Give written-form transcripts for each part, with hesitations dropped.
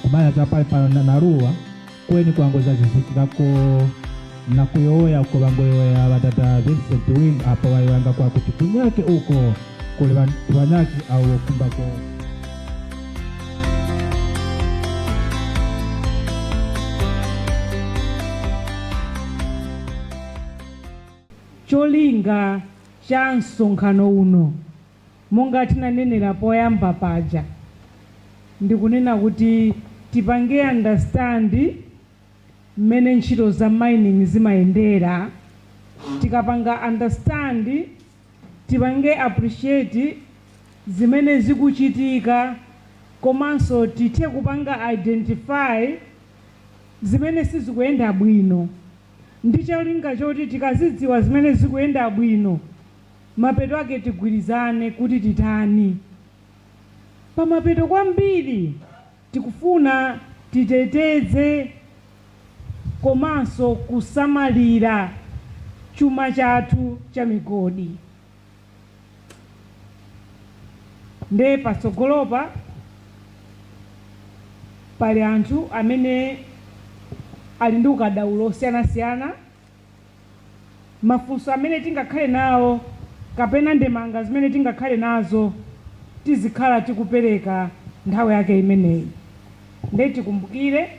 Kumaya chapali pana naruwa kweni kwangoza zizikirako nakuyoya uko bangoyoya batata Vincent Wing apa waiwanga kwa kuti kunyake uko kule banyaki au kumbako cholinga cha msonkhano uno monga tinanenera poyamba paja ndikunena kuti tipange understand mmene ntchito za mining zimayendera. Tikapanga understand tipange appreciate zimene zikuchitika komanso tithe kupanga identify zimene sizikuyenda bwino. Ndi cholinga choti tikazidziwa zimene zikuyenda bwino mapeto ake tigwirizane kuti titani. Pamapeto kwambiri tikufuna titeteze komanso kusamalira chuma chathu cha migodi. Nde patsogolopa pali anthu amene ali ndi ukadaulo osiyanasiyana, mafunso amene tingakhale nawo kapena ndemanga zimene tingakhale nazo tizikhala tikupereka nthawi yake imeneyi. Nde tikumbukire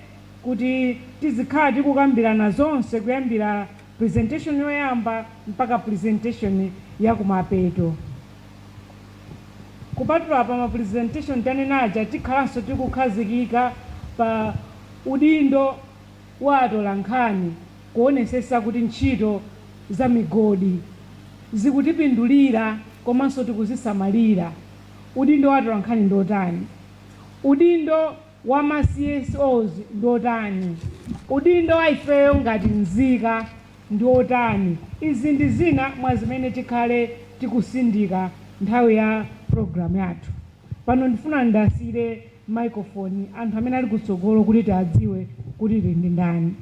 kuti tizikhala tikukambirana zonse kuyambira presentation yoyamba mpaka presentation ya kumapeto. Kupatula pa ma presentation tanenaja tikhalanso tikukhazikika pa udindo wa atolankhani kuonesesa kuti ntchito za migodi zikutipindulira komanso tikuzisamalira. Udindo wa atolankhani ndotani, udindo wa ma CSOs ndotani, udindo wa ifeyo ngati nzika ndotani. Izi ndi zina mwa zimene tikhale tikusindika nthawi ya program yathu. Pano ndifuna ndasire microphone anthu amene ali kutsogolo kuti tiadziwe kuti ndi ndani.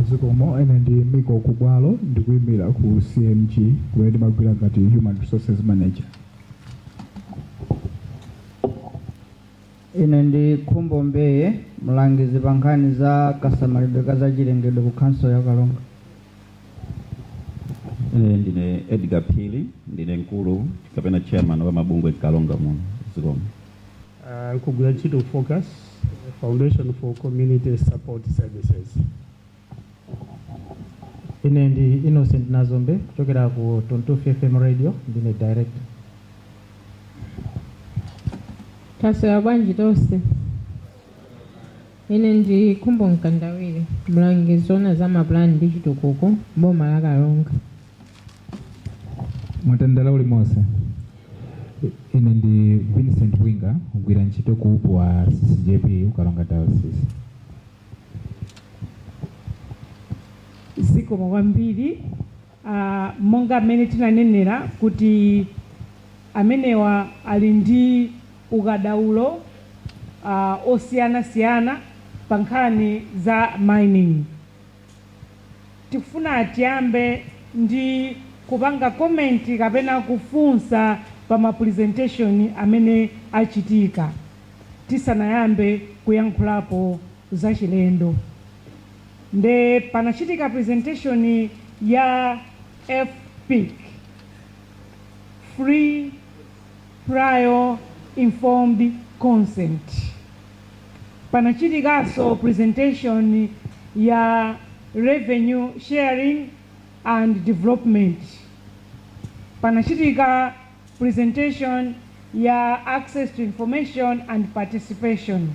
Zikomo ene ndi Miko Kubwalo ndikuyimira ku CMG kumene magwira ngati Human Resources Manager. Ine ndi Khumbo Mbeye mlangizi pa nkhani za kasamalidwe ka zachilengedwe ku Council ya Karonga. Ndine Edgar Phiri ndine mkulu kapena chairman wa mabungwe Karonga muno. Zikomo. Kugwira ntchito Focus Foundation for Community Support Services. Ine ndi Innocent Nazombe kuchokera ku Tontofi FM Radio ndine director. Taswera bwanji tonse. Ine ndi Khumbo Nkandawire mlangizi ona za mapulani ndi chitukuko boma la Karonga. Mwatandala uli mose. Ine ndi Vincent Winga kugwira ntchito ku upo wa CCJP Karonga Diocese. Zikomo kwambiri. Monga amene tinanenera kuti amenewa ali ndi ukadaulo osiyanasiyana pa nkhani za mining. Tikufuna tiyambe ndi kupanga comment kapena kufunsa pa ma presentation amene achitika tisanayambe kuyankhulapo za chilendo. Nde panachitika presentation ya FPIC, Free Prior Informed Consent. Panachitikaso presentation ya Revenue Sharing and Development. Panachitika presentation ya Access to Information and Participation.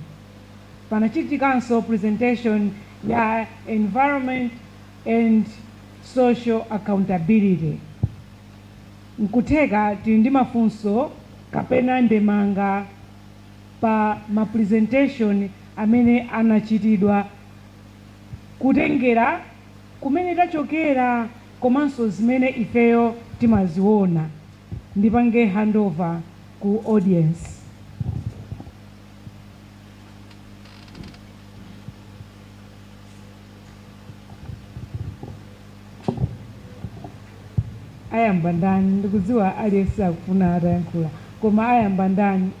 Panachitikaso presentation ya Environment and Social Accountability. Nkuteka tindi mafunso kapena ndemanga pa ma presentation amene anachitidwa kutengera kumene tachokera komanso zimene ifeyo timaziona. Ndipange handover ku audience. ayamba ndani? Ndikudziwa aliyense akufuna atayankhula, koma ayamba ndani?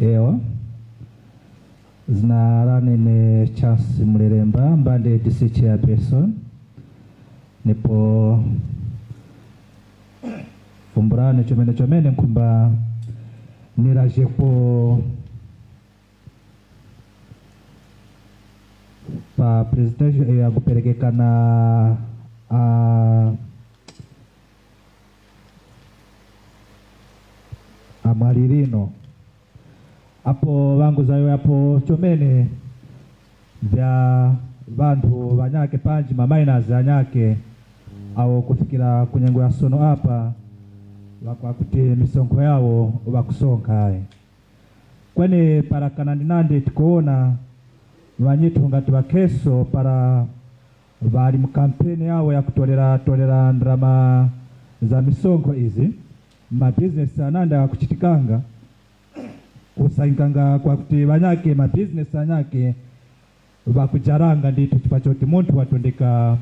Ewa zinaranene Charles Muleremba mbande DC chairperson nipo fumburane chomene nkumba nirajepo pa presentation ya kuperekekana amalirino apo vangu zayo apo chomene vya vantu vanyake panji maminers anyake au kufikira kunyengo ya sono apa wakwakuti misonko yawo wakusonka kwene para kanandinande tikuona vanyitu ngati vakeso para vali mkampeni yawo ya kutolera ndrama za misonko izi mabusiness ananda kuchitikanga kusainkanga kwa kuti vanyake mabusiness anyake vakujaranga nditu chipachoti muntu watondeka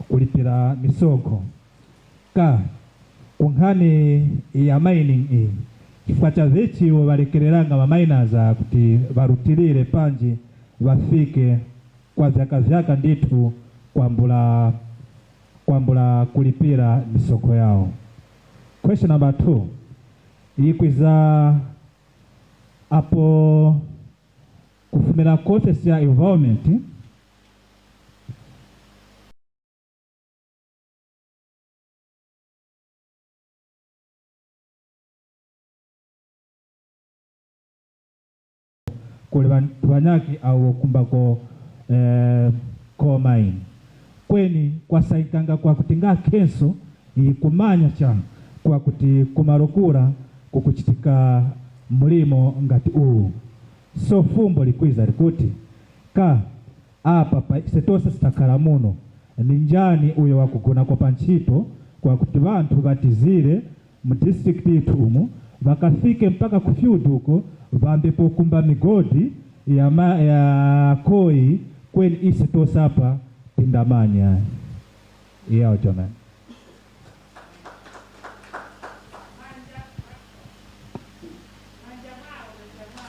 kulipira misonko ka kunkhani ya mining chifukwa cha vichiwo valekereranga maminers kuti varutilire panji vafike kwa vyaka nditu kwambula kulipira misonko yao. Question number 2 ikwiza apo kufumira office ya environment kule vanyaki au kumbako coal mine kweni kwa saikanga kwa kutinga kenso kumanya cha kwa kuti kumarukura kukuchitika mulimo ngati uu so fumbo likwiza likuti ka apa pa setose sitakala muno ni njani uyo wakugona kwa panchito kwa kuti vantu vatizire mu district itu umu vakafike mpaka kufield huko vambepo kumba migodi ya koi kweni isetose apa tindamanya yao jona.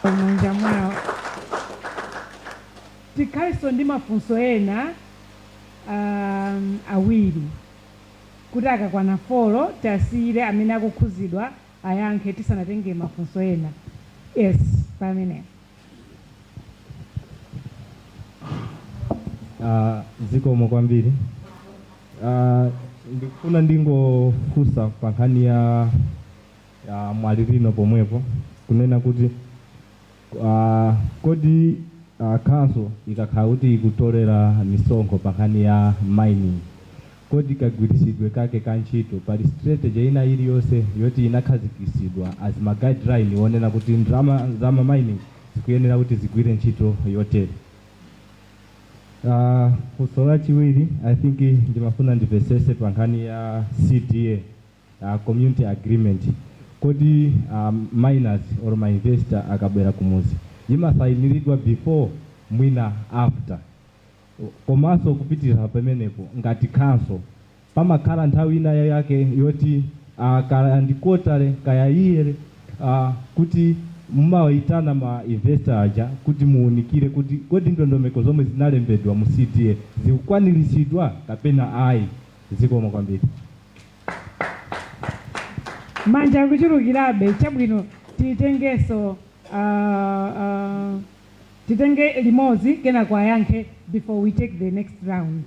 Manja mwao tikaliso ndi mafunso ena awiri kuti akakwana 4 tasire amene akukhuzidwa ayankhe tisanatenge mafunso ena. Yes, pamene zikomo kwambiri. Ndikufuna ndingofusa pankhani ya mwalirino pomwepo kunena kuti kodi council ikakhala kuti ikutolera misonko pankhani ya mining kodi kagwirisidwe kake kanchito pali strategy ina iliyonse yoti inakhazikisidwa as ma guideline wonena kuti ndrama za mining zikuyenera kuti zigwire ntchito yotere. Funso lachiwiri I think ndimafuna ndivesese pankhani ya CDA community agreement kodi miners or my investor akabwera kumuzi imasainiridwa before mwina after komanso kupitirira pamenepo ngati council pamakhala nthawi ina yake yoti kaya ndi quarterly kaya yearly kuti mumawaitana ma investor aja kuti muunikire kuti kodi ndondomeko zomwe zinalembedwa mu CDA zikukwaniritsidwa kapena ayi. Zikomo kwambiri. manja kuchulukirabe chabwino titengeso titenge limodzi kena kwa yankhe before we take the next round.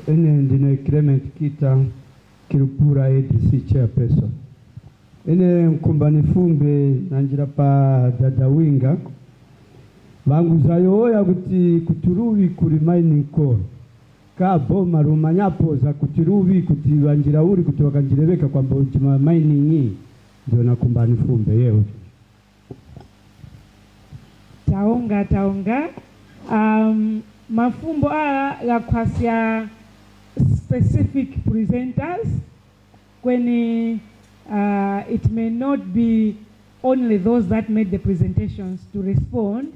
Ene ndine Clement Kita Kirupura ADC chairperson. Ene nkumbani fumbe nanjira pa dada winga vangu zayoya kuti kuturuvi kuri mining coal ka boma rumanyapo za kutiruvi kuti vanjira uri kuti wakanjireveka kwamba uchima mining hii ndio nakumbani fumbe yeo. Taonga mafumbo la kwasia specific presenters kwenye it may not be only those that made the presentations to respond.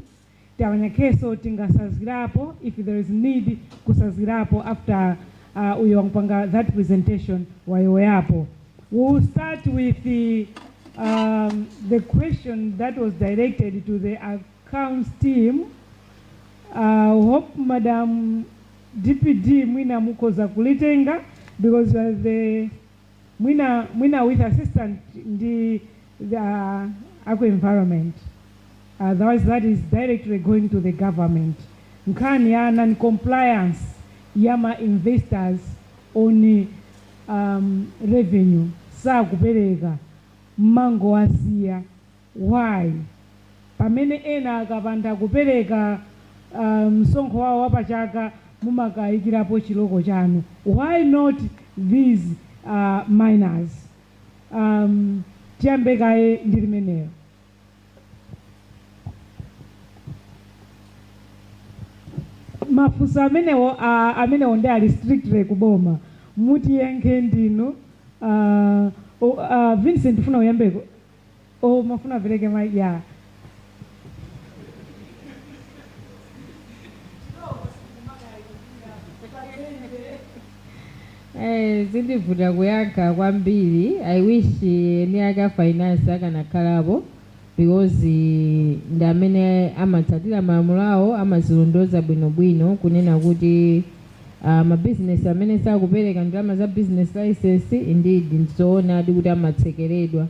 Tawanyakeso tingasazirapo if there is need kusazirapo after uyompanga that presentation wayoyapo. We'll start with the question that was directed to the accounts team. Hope Madam DPD Mwina Mukoza kulitenga because you are the Mwina with assistant the agro environment. Otherwise that is directly going to the government. Nkani ya non-compliance yama investors on revenue. Saa kupereka mango asia. Why? Pamene ena akapanda kupereka msonkho wao wapachaka mumakaikirapo chiloko chanu. Why not these minors? Tiambekae ndilimeneyo. Mafusa amenewo ndi ali strictly kuboma. Muti yenke ndino Vincent funa uyambeko. Mafuna vileke ya. Zindivuta kuyankha kwambiri. I wish ni aka finance akanakhalabo because ndamene amatsatira malamulo awo amazilondoza bwinobwino kunena kuti mabusiness amene sakupereka ndalama za business license indeed ndizoona adi kuti amatsekeredwa.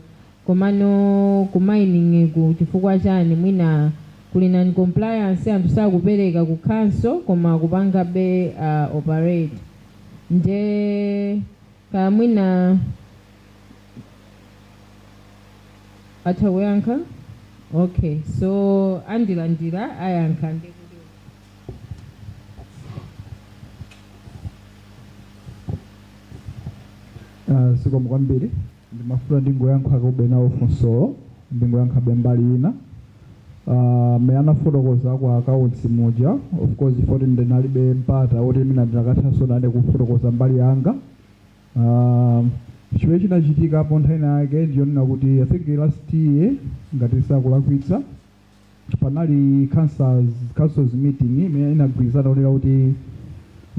Komano ku mining ku chifukwa chani mwina kuli non compliance anthu sakupereka ku council koma kupanga be operate. Nje kamwina atakuyankha. Okay, so andilandira ayankha ndi sikomo kwambiri ndimafuna ndingoyankha kubenawo funso ndingoyankha bembali ina meyana fotokoza kwa accounts moja of course ifoti ndinalibe mpata oti mina ndinakathaso nane kufotokoza mbali yanga. Chimene chinachitika apo nthawi yake ndiyonena kuti I think last year ngati sakulakwitsa panali councils meeting imene inagwirizana onera kuti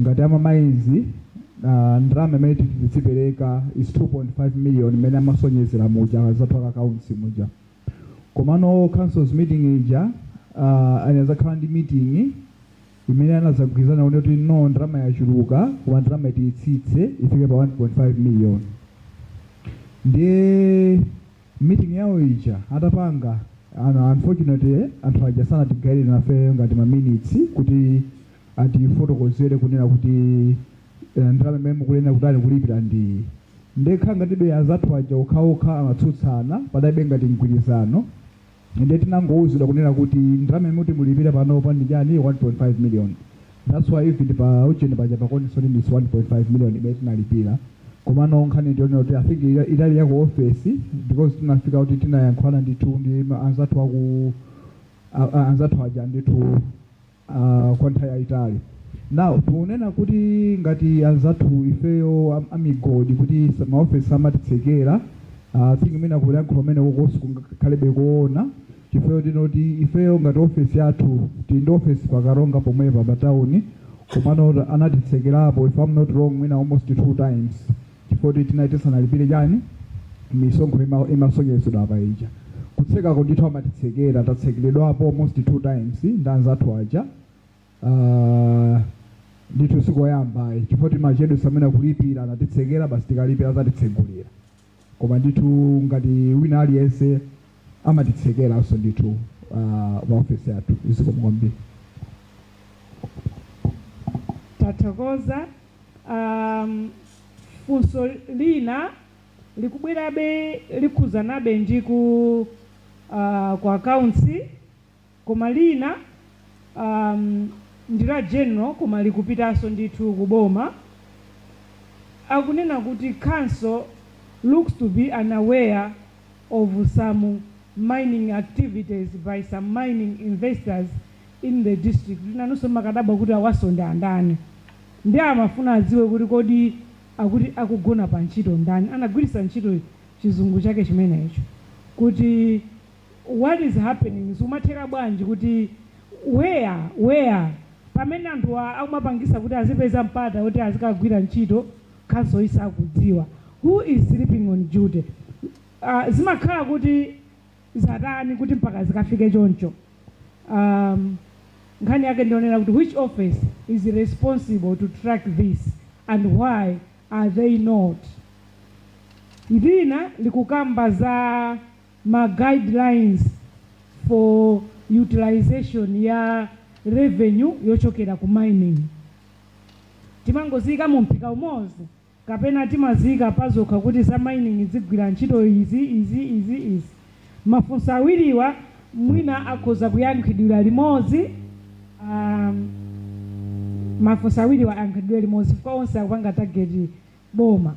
ngati amamainzi ndalama imene tizipereka is 2.5 million imene amasonyezera muja zathu accounts muja. Komano councils meeting ija anazakhala ndi meeting imene anazagwirizana onera kuti no ndalama yachuluka koma ndalama ititsitse ifike pa 1.5 million. Ndiye meeting yawo ija atapanga unfortunately anthu aja sanatigaire nafe ngati ma minutes kuti atifotokozere kunena kuti ndalama imene mukunena kuti ali kulipira ndi ndekha ngati be azathu aja okhaokha amatsutsana padalibe ngati mgwirizano. Ndiye tinangouzidwa kunena kuti ndalama imene mulipira panopa ndi chani 1.5 million. That's why even pa ujeni paja pakonisoni ndi 1.5 million imene tinalipira. Komano nkhani ndiyonera kuti I think idali yako office because tinafika kuti tinayankhwana ndithu ndi anzathu aja ndithu kwa nthawi yayitali. Now tunena kuti ngati anzathu ifeyo amigodi kuti maoffice amatitsekera I think mina kuyankho pamene kokosi kungakhalebe kuona chifeyo tinoti ifeyo ngati office yathu tindi office pa Karonga pomwepa pa town komano anatitsekerapo if I'm not wrong mwina almost 2 times. Chifoti tinaitesa nalipire chani misonkho imasonyezedwa apa ija kutseka kundithu amatitsekera tatsekeredwapo almost 2 times ndanzathu aja ndithu sikoyamba chifoti machedu samene kulipira anatitsekera basi tikalipira zatitsegulira koma ndithu ngati wina aliyense amatitsekeraso ndithu pa office yathu zikomo kwambiri. Tathokoza. Funso lina likubwerabe likhuzanabe ndi ku accounts koma lina ndila general koma likupitanso ndithu kuboma. Akunena kuti council looks to be unaware of some mining activities by some mining investors in the district. Linanso makadaba kuti awasonda andani ndi amafuna adziwe kuti kodi akuti akugona pa ntchito ndani anagwiritsa ntchito chizungu chake chimenecho kuti what is happening sumatheka bwanji kuti where pamene anthu akumapangisa kuti azipeza mpata kuti azikagwira ntchito khanso isakudziwa who is sleeping on duty. Zimakhala kuti zatani kuti mpaka zikafike choncho. Nkhani yake ndionera kuti which office is responsible to track this and why are they not. Ilina likukamba za ma guidelines for utilization ya revenue yochokera ku mining. Timangozika mumpika umozi kapena timazika pazokha kuti za mining zigwira ntchito izi. Mafunso awiriwa mwina akhoza kuyankhidwira limodzi. Mafunso awiriwa ayankhidwira limodzi kwa onse akupanga target boma.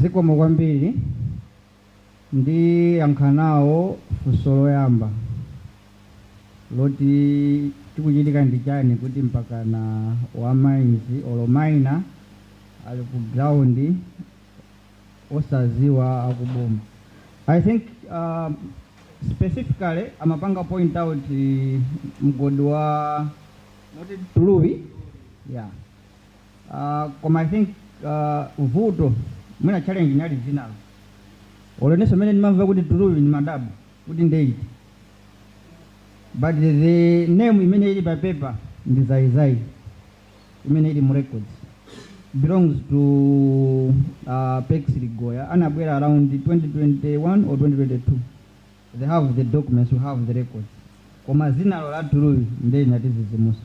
Zikomo kwambiri ndi yankhanawo funso loyamba loti tikuchitika ndi chani kuti mpaka na wa mines olo miner ali ku ground osaziwa akuboma. I think specifically amapanga point out mgodi wa Tuluwi, yeah. Koma I think vuto mwina challenge nyali zinalo oleneso mene nimamva kuti Tuluwi ni madabu kuti ndeiti, but the name imene ili pa paper ndi Zaizai imene ili mu records belongs to Pex Ligoya anabwera around 2021 or 2022. They have the documents, we have the records. Koma zinalo la Tuluwi ndi natizizimusa.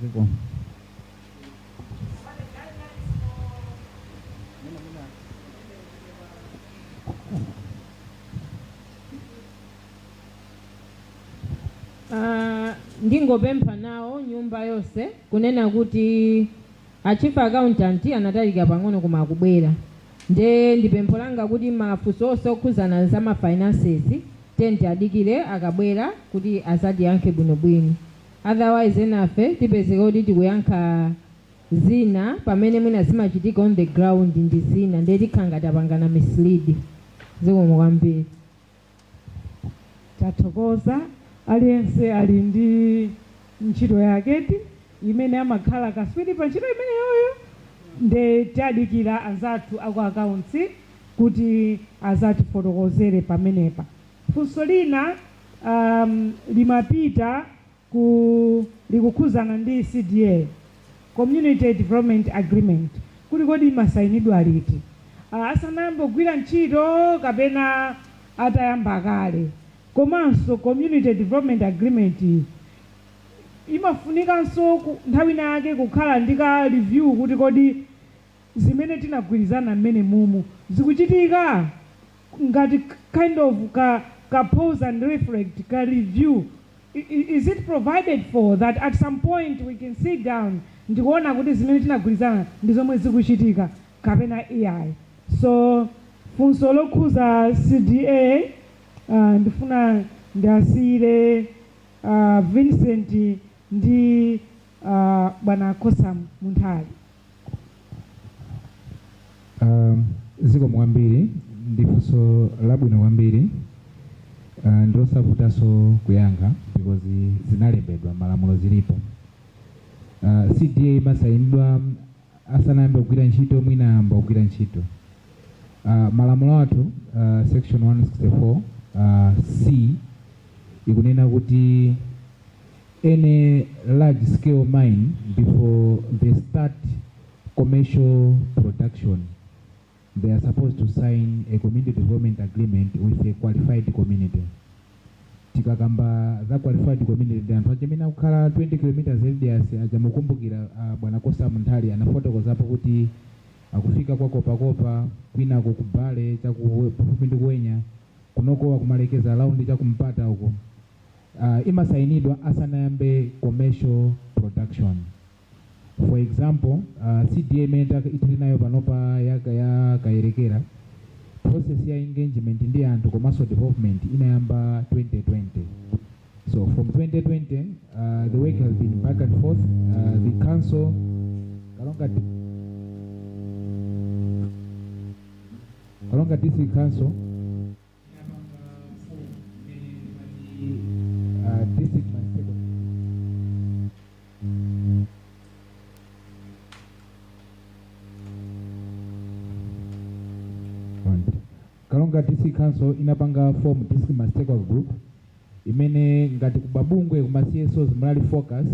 Ziko ndingopempha nawo nyumba yonse kunena kuti chief accountant anatalika pang'ono koma akubwera nde ndipempho langa kuti mafunso onse okhuzana za ma finances tenti adikire akabwera kuti azatiyankhe bwinobwino, otherwise enafe tipezeka kuti tikuyankha zina pamene mwina zimachitika on the ground ndi zina nde tikhanga tapangana mislead. Zikomo kwambiri. Tathokoza aliyense ali ndi ntchito yake imene amakhala kaswiri pa ntchito imene yoyo nde tadikira anzathu aku accounts kuti azatifotokozere pamenepa. Funso lina limapita likukhuzana ndi CDA Community Development Agreement kuti kodi imasayinidwa liti, asanayambogwira ntchito kapena atayamba kale. Komanso Community Development Agreement imafunikanso nthawi yake kukhala ndika review kuti kodi zimene tinagwirizana mmene mumu zikuchitika, ngati kind of ka pause and reflect ka review. Is it provided for that at some point we can sit down ndikuona kuti zimene tinagwirizana ndi zomwe zikuchitika kapena AI. So funso lokhuza CDA ndifuna ndiasire Vincent ndi bwana Kosa Munthali. Zikomo kwambiri ndi funso labwino kwambiri ndilosavutanso kuyankha because zinalembedwa malamulo zilipo. CDA imasayinidwa asanayambe kugwira ntchito mwina ayamba kugwira ntchito. Malamulo athu section 164 C ikunena kuti any large scale mine before they start commercial production they are supposed to sign a community development agreement with a qualified community. Tikakamba za qualified community anthu achimene akukhala 20 kilometers radius ajamukumbukira bwana Kosa Munthali anafotokozapo kuti akufika kwa kopakopa kwina kukubale pafupi ndi kuwenya kunokowa kumalekeza around chakumpata uko. Imasayinidwa asanayambe commercial production. For example, CDA imene itili nayo panopa yakayerekera process ya engagement ndi anthu komanso development inayamba 2020. So from 2020 the work has been back and forth. The council Karonga District Council district Karonga District Council inapanga form district master group imene ngati kubabungwe kuma CSOs mlali focus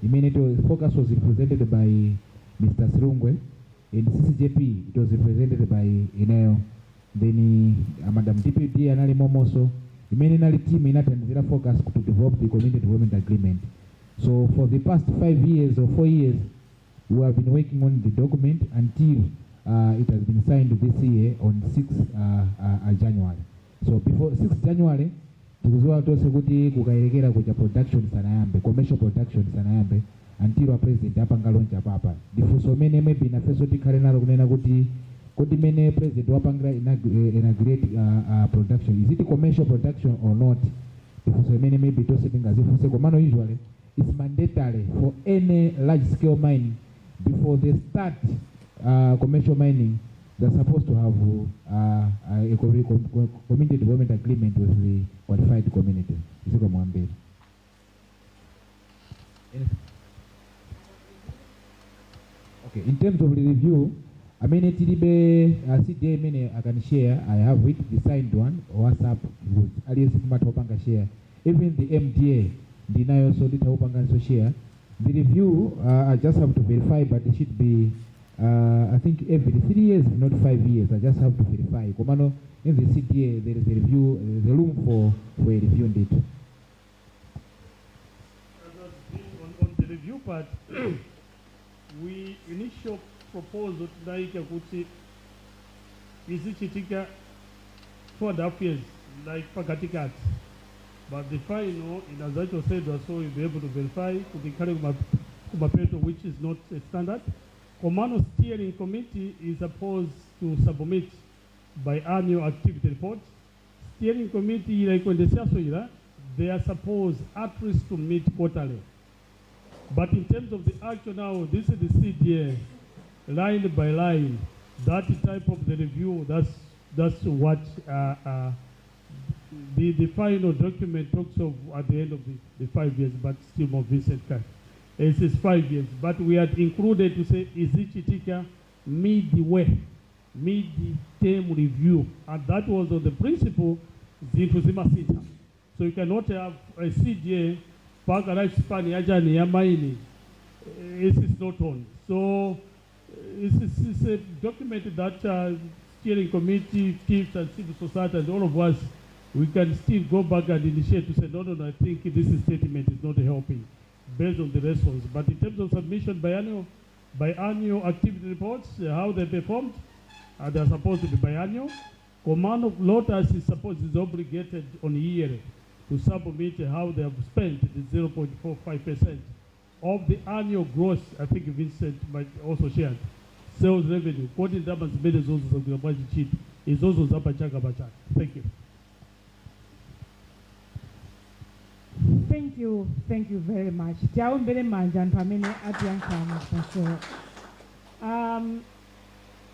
imene focus was represented by Mr. Sirungwe and CCJP it was represented by Ineo. Then Madam Deputy anali momoso imene nali team inathandizira focus to develop the community development agreement. So for the past 5 years or 4 years we have been working on the document until it has been signed this year on 6 January. So before 6 January tikuziwa tose kuti kukayerekera kuja production sanayambe commercial production sanayambe until a president apanga launch apapa difuso mene maybe na feso tikhale nalo kunena kuti kodi mene president wapangira inaugurate production is it commercial production or not difuso mene maybe tose tingazifuse komano usually it's mandatory for any large scale mining before they start commercial mining. They're supposed to have a community development agreement with the qualified community. Okay, in terms of the review, I mean, CDA I can share. I have it, the signed one, WhatsApp, share. Even the MDA, deny also the share. The review, I just have to verify, but it should be I think every 3 years, not 5 years. I just have to verify. Komano, in the CDA, there is a review, there is a room for a review on it. On the review part, we initial proposal like izichitika 4.5 years, like Pagatikat. But the final, in as I said, also you'll be able to verify to the Kumapeto, which is not a standard. Komano Steering Committee is supposed to submit by annual activity report. Steering Committee, like when they are supposed at least to meet quarterly. But in terms of the action now, this is the CDA, line by line. That type of the review, that's what the final document talks of at the end of the 5 years, but still more Vincent Kai. It is 5 years, but we had included to say, is it Chitika mid-way, mid-term review, and that was on the principle, Zintuzima Sita. So you cannot have a CDA, Park Span Yajani Yamaini, it is not on. So it's a document that steering committee, chiefs and civil society and all of us, we can still go back and initiate to say, no, I think this statement is not helping, based on the response. But in terms of submission biannual activity reports, how they performed, they are supposed to be biannual. Command of Lotus is obligated on year to submit how they have spent the 0.45% of the annual gross. I think Vincent might also share sales revenue. What in Damas made is also the budget sheet is also Zapachaka. Thank you. Thank you very much.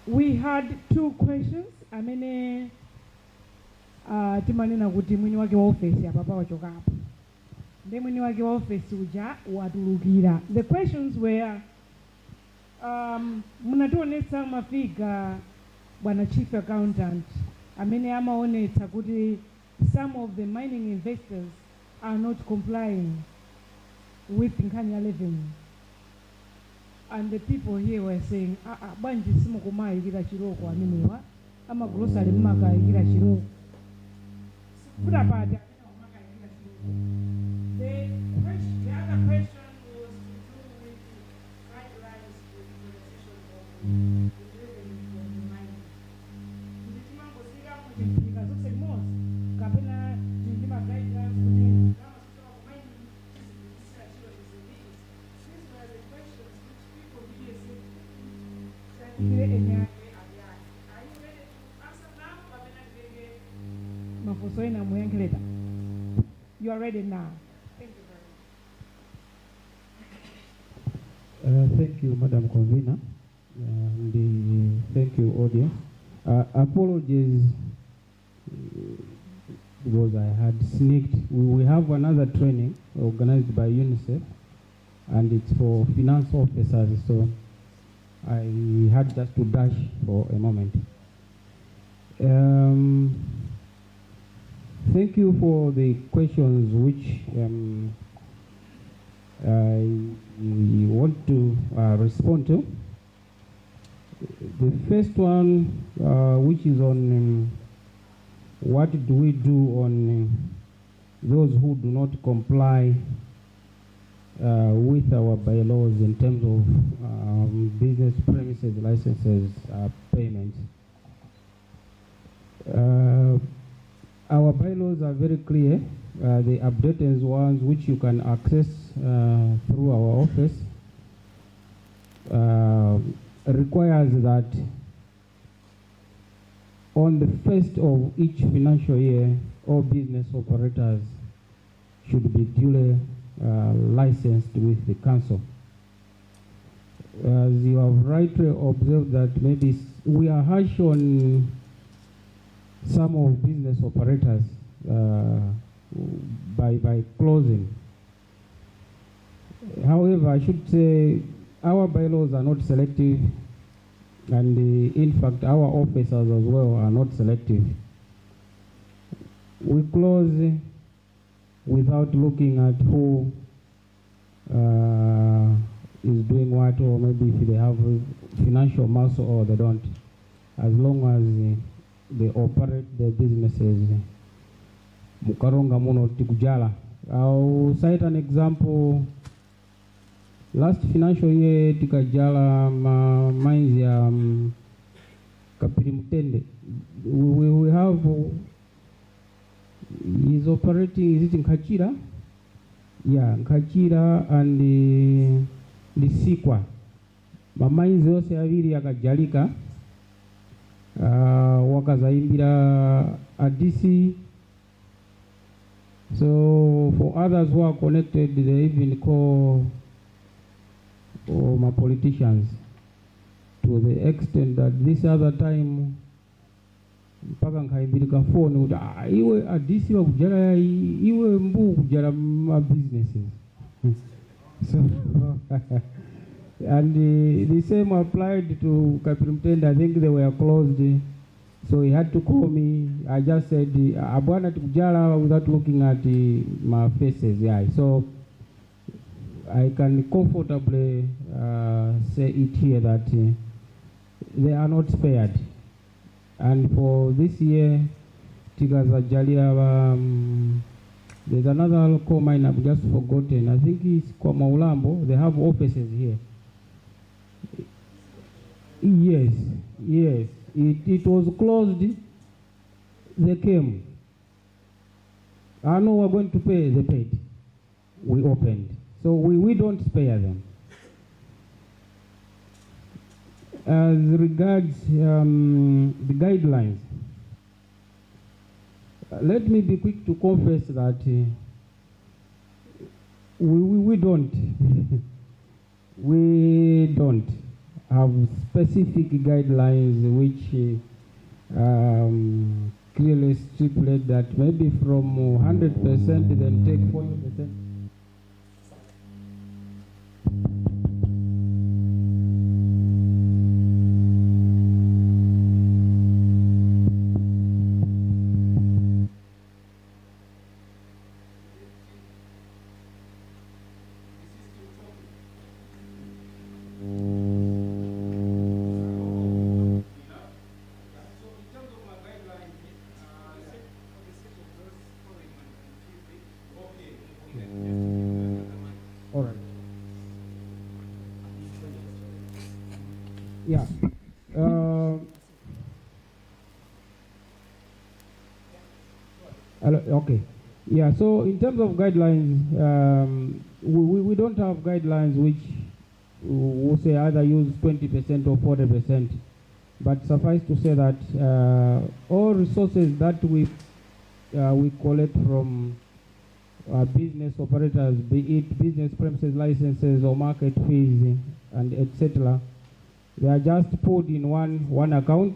We had 2 questions. I mean, timanena kuti mwini wake wa office ya papa wachoka hapo. Ndiye mwini wake wa office uja watulukira. The questions were munatuonesa mafiga bwana chief accountant amene amaonetsa kuti some of the mining investors are not complying with Nkanya revenue. And the people here were saying, banji simu kumayikira chiroko amenewa, ama grocery mumakayikira chiroko. Put apart. The other question was to do with the guidelines for implementation of the revenue from the mining. The Timango Siga multiplica zose most, kapena jindima guidelines for the kama sisi wa mining is these were the questions which people here said. Are you ready to answer now? Mafosoina muyankeleta. You are ready now. Thank you Thank you, Madam Convener, and thank you, audience. Apologies because I had sneaked. We have another training organized by UNICEF, and it's for finance officers, so I had just to dash for a moment. Thank you for the questions which I want to respond to. The first one, which is on what do we do on those who do not comply with our bylaws in terms of business premises licenses payments. Our bylaws are very clear. The updated ones which you can access through our office requires that on the first of each financial year, all business operators should be duly licensed with the council. As you have rightly observed that maybe we are harsh on some of business operators by closing. However, I should say our bylaws are not selective, and in fact our officers as well are not selective. We close without looking at who is doing what, or maybe if they have financial muscle or they don't, as long as they operate their businesses. Karonga muno tikujala. I'll cite an example. Last financial year tikajala mines ya Kapiri Mutende. We have is operating, is it in Kachira? Yeah, Kachira and the Sikwa. Mines yose aviri yakajalika. Wakazaimbira ADC. So for others who are connected, they even call my politicians, to the extent that this other time mpaka nkaimbirika phone iwe ADC wa kujala iwe mbu kujala ma businesses. So and the same applied to Kapiri Mutende. I think they were closed, so he had to call me. I just said abwana tukujala without looking at my faces. Yeah, so I can comfortably say it here that they are not spared. And for this year, Tigaza Jalia, there's another coal mine I've just forgotten. I think it's Kwa Maulambo. They have offices here. Yes, yes. It was closed. They came. I know we're going to pay. They paid. We opened. So we don't spare them. As regards the guidelines, let me be quick to confess that we don't we don't have specific guidelines which clearly stipulate that maybe from 100% then take 40%. Yeah. Okay. Yeah. So in terms of guidelines, we don't have guidelines which will say either use 20% or 40%. But suffice to say that all resources that we collect from business operators, be it business premises licenses or market fees, and etc. They are just put in one account,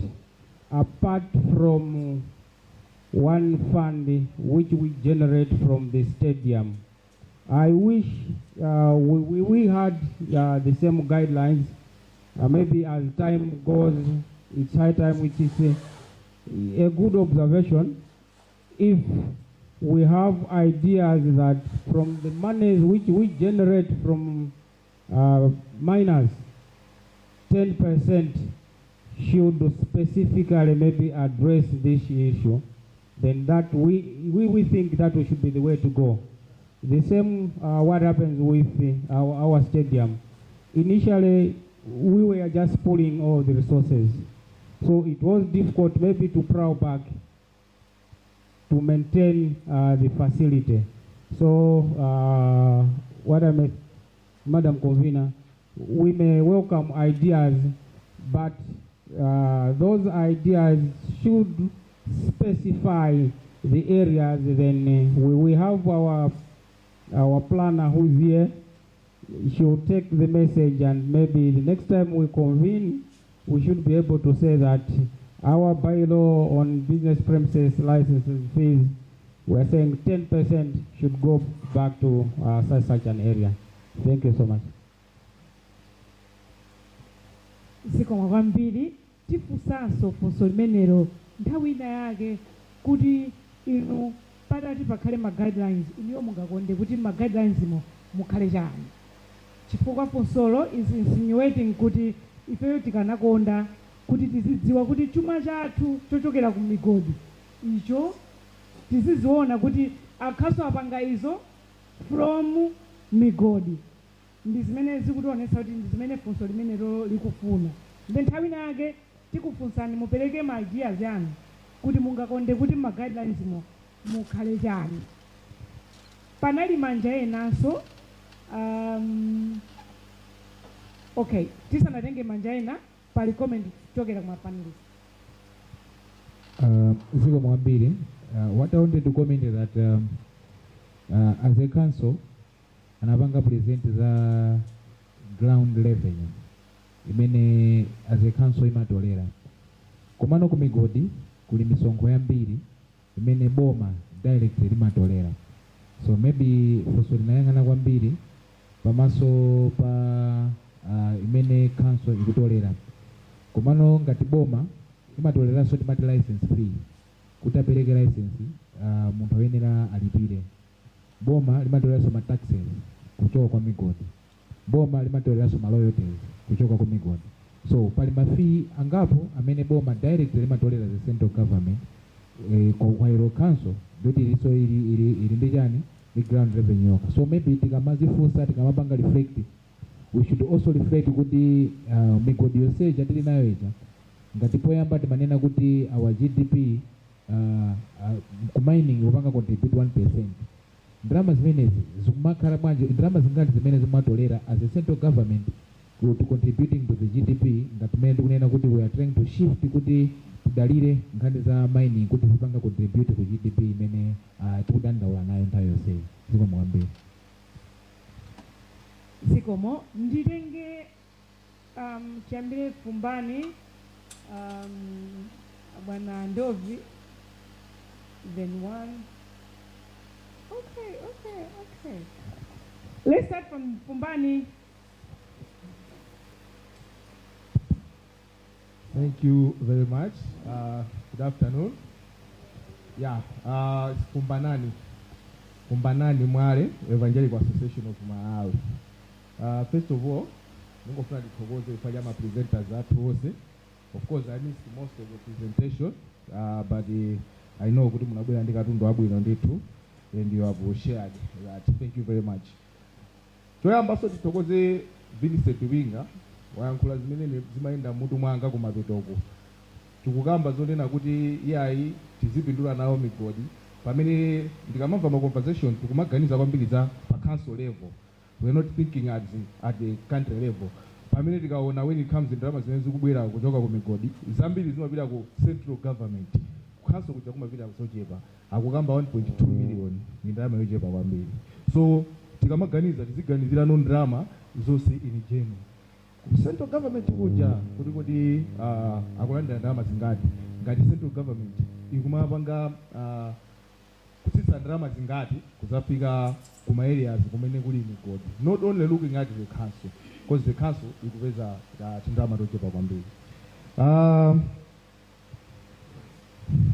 apart from one fund which we generate from the stadium. I wish we had the same guidelines. Maybe as time goes, it's high time, which is a good observation. If we have ideas that from the monies which we generate from miners, 10% should specifically maybe address this issue, then that we think that should be the way to go. The same what happens with our stadium. Initially, we were just pulling all the resources, so it was difficult maybe to plow back to maintain the facility. So what I meant, Madam Convener, we may welcome ideas, but those ideas should specify the areas. Then we have our planner who's here. She'll take the message, and maybe the next time we convene, we should be able to say that our bylaw on business premises licenses fees, we're saying 10% should go back to such an area. Thank you so much. Zikomo kwambiri tifunsanso funso limenelo nthawi ina yake kuti inu patati pakhale ma guidelines iniyo mungakonde kuti ma guidelines mukhale chani, chifukwa funsolo is insinuating kuti ifeyo tikanakonda kuti tizidziwa kuti chuma chathu chochokera ku migodi icho tiziziona kuti akhaso apanga izo from migodi. Ndi zimene zikutionetsa kuti ndi zimene funso limenelo likufuna. Ndi nthawi nake tikufunsani mupereke ma ideas yanu kuti mungakonde kuti ma guidelines mukhale chani. Panali manja enanso okay, tisanatenge manja ena pali comment kuchokera kwa panelists. Ziko mwambiri, what I wanted to comment is that as a council, anapanga present za ground revenue imene as a council imatolera komano ku migodi kuli misonkho yambiri imene boma directly limatolera. So maybe funso linayang'ana kwambiri pamaso pa imene council ikutolera, komano ngati boma imatoleranso timati license fee, kuti apereke license munthu ayenera alipire. Boma limatoleranso ma taxes kuchoka kwa migodi, boma limatoleranso ma royalties kuchoka kwa migodi. So pali mafii angapo amene boma directly limatolera the central government kwa ilo council doti iliso ili ndijani the ground revenue yoka. So maybe tikamazifunsa tikamapanga reflect, we should also reflect kuti migodi yonse jatili nayo ija ngati poyamba timanena kuti our GDP ku mining upanga contribute 1%. Ndrama zimenezi zikumakhala bwanji, ndrama zingati zimene zimatolera as a central government to contributing to the GDP, ngati mene tikunena kuti we are trying to shift kuti tidalire nkhani za mining kuti zipanga contribute ku GDP imene tikudandaula nayo nthawi yonse. Ziko mwambiri. Zikomo nditenge chambire fumbani bwana Ndovi, then one. Okay. Let's start from Fumbani. Thank you very much. Good afternoon. Yeah, it's Fumbanani Mwale, Evangelical Association of Malawi. First of all, ningofuna ndithokoze ifanyama presenters athu. Of course, I missed most of the presentation, but I know kuti munabwera ndi katundu abwino ndithu, and you have shared that. Thank you very much. Toyamba so tithokoze Vincent Winga wayankhula zimene zimayenda mutu mwanga kumatotoko. Tikukamba zonena kuti iyayi tizipindula nawo migodi. Pamene ndikamamva ma conversation tikumaganiza kwambiri za pa council level. We are not thinking at the country level. Pamene tikaona when it comes in drama zimene zikubwera kuchoka ku migodi, zambiri zimapita ku central government. Council kuja kumapita kusochepa. Akukamba 1.2 million ni ndalama yochepa kwambiri. So tikamaganiza tiziganizira no drama zonse in general. central government kuja kuti akulandira ndalama zingati, ngati central government ikumapanga kutsitsa ndalama zingati kuzafika kuma areas kumene kuli migodi, not only looking at the council, because the council ikupeza tindalama tochepa kwambiri.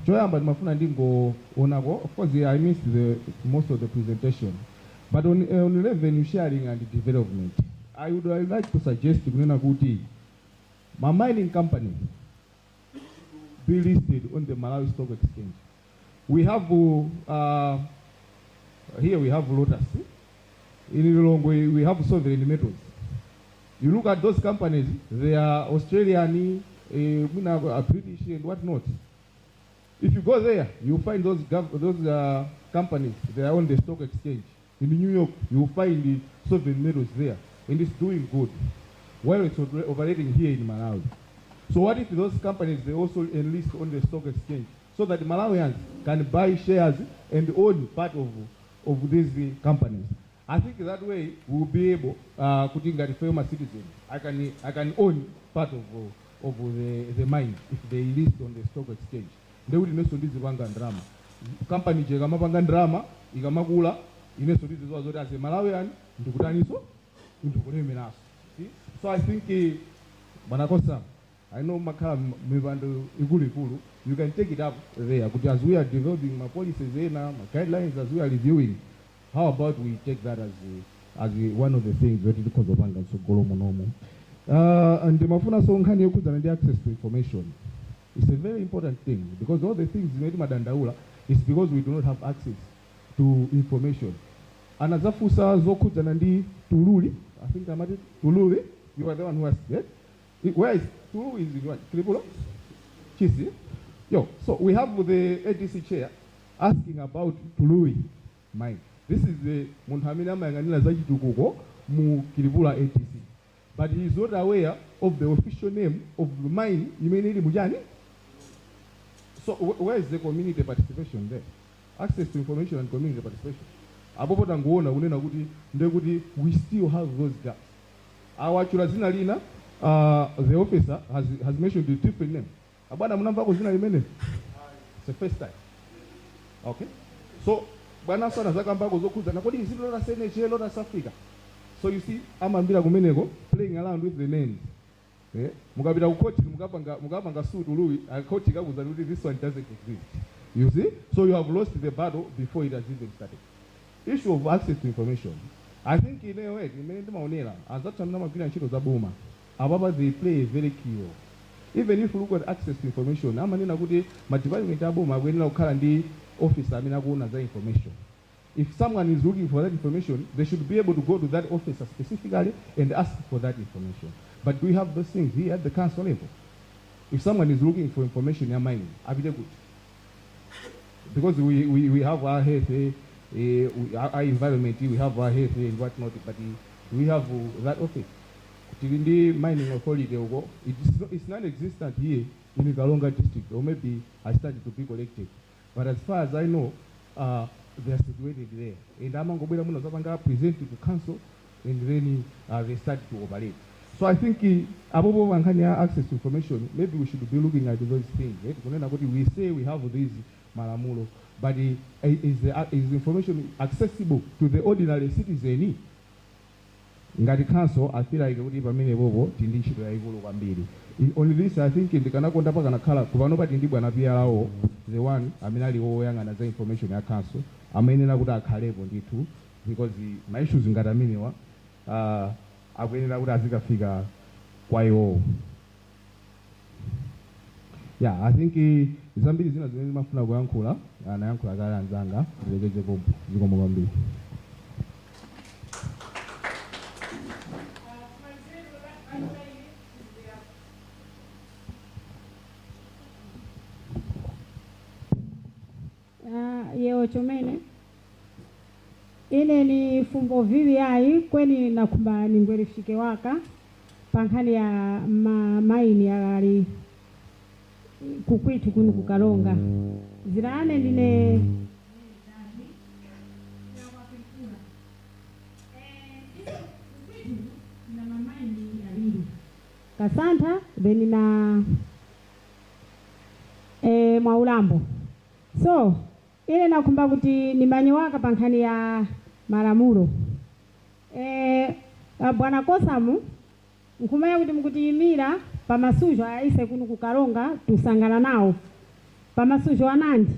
Choyamba ndimafuna ndingoonako, of course I missed most of the presentation, but on revenue sharing and development, I would like to suggest kunena kuti my mining company be listed on the Malawi Stock Exchange. We have here we have Lotus. In Lilongwe we have Sovereign Metals. You look at those companies, they are Australian, British and whatnot. If you go there, you find those companies, they are on the stock exchange. In New York, you find the Sovereign Metals there, and it's doing good, while it's operating here in Malawi. So what if those companies, they also enlist on the stock exchange, so that Malawians can buy shares and own part of these companies? I think that way we will be able, putting a former citizen, I can own part of the mine if they list on the stock exchange. They will know this banga drama. Company chega mapanga drama, ikamagula, ineso this is what as a Malawian, ndukutaniso, ndukulemenaso. See? So I think Banakosa, I know Makala Mevando Igulu, you can take it up there. But as we are developing my policies there now, my guidelines as we are reviewing, how about we take that as one of the things that it cause of banga so golomonomo. And the Mafuna song can you access to information. It's a very important thing, because all the things made Madandaula is because we do not have access to information. And as a Fusa Zokuzanandi Tululi, I think I'm at it, Tululi, you are the one who has it. Where is Tulu? Is it what? Kribulo? Chisi? Yo, so we have the ADC chair asking about Tului mine. This is the Munhamina Manganila Zajitukuko, Mu Kiribula ATC. But he is not aware of the official name of the mine, Imenili Mujani. So where is the community participation there? Access to information and community participation. We still have those gaps. Our Chulazina Lina, the officer has mentioned the different name. It's the first time. Okay? So, so you see, I'm playing around with the names. Mugabira ukoti mugabanga suit ului akoti kabuzanudi, this one doesn't exist. You see? So you have lost the battle before it has even started. Issue of access to information. I think in a way, in many maonera, as that time Namagina Chino Zabuma, Ababa they play a very key role. Even if you look at access to information, Amanina Gudi, Mativari Tabuma, when now currently office Aminago that information. If someone is looking for that information, they should be able to go to that officer specifically and ask for that information. But we have those things here at the council level. If someone is looking for information in mining, I'll be good. Because we have our health, our environment, we have our health and whatnot, but we have that office. In the mining authority, it's non-existent here in the Karonga district, or maybe I started to be collected. But as far as I know, they are situated there. And Amangobela Munazabanga presented to council, and then they started to operate. So I think Abobo Wankanya access to information, maybe we should be looking at those things. We say we have these Malamulo, but is information accessible to the ordinary citizen? Ngati council, I feel like it would be amenable to only this, I think in the Kanakonda Pakanakala, Kubanova Indibana Piao, the one, Aminali Oyang and other information at council, Amenina would have Kaleb on it too, because my issues in Gadaminiwa, I would have a figure quite old. Yeah, I think Zambi is in a Mafuna Wankula, and Uncle Agara and Zanga, the Zigomambi. Yeo chomene ine ni fumbo vivi hai kweni nakumba ningwerifike waka pankhani ya maini ya kukwitu kunu kukalonga zirane ndine na mamaini ya lili Kasantha then na Mwaulambo. So ile nakumba kuti nimanyiwaka pankhani ya Malamulo. Bwana Kosamu nkumaya kuti mukutiyimira pamasujo aise kuno ku Karonga tusangana nawo pamasujo anandi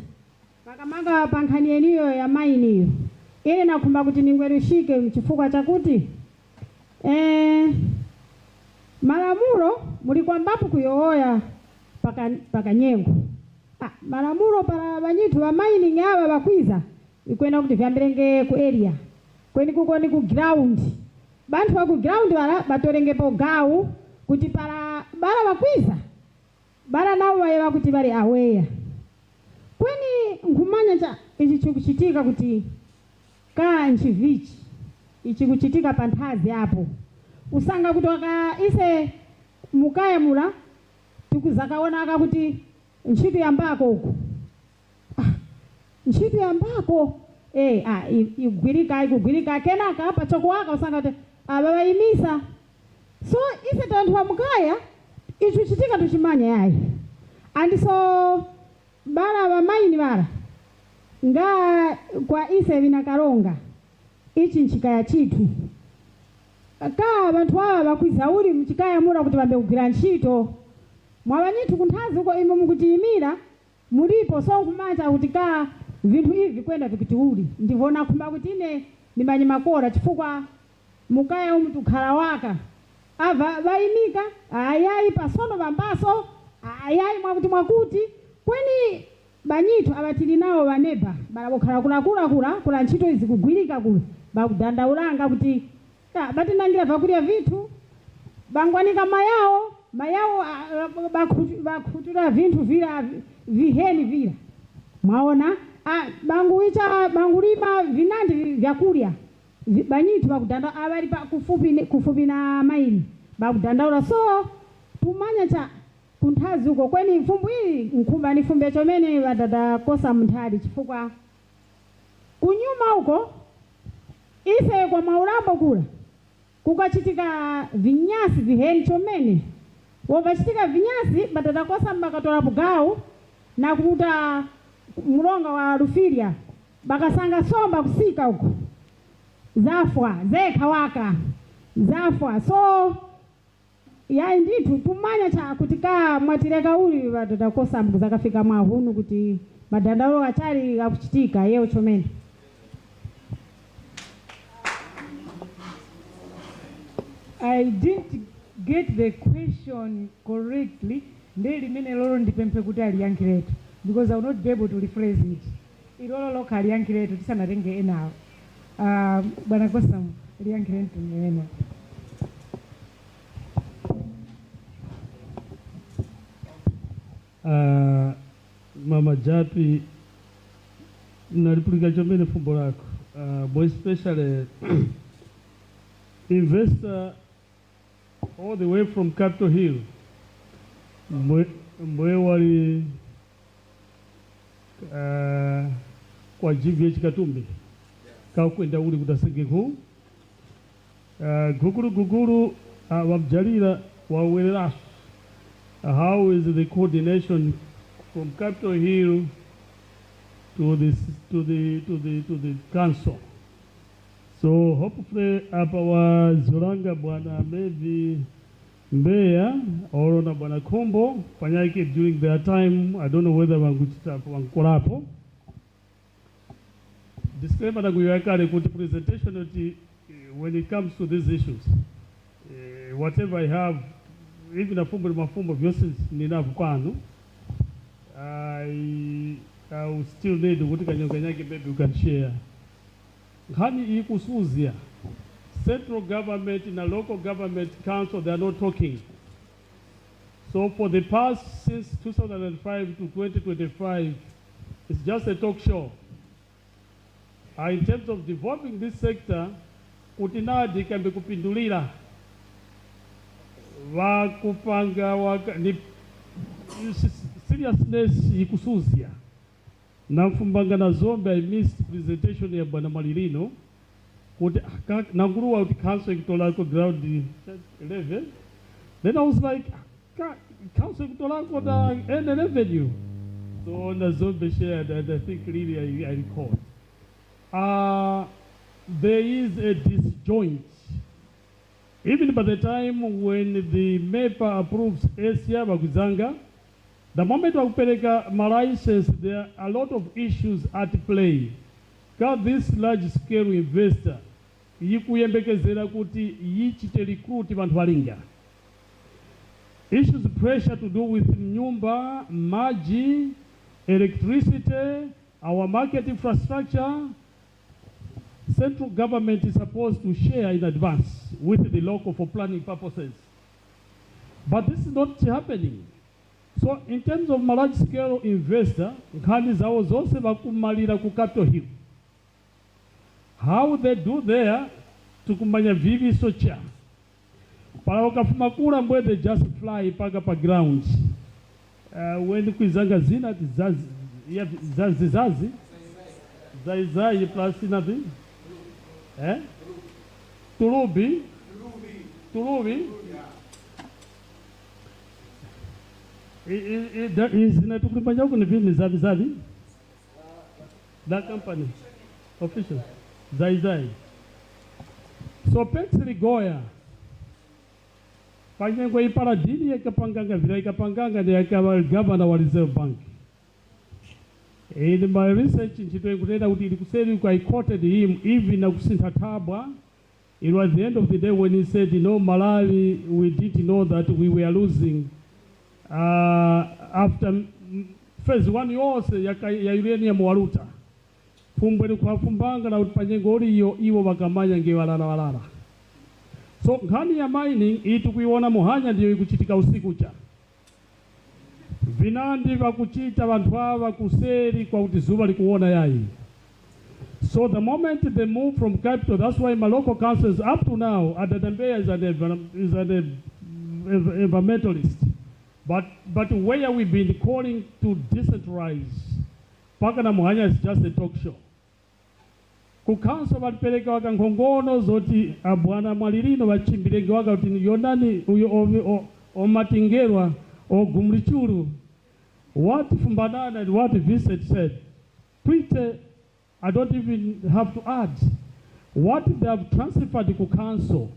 pakamanga pankhani yeniyo ya mainiyo ile nakumba kuti ningwerushike mchifukwa chakuti Malamulo muli kwambapo kuyoya paka nyengo. Malamulo para banyitu ba mining aba bakwiza ikwenda kuti vyambirenge ku area kweni kuko ni ku ground bantu ba ku ground bala batorenge po gawu kuti para bala bakwiza bala nawo baye kuti bali aware kweni nkumanya cha ichi chikuchitika kuti ka nchivichi ichi kuchitika panthazi hapo usanga kutoka ise mukaya mula tikuzakaona kuti ntchito yambako huko ntchito yambako igwirika kenaka apa chokuwaka usanga kuti ababayimisa so ise tanthu wa mukaya icho chitika tuchimanya yayi and so bala bamaini bala nga kwa ise bina Karonga ichi nchikaya chitu ka bantu aba bakwiza uli mchikaya mura kuti bambe kugwira ntchito mwabanyitu kunthazi uko imo mukutiyimira mulipo so kumata kuti ka vinthu ivi kwenda vikiti uli ndivona kumba kuti ine nimanye makora chifukwa mukaya umutu khala waka ava bayimika ayayi pasono bambaso ayayi mwakuti kweni banyitu abatili nawo baneba balabokhala kula ntchito izi kugwirika kule bakudandaulanga kuti batinangira vakulya vitu bangwanika mayawo bakhutura vinthu vila viheni vila mwaona bangulima vinandi vyakulya banyitu bakudanda abali kufupi na maini bakudandaula so tumanya cha kunthazi uko kweni mfumbu iyi nkhumba ni fumbe chomene badada kosa mnthali chifukwa kunyuma uko ise kwa Mwaulambo kula kukachitika vinyasi viheni chomene wovachitika vinyasi badada kosa mbakatola bugawu na kukuta mulonga wa Rufiria bakasanga somba kusika uko zafwa zekha waka zafwa so ya nditu tumanya cha kutika mwatireka uli badada kosa mbuzakafika mwahunu kuti madandalo achali akuchitika yeo chomene. I didn't get the question correctly. Ndeli mene lolo ndipempe kuti aliyankiretu because I will not be able to rephrase it. Ilolo loka aliyankiretu tisana renge ena. Bwana Kosa aliyankiretu ena. Mama Japi nalipulika chomene fumbo lako more especially investor all the way from Capitol Hill mwe wali kwa GVH Katumbi kaukwenda uli kutasenge ku guguru wamjalira wawelerasu. How is the coordination from Capitol Hill to the council? So hopefully our Zuranga bwana maybe Mbeya or na bwana Kombo fanyake during their time. I don't know whether wangkolapo. Disclaimer na kuyakale kuti presentation when it comes to these issues. Whatever I have, even a mafumbo vyose ninavu kwanu, I will still need kuti kanyake maybe you can share. Hani ikusuzia central government and local government council, they are not talking. So for the past since 2005 to 2025, it's just a talk show. In terms of developing this sector, kutinadi kambe kupindulira wakupanga ni seriousness ikusuzia na mfumbanga na zombe. I missed presentation ya bwana Malirino kuti nanguruwa kuti council ikitolako ground level Then I was like, council kutolako da and revenue. So Nazombe shared, and I think really I recall. There is a disjoint. Even by the time when the MEPA approves Asia Baguzanga, the moment of Pereka license, there are a lot of issues at play. Because this large-scale investor, yikuyembekezera kuti yichite recruit vantu valinga. Issues pressure to do with nyumba, maji, electricity, our market infrastructure. Central government is supposed to share in advance with the local for planning purposes. But this is not happening. So in terms of large-scale investor, nkhani zawo zonse vakumalira ku Capitol Hill. How they do there, tukumanya vivi socha. Para wakafuma kula mbwe they just fly paga pa ground. When kuizanga zina zazi zai plus nothing. Tulubi. Is inatukupanya huko ni vini zavi. That company official zai. So Pexley Goya. Panyengo iparadini yakapanganga vile ikapanganga ni yakawa governor wa Reserve Bank. In my research nchitwe kutenda kuti ilikuseri I quoted him even na kusintatabwa. It was the end of the day when he said, Malawi, we didn't know that we were losing after phase 1 yose ya uranium waluta. Fumbwe kwa fumbanga na panyengo iwo wakamanya walala. So nkhani ya mining itukuiona muhanya ndiyo ikuchitika usiku cha. Vinandi vakuchita vantu ava kuseri kwa kuti zuva likuona yai. So the moment they move from capital, that's why my local councils up to now, Adadambeya is an environmentalist. But where we've been calling to decentralize, Pakana Muhanya is just a talk show. Kukanso vatipeleka waka nkhongono zoti abwana mwalirino vachimbirenge waka kuti yonani uyo omatingerwa ogumlichuru. What Fumbanana and what Vincent said, Twitter, I don't even have to add. What they have transferred to council,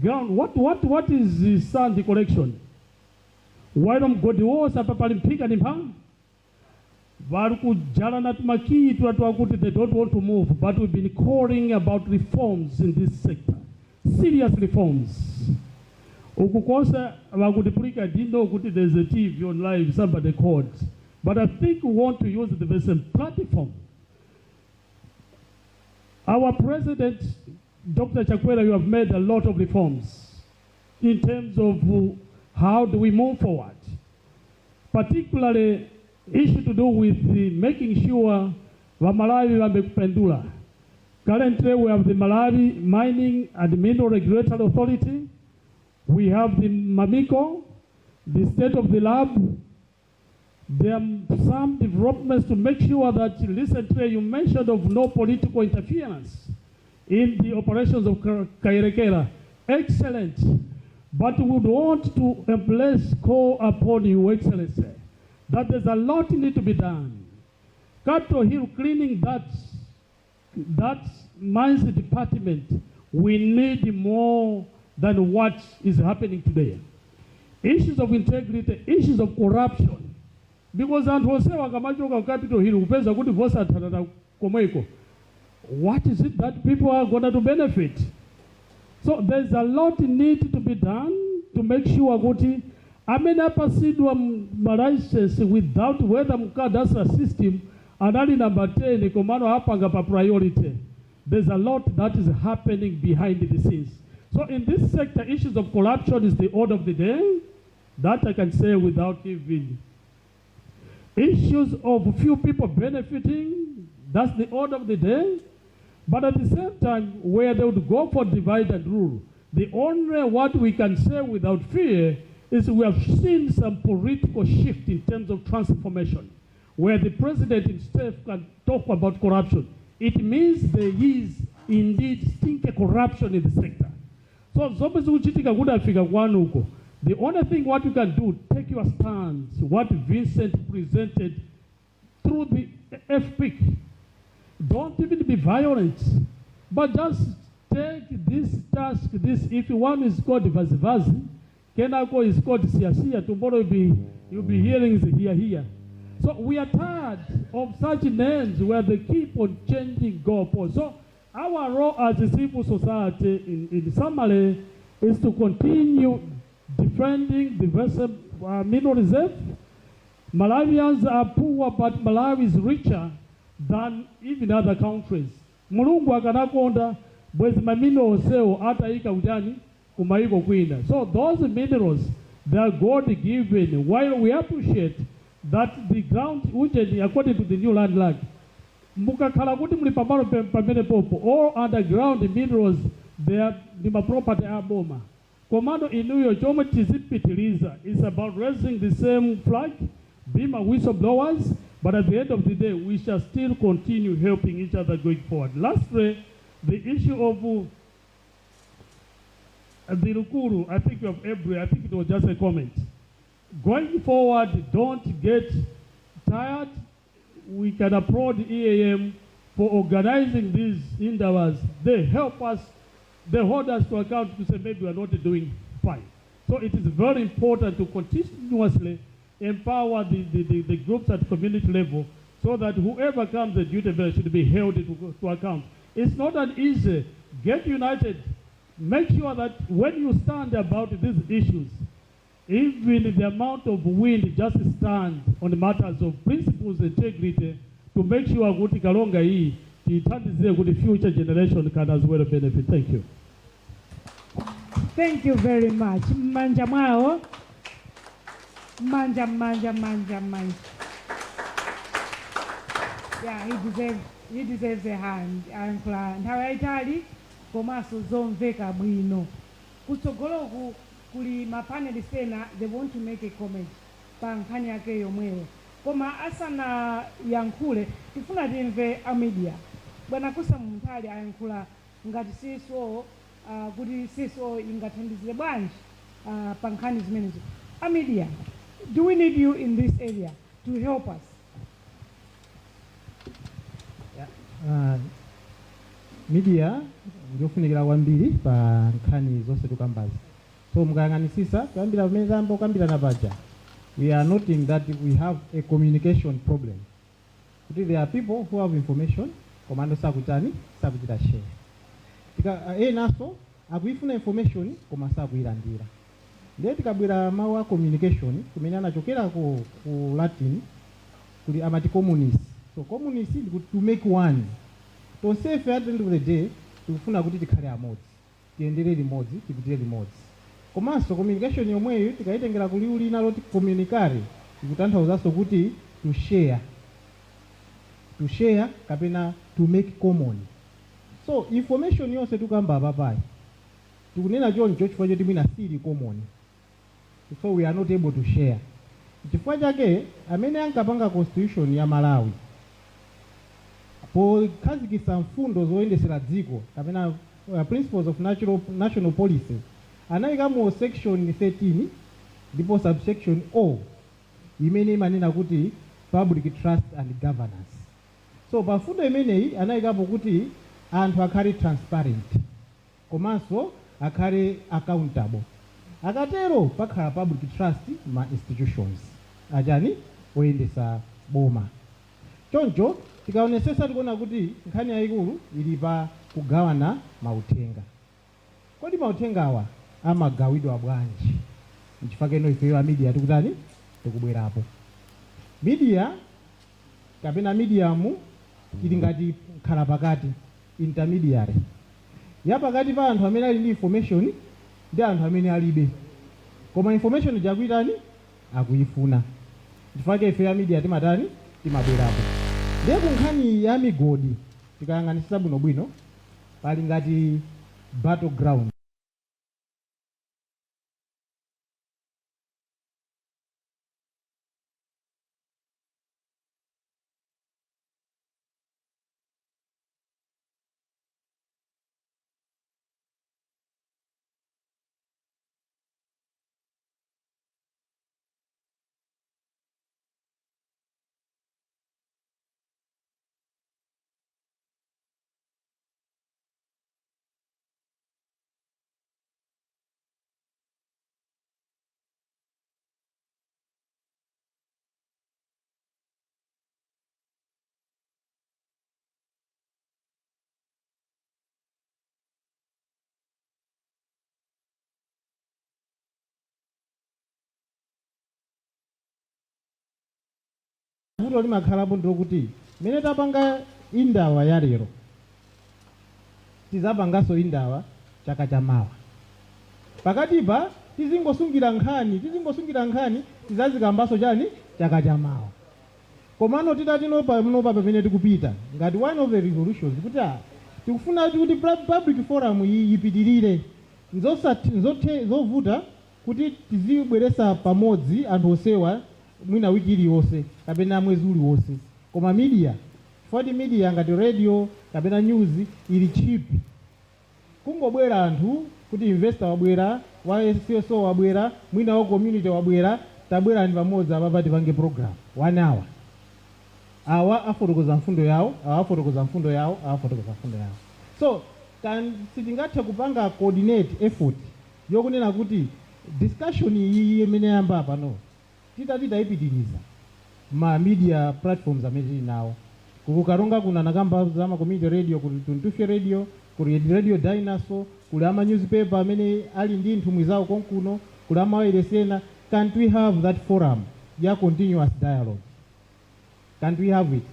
what is the sand collection? Why don't go to wars up Palimpika Nimpang? Varuku Jalanat Maki to Atuakuti, they don't want to move, but we've been calling about reforms in this sector. Serious reforms. Ukukosa Vakutipurika didn't know there's a TV on live, somebody called. But I think we want to use the same platform. Our president, Dr. Chakwera, you have made a lot of reforms in terms of how do we move forward. Particularly, issue to do with making sure Malawi wamekupendula. Currently, we have the Malawi Mining and Mineral Regulatory Authority. We have the MAMICO, the state of the lab. There are some developments to make sure that, recently you mentioned of no political interference in the operations of Kairekera. Excellent. But we would want to embrace call upon you, Excellency, that there's a lot need to be done. Capitol Hill cleaning that mines department, we need more than what is happening today. Issues of integrity, issues of corruption. Because Capitol Hill, what is it that people are going to benefit? So there's a lot need to be done to make sure that without whether that's a system, and only number 10, priority. There's a lot that is happening behind the scenes. So in this sector, issues of corruption is the order of the day. That I can say without even. Issues of few people benefiting, that's the order of the day. But at the same time, where they would go for divide and rule, the only what we can say without fear is we have seen some political shift in terms of transformation, where the president himself can talk about corruption. It means there is indeed stinky corruption in the sector. So zobe zikuchitika kudafika kwanuko The only thing what you can do, take your stance, what Vincent presented through the FPIC. Don't even be violent, but just take this task, if one is called Vazivazi, Kenako is called Siasia, tomorrow you'll be hearing here. So we are tired of such names where they keep on changing goalposts. So our role as a civil society, in summary, is to continue defending the vessel mineral reserve. Malawians are poor, but Malawi is richer than even other countries. Mulungu akanakonda bwezi mamino oseo hata ika ujani kumaiko kwina. So those minerals, they are God given. While we appreciate that the ground ujeni according to the new land law, mukakhala kuti muli pamalo pamene popo, all underground minerals, they are the property aboma. Komando inuyo chomwe tizipitiliza is about raising the same flag, being whistleblowers, but at the end of the day, we shall still continue helping each other going forward. Lastly, the issue of the Rukuru, I think you have every, I think it was just a comment. Going forward, don't get tired. We can applaud the EAM for organizing these Indabas. They help us, they hold us to account to say maybe we are not doing fine. So it is very important to continuously empower the groups at community level so that whoever comes the duty bearer should be held to account. It's not that easy. Get united. Make sure that when you stand about these issues, even the amount of wind just stand on the matters of principles, integrity, to make sure kuti Karonga hii titandizie kuti future generation can as well benefit. Thank you. Thank you very much. Manja mwao. Manja. Yeah, he deserves a hand. Nthawi yaitali komanso zomveka bwino. Kutsogoloku kuli mapanelists ena, they want to make a comment pa nkhani yake yomweyo. Koma asana yankhule tifuna timve media. Bwana Kusa Muntali ayankhula ngati CSO kuti CSO ingathandizire bwanji pa nkhani zimenezo. Media, do we need you in this area to help us? Media ndiofunikira kwambiri pa nkhani zonse tukambazi. So mukayang'anisisa kuyambira pamene tayamba kukambirana paja, we are noting that we have a communication problem. Kuti there are people who have information komando sakuchani sakuchita share. Naso akuifuna information koma sakuilandira. Ndiye tikabwera mawu a communication kumene anachokera ku Latin kuli amati communis. So communis is to make one. Tonsefe at the end of the day tikufuna kuti tikhale amodzi, tiyendere limodzi, tipitire limodzi. Komanso communication yomweyo tikaitengera kuliuli nalo tikomunikare ikutanthauzaso kuti to share kapena to make common. So information yonse tukamba papai tikunena choncho chifukwa choti mwina sili common, so we are not able to share. Chifukwa chake amene ankapanga constitution ya Malawi pokhazikitsa mfundo zoyendesera dziko kapena principles of national policy anayikamo section 13 ndipo subsection O imene imanena kuti public trust and governance. So pa mfundo imeneyi anayikapo kuti anthu akhale transparent komanso akhale accountable. Akatero pakhala public trust ma institutions ajani oyendesa boma. Choncho tikaonesesa tikuona kuti nkhani yayikulu ili pa kugawana mauthenga. Kodi mauthenga awa amagawidwa bwanji? Nchifukwa ino ifeyo media tikutani tikubwerapo. Media kapena medium ili ngati khala pakati, intermediary ya pakati pa anthu amene ali ndi information ndi anthu amene alibe, koma information jakuitani akuifuna. Nchifukwa ifeyo media timatani timabwerapo. Ndiye kunkhani ya migodi tikayang'anisisa bwinobwino pali ngati battleground. vuto limakhalapo ndokuti mene tapanga Indaba ya lero tizapanganso Indaba chaka chamawa pakatipa tizingosungira nkhani tizazikambanso chani chaka chamawa komano titati nopa pamene tikupita ngati one of the resolutions kuti tikufuna kuti public forum yipitirire zovuta kuti tizibweresa pamodzi anthu osewa mwina wiki iliyonse kapena mwezi uliwonse koma media chifukwa media ngati radio kapena news ili cheap kungobwera anthu kuti investor wabwera wa CSO wabwera mwina wa community wabwera tabwera ndi pamodzi apa tipange program 1 hour awa afotokoza mfundo yawo awafotokoza mfundo yawo awafotokoza mfundo yawo so sitingathe kupanga coordinate effort yokunena kuti discussion iyi imene yamba pano titayipitiriza ma media platforms amene tili nawo ku Karonga kuna nakamba zama community radio kuli Tuntufe radio kuli radio dinosaur kuli ama newspaper amene ali ndi nthumwi zawo konkuno kuli ama wireless ena. Can't we have that forum ya continuous dialogue? Can't we have it?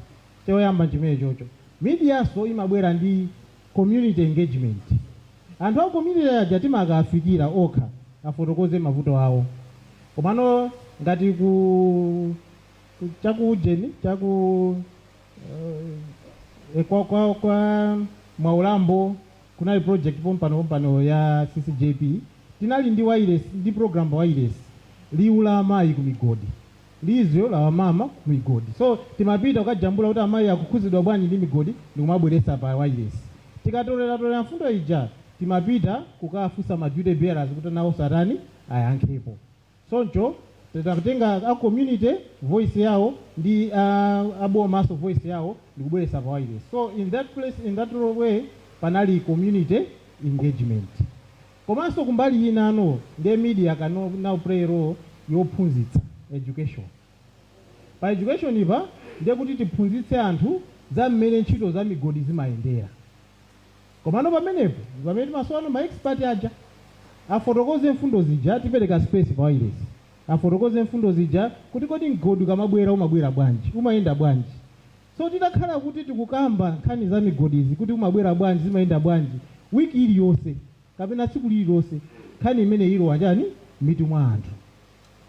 Choyamba chimene chocho media so imabwera ndi community engagement anthu a community aja timakafikira okha afotokoze mavuto awo komano ngati ku chakujeni chaku kwa Mwaulambo kunali project pompano ya CCJP tinali ndi wireless ndi program wireless liula amayi ku migodi lizo la wamama ku migodi so timapita ukajambula kuti amayi akukhuzidwa bwanji ndi migodi ndikumabweresa pa wireless tikatolera mfundo ija timapita kukafusa ma duty bearers kuti nawo satani ayankhepo soncho titatenga a community voice yawo ndi abomaso voice yawo ndikubweresa pa wireless so in that way panali community engagement komanso kumbali inano ndi media can now play role yophunzitsa education pa education ipa ndiye kuti tiphunzitse anthu za mmene ntchito za migodi zimayendera komano pamenepo pamene timasowano ma expert aja afotokoze mfundo zija tipereka space pa wireless afotokoze mfundo zija kuti kodi mgodi kamabwera umabwera bwanji umayenda bwanji so titakhala kuti tikukamba nkhani za migodizi kuti umabwera bwanji zimayenda bwanji wiki iliyonse kapena tsiku lililonse nkhani imene ilo anjani mitu mwa anthu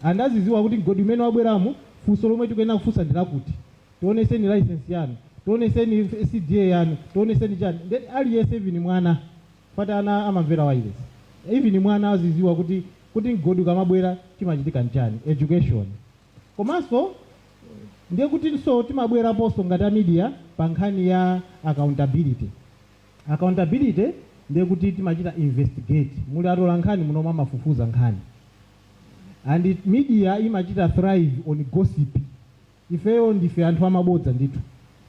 andaziziwa kuti mgodi umene wabweramo funso lomwe tikuyenera kufunsa ndilakuti tioneseni license yanu tioneseni CDA yanu tioneseni chani then aliyense even mwana pata ana amamvera wireless even mwana aziziwa kuti mgodi kamabwera chimachitika njani education komanso ndiye kuti so timabwera poso ngati media pa nkhani ya accountability ndiye kuti timachita investigate muli atola nkhani munoma mafufuza nkhani and media imachita thrive on gossip ifeyo ndife anthu amabodza ndithu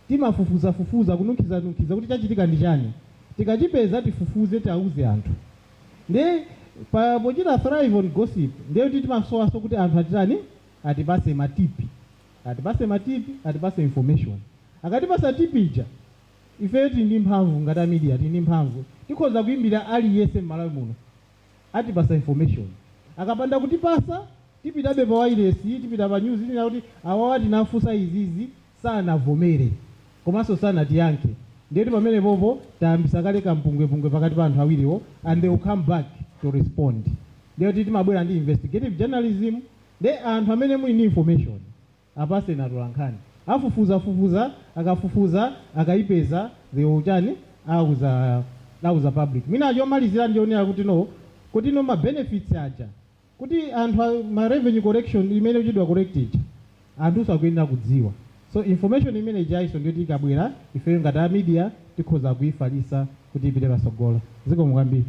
timafufuza kununkhiza kuti chachitika ndi chani tikachipeza tifufuze tiauze anthu ndiye pochita thrive on gossip ndiye kuti timasowaso kuti anthu atitani atipase matipi atipase information akatipasa tipi ija ifeyo tili ndi mphamvu ngati media tili ndi mphamvu tikhoza kuyimbira aliyense m'malawi muno atipasa information akapanda kutipasa tipitabe pa wireless tipita pa news ina kuti awawa tinafunsa izizi sanavomere komanso sanatiyankhe ndiye pamene popo tayambisa kale kampungwepungwe pakati pa anthu awiriwo and they will come back to respond ndiye kuti timabwera ndi investigative journalism ndiye anthu amene muli ndi information apase natola nkhani afufuza akafufuza akayipeza they will chani auza public mina yomalizira ndionera kuti no ma benefits aja kuti anthu ma revenue correction imene uchidwa corrected anthu sakuyenera kudziwa so information imene ijaiso ndiyo tikabwera ifeyo ngati media tikhoza kuyifalisa kuti ipite patsogolo zikomo kwambiri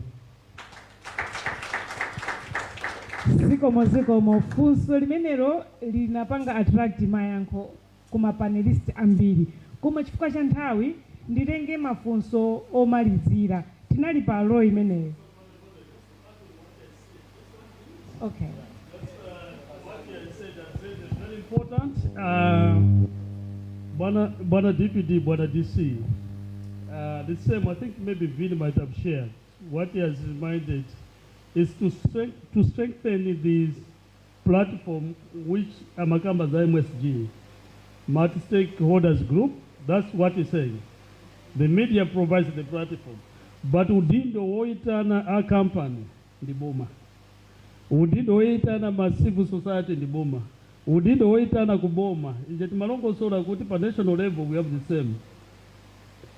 zikomo funso limenelo linapanga attract mayankho kuma panelist ambiri koma chifukwa cha nthawi nditenge mafunso omalizira tinali pa law imeneyo okay very important Bwana Deputy, Bwana DC, the same I think maybe Vin might have shared what he has reminded is to strengthen this platform which Amakamba MSG multi-stakeholders group. That's what he's saying. The media provides the platform. But udindo woitana a company ndi boma. Udindo woitana ma civil society ndi boma. Udindo woitana kuboma. Njeti malongo sola kuti pa national level we have the same.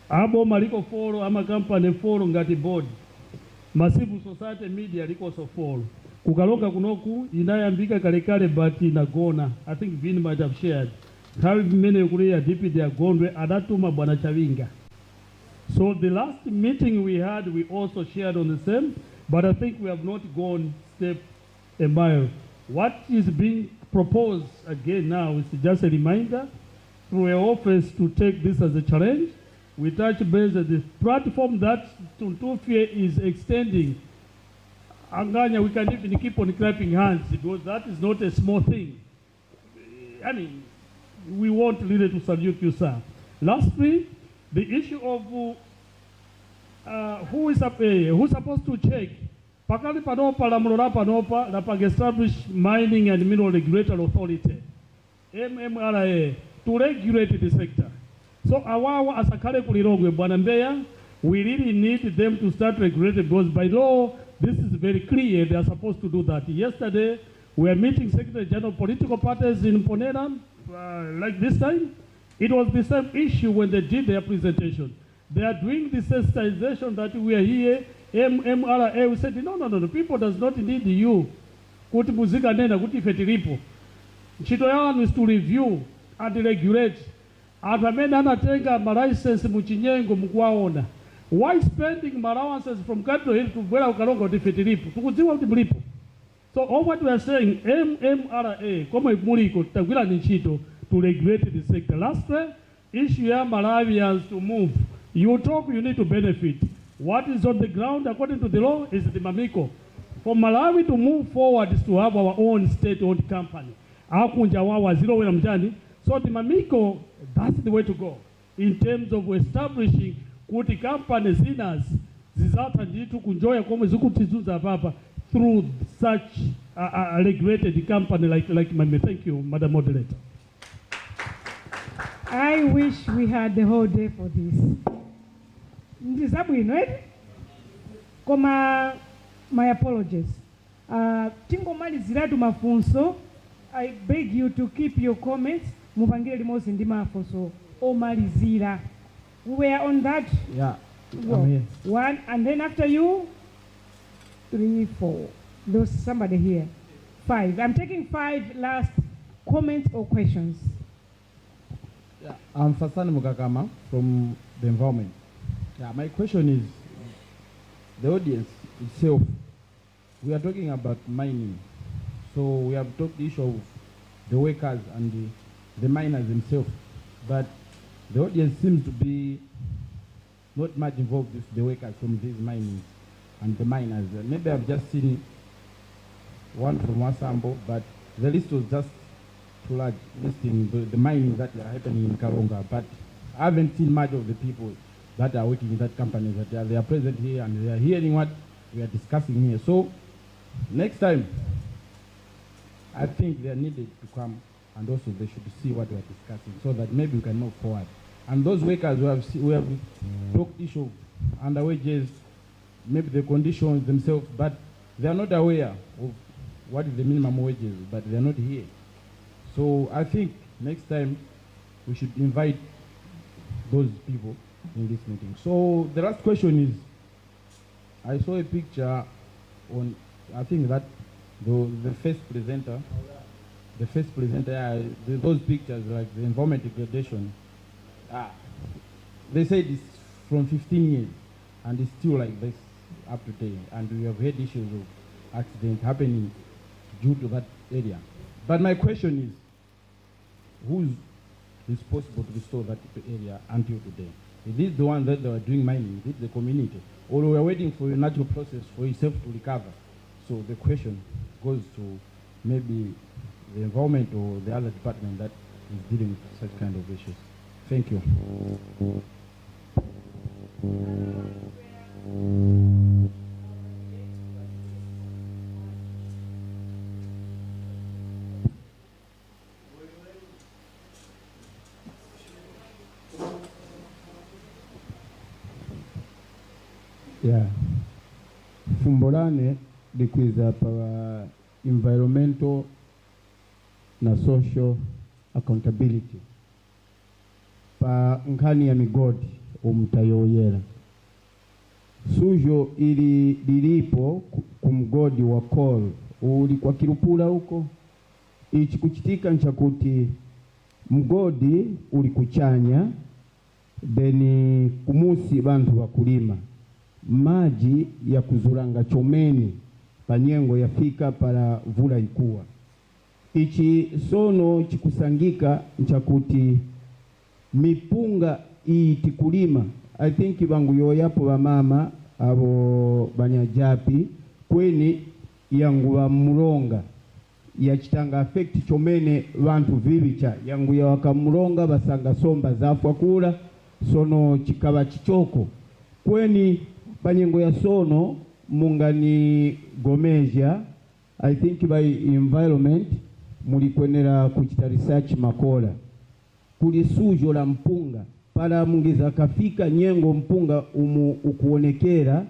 Aboma liko foro ama company foro ngati board. Ma civil society media liko so foro. Kukalonga kunoku inayambika kale but inagona. I think Vin might have shared. How many kulia deputy agondwe adatuma bwana Chavinga. So the last meeting we had, we also shared on the same, but I think we have not gone step a mile. What is being proposed again now is just a reminder through our office to take this as a challenge. We touch base at the platform that Tuntufie is extending. Anganya, we can even keep on clapping hands because that is not a small thing. I mean, we want really to salute you, sir. Lastly, the issue of who's supposed to check. Pakali panopa la mlora panopa la pag establish mining and mineral regulatory authority, MMRA, to regulate the sector. So awawa asakale kulirongwe bwana Mbeya, we really need them to start regulating because by law, this is very clear they are supposed to do that. Yesterday, we were meeting Secretary General political parties in Ponera, like this time. It was the same issue when they did their presentation. They are doing the sensitization that we are here, MMRA. We said, no, people does not need you. Kuti muzika nena, kuti fetilipo. Chito yanu is to review and regulate. Atamena anatenga license muchinyengo mkuwaona. Why spending allowances from Capitol Hill to Bwela Karonga kuti fetilipo? Tukuziwa kuti mlipo. So all what we are saying, MMRA, kama muliko, tagwila ni chito, to regulate the sector. Lastly, issue ya Malawians to move. You talk, you need to benefit. What is on the ground, according to the law, is the Mamiko. For Malawi to move forward is to have our own state-owned company. Akunja wawa zero wena mjani. So the Mamiko, that's the way to go. In terms of establishing kuti company zinas, zizata nditu kunjoya kome zukutizuza papa through such a regulated company like Mami. Thank you, Madam Moderator. I wish we had the whole day for this. Ndizabwino, right? Koma, my apologies. Tingomaliziratu mafunso. I beg you to keep your comments. Mupangile limosi ndi mafunso omalizira. We were on that. Yeah. I'm here. One, and then after you, 3, 4. There's somebody here. 5. I'm taking 5 last comments or questions. Yeah, I'm Fasani Mugakama from the environment. Yeah, my question is, the audience itself, we are talking about mining. So we have talked the issue of the workers and the miners themselves. But the audience seems to be not much involved with the workers from these mining and the miners. Maybe I've just seen one from Wasambo, but the list was just too large, listing the mining that are happening in Karonga. But I haven't seen much of the people that are working in that company, that they are present here and they are hearing what we are discussing here. So next time, I think they are needed to come and also they should see what we are discussing so that maybe we can move forward. And those workers we have talked issue under wages, maybe the conditions themselves, but they are not aware of what is the minimum wages, but they are not here. So I think next time we should invite those people in this meeting. So the last question is, I saw a picture on, I think that the first presenter, those pictures like the environment degradation, they said it's from 15 years and it's still like this up to date, and we have had issues of accidents happening due to that area. But my question is, who is responsible to restore that area until today? Is this the one that they were doing mining? Is it the community? Or we are waiting for a natural process for itself to recover? So the question goes to maybe the environment or the other department that is dealing with such kind of issues. Thank you. Yeah. Fumbo lane likwiza pa environmental na social accountability pa nkhani ya migodi omutayoyera sujo ili lilipo kumgodi wa coal uli kwa Kilupula huko. Ichi kuchitika nchakuti mgodi uli kuchanya then kumusi bantu wakulima maji ya kuzuranga chomeni panyengo yafika para vula ikuwa ichi sono chikusangika nchakuti mipunga iti kulima. I think bangu yoyapo ba mama abo banyajapi kweni yangu wa mulonga ya chitanga affect chomene bantu vibicha yangu ya wakamulonga basanga somba zafwa kula sono chikaba chichoko kweni panyengo ya sono mungani gomeja. I think by environment mulikwenera kuchita research makola kuli sujo la mpunga para mungiza kafika nyengo mpunga ukuonekera.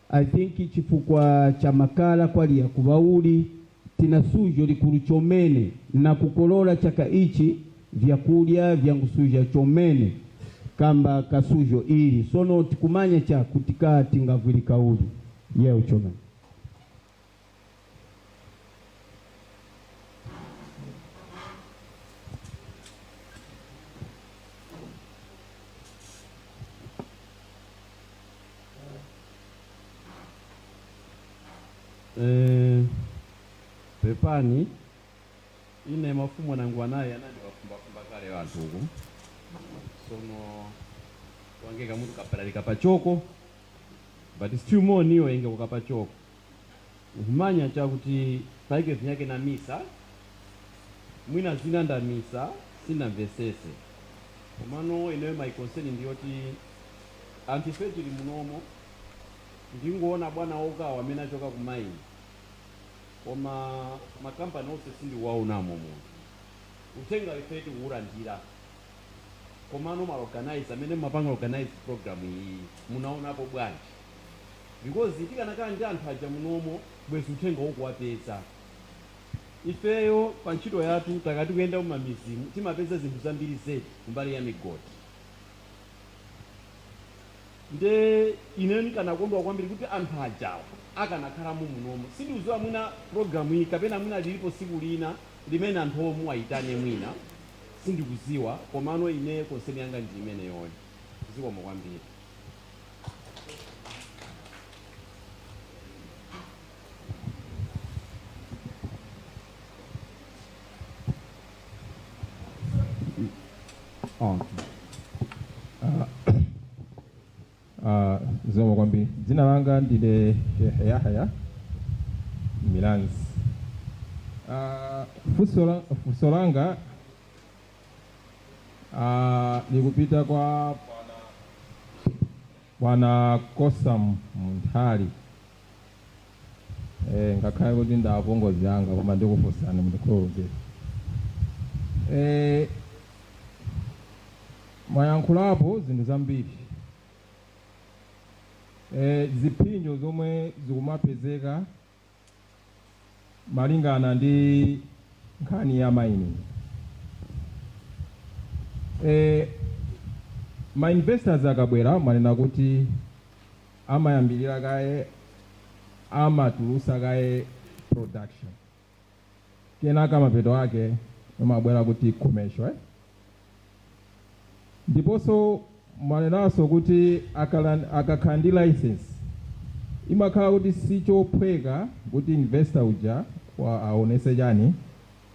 I think chifukwa cha makala kwali ya kubauli tina sujo likulu chomene na kukolola chaka ichi vyakulya vyangu suja chomene kamba kasujo ili sono tikumanya cha kutika tingavuli kauli ye uchomene. Pepani ine mafumo nangwa naye anandi wafumba kale watu huko sono wangeka mtu kapalali kapachoko but still more niyo enge kukapachoko umanya cha kuti paike vinyake na misa mwina zina nda misa sina vesese umano inewe my concern ndiyoti antifetili munomo ndingoona bwana oka wamena choka kumaini koma makampani ose sindi wao namo muntu utenga ifeti kuurandira komano ma organize amene mapanga organize program iyi munaona hapo bwanji because itikana ndi anthu aja munomo bwezi utenga okuwapeza ifeyo pa ntchito yathu takati kuyenda mumamizimu timapeza zinthu zambiri zedi kumbali ya migodi nde ineni kana kondwa kwambiri kuti anthu ajawa akanakhala munomo sindiuziwa mwina programu iyi kapena mwina lilipo siku lina limene anthu omwe ayitane mwina sindikuziwa komano ine konseni yanga ndi imene yoni zikomo kwambiri. Zikomo kwambiri. Dzina langa ndine Yahya Milanzi. Funso langa likupita kwa Bwana Kosam Munthali. Ngakhale kuti ndapongozi yanga koma ndikufusana mundikhululuke. Mwayankhulapo zinthu zambiri. Zipinjo zomwe zikumapezeka malingana ndi nkhani ya mining. Ma investors akabwera manena kuti amayambirira kaye amatulusa kaye production kenaka mapeto ake amabwera kuti commercial ndiponso manenaso kuti akakhandi license imakhala kuti sichophweka kuti investor uja aonese chani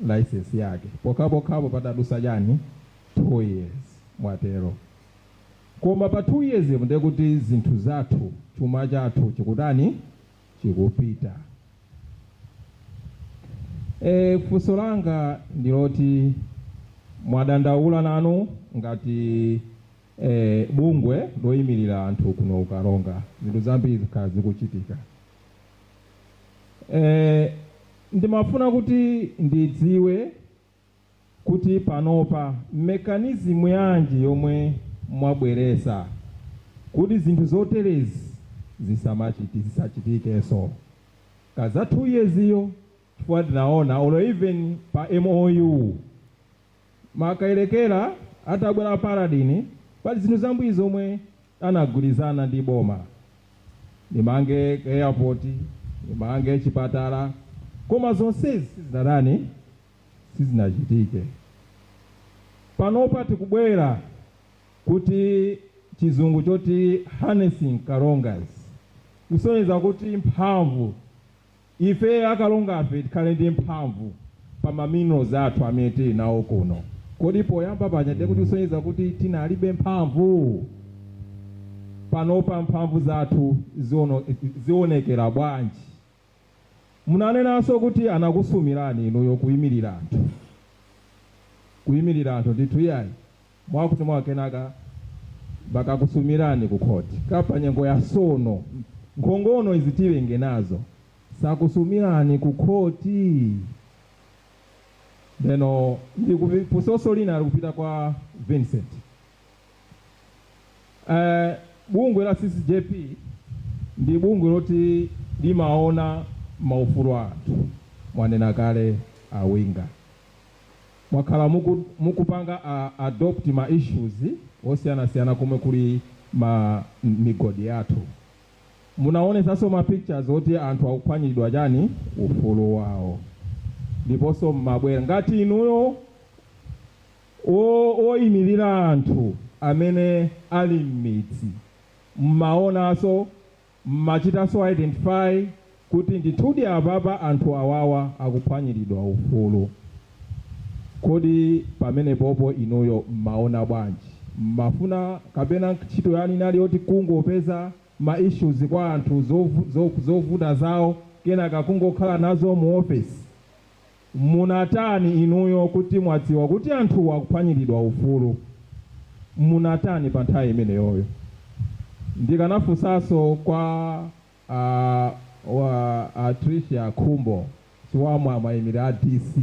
license yake pokapo patadusa chani 2 years mwatero koma pa 2 years ndiye kuti zinthu zathu chuma chathu chikutani chikupita. Funso langa ndiloti mwadandaula nanu ngati bungwe loyimirira anthu kuno ku Karonga zinthu zambiri zikhala zikuchitika. Ndimafuna kuti ndidziwe kuti panopa mekanizimu yanji yomwe mwabweresa kuti zinthu zoterezi zisachitike so kaza 2 years iyo chifukwa tinaona olo even pa MOU makailekera atabwera paradini pali zinthu zambiri zomwe anagulizana ndi boma nimange airport nimange chipatala koma zonsezi sizinachitike. Panopa tikubwera kuti chizungu choti harnessing Karongas kusonyeza kuti mphamvu ife akalongafe tikhale ndi mphamvu pa minerals athu amene tili nawo kuno. Kodi poyamba panyade kuti kusonyeza kuti tinalibe mphamvu panopa mphamvu zathu zionekera bwanji. Munanenanso kuti anakusumirani inuyo kuyimirira anthu ndithu yayi mwakuti mwakenaka bakakusumirani ku khoti kapa nyengo ya sono nkhongono izitilenge nazo sakusumirani ku khoti. Neno ndikufusoso lina likupita kwa Vincent. Bungwe la CCJP ndi bungwe loti limaona maufulu athu mwanena kale awinga mwakhala mukupanga adopt ma issues osiyana komwe kuli migodi yathu. Munaonetsanso ma pictures oti anthu akuphwanyidwa chani ufulu wawo ndiponso mabwera ngati inuyo oyimirira anthu amene ali m'midzi mmaonanso mmachitanso identify kuti ndithudi apapa anthu awawa akuphwanyiridwa ufulu. Kodi pamene popo inuyo mmaona bwanji? Mmafuna kapena ntchito yani nali yoti kungopeza ma issues kwa anthu zovuta zawo kenaka kungokhala nazo mu office? Munatani inuyo kuti mwadziwa kuti anthu akuphwanyiridwa ufulu? Munatani pa nthawi imeneyoyo? Ndikanafunsanso kwa Tricia Khumbo chiwamwa mayimira a DC.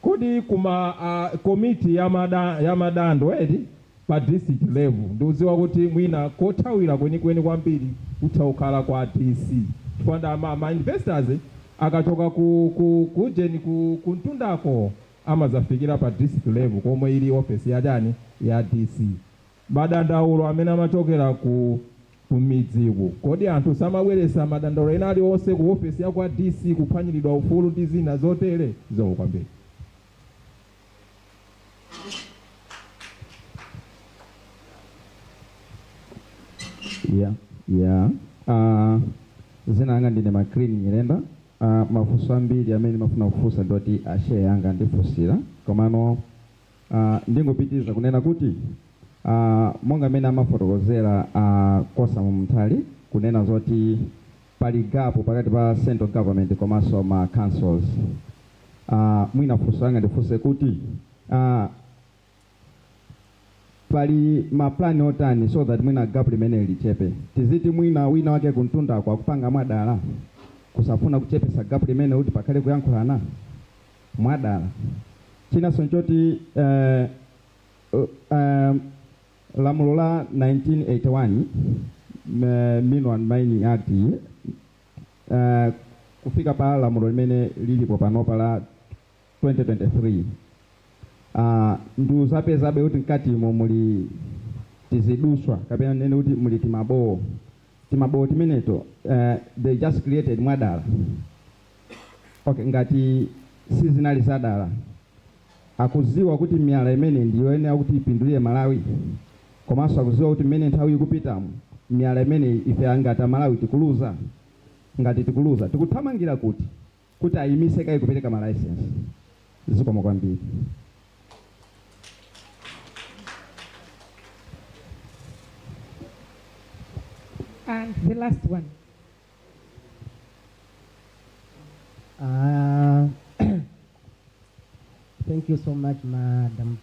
Kodi kuma komiti ya madando edi pa district level ndiuziwa kuti mwina kothawira kwenikweni kwambiri kuthaukhala kwa DC. Chifukwa ma investors akachoka kujeni kuntundako amazafikira pa district level komwe ili office ya jani ya DC. Madandaulo amene amachokera kumidziku kodi anthu samabweresa madandaulo ena aliwonse ku office ya kwa DC kuphwanyiridwa ufulu ndi zina zotere zokwambiri? Zina anga ndine makrini nyirenda mafuso ambiri amene mafuna kufusa ndoti ashe yanga ndifusira komano ndingopitiriza kunena kuti monga amene amafotokozera kosa mumtali kunena zoti pali gapo pakati pa central government komanso ma councils. Mwina fuso yanga ndifuse kuti pali maplani otani so that mwina gapu limene lichepe tiziti mwina wina wake kuntunda kwa kupanga mwadala kusafuna kuchepesa gapu limene kuti pakhale kuyankhulana mwadala. China sonchoti lamulo la 1981 Mineral and Mining Act kufika pa lamulo limene lilipo panopa la 2023 nduzapeza kuti mkati muli tiziduswa kapena nene kuti muli timabo timeneto they just created mwadala. Okay, ngati sizinali zadala akuziwa kuti miyala imene ndiyo ene akuti ipindulire Malawi komanso akuziwa kuti mmene nthawi ikupita miyala imene ife angata Malawi tikuluza ngati tikuluza tikuthamangira kuti ayimise kai kupereka ma license zikoma kwambiri. And the last one. Thank you so much, Madam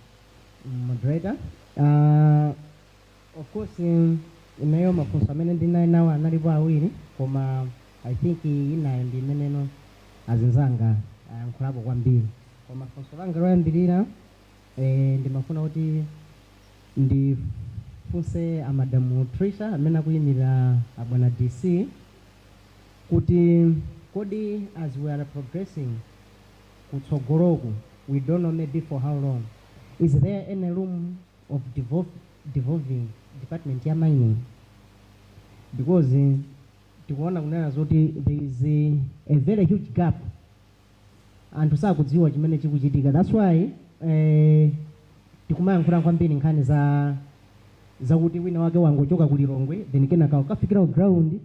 Moderator. Of course, inayo mafunzo amene ndinayo nawo analipo awiri koma I think inayo ndi meneno azinzanga nkhulapo kwambiri koma funzo langa loyambirira ndimafuna kuti ndifunse amadamu Trisha amene akuyimirira abwana DC kuti kodi as we are progressing kutsogoloku, we don't know maybe for how long, is there any room of devolving department ya mining? Because tikuona kunena zoti there is a very huge gap anthu sakudziwa chimene chikuchitika. That's why tikumayankhula kwambiri nkhani zakuti wina wake wangochoka kulilongwe then kenaka ukafikira ground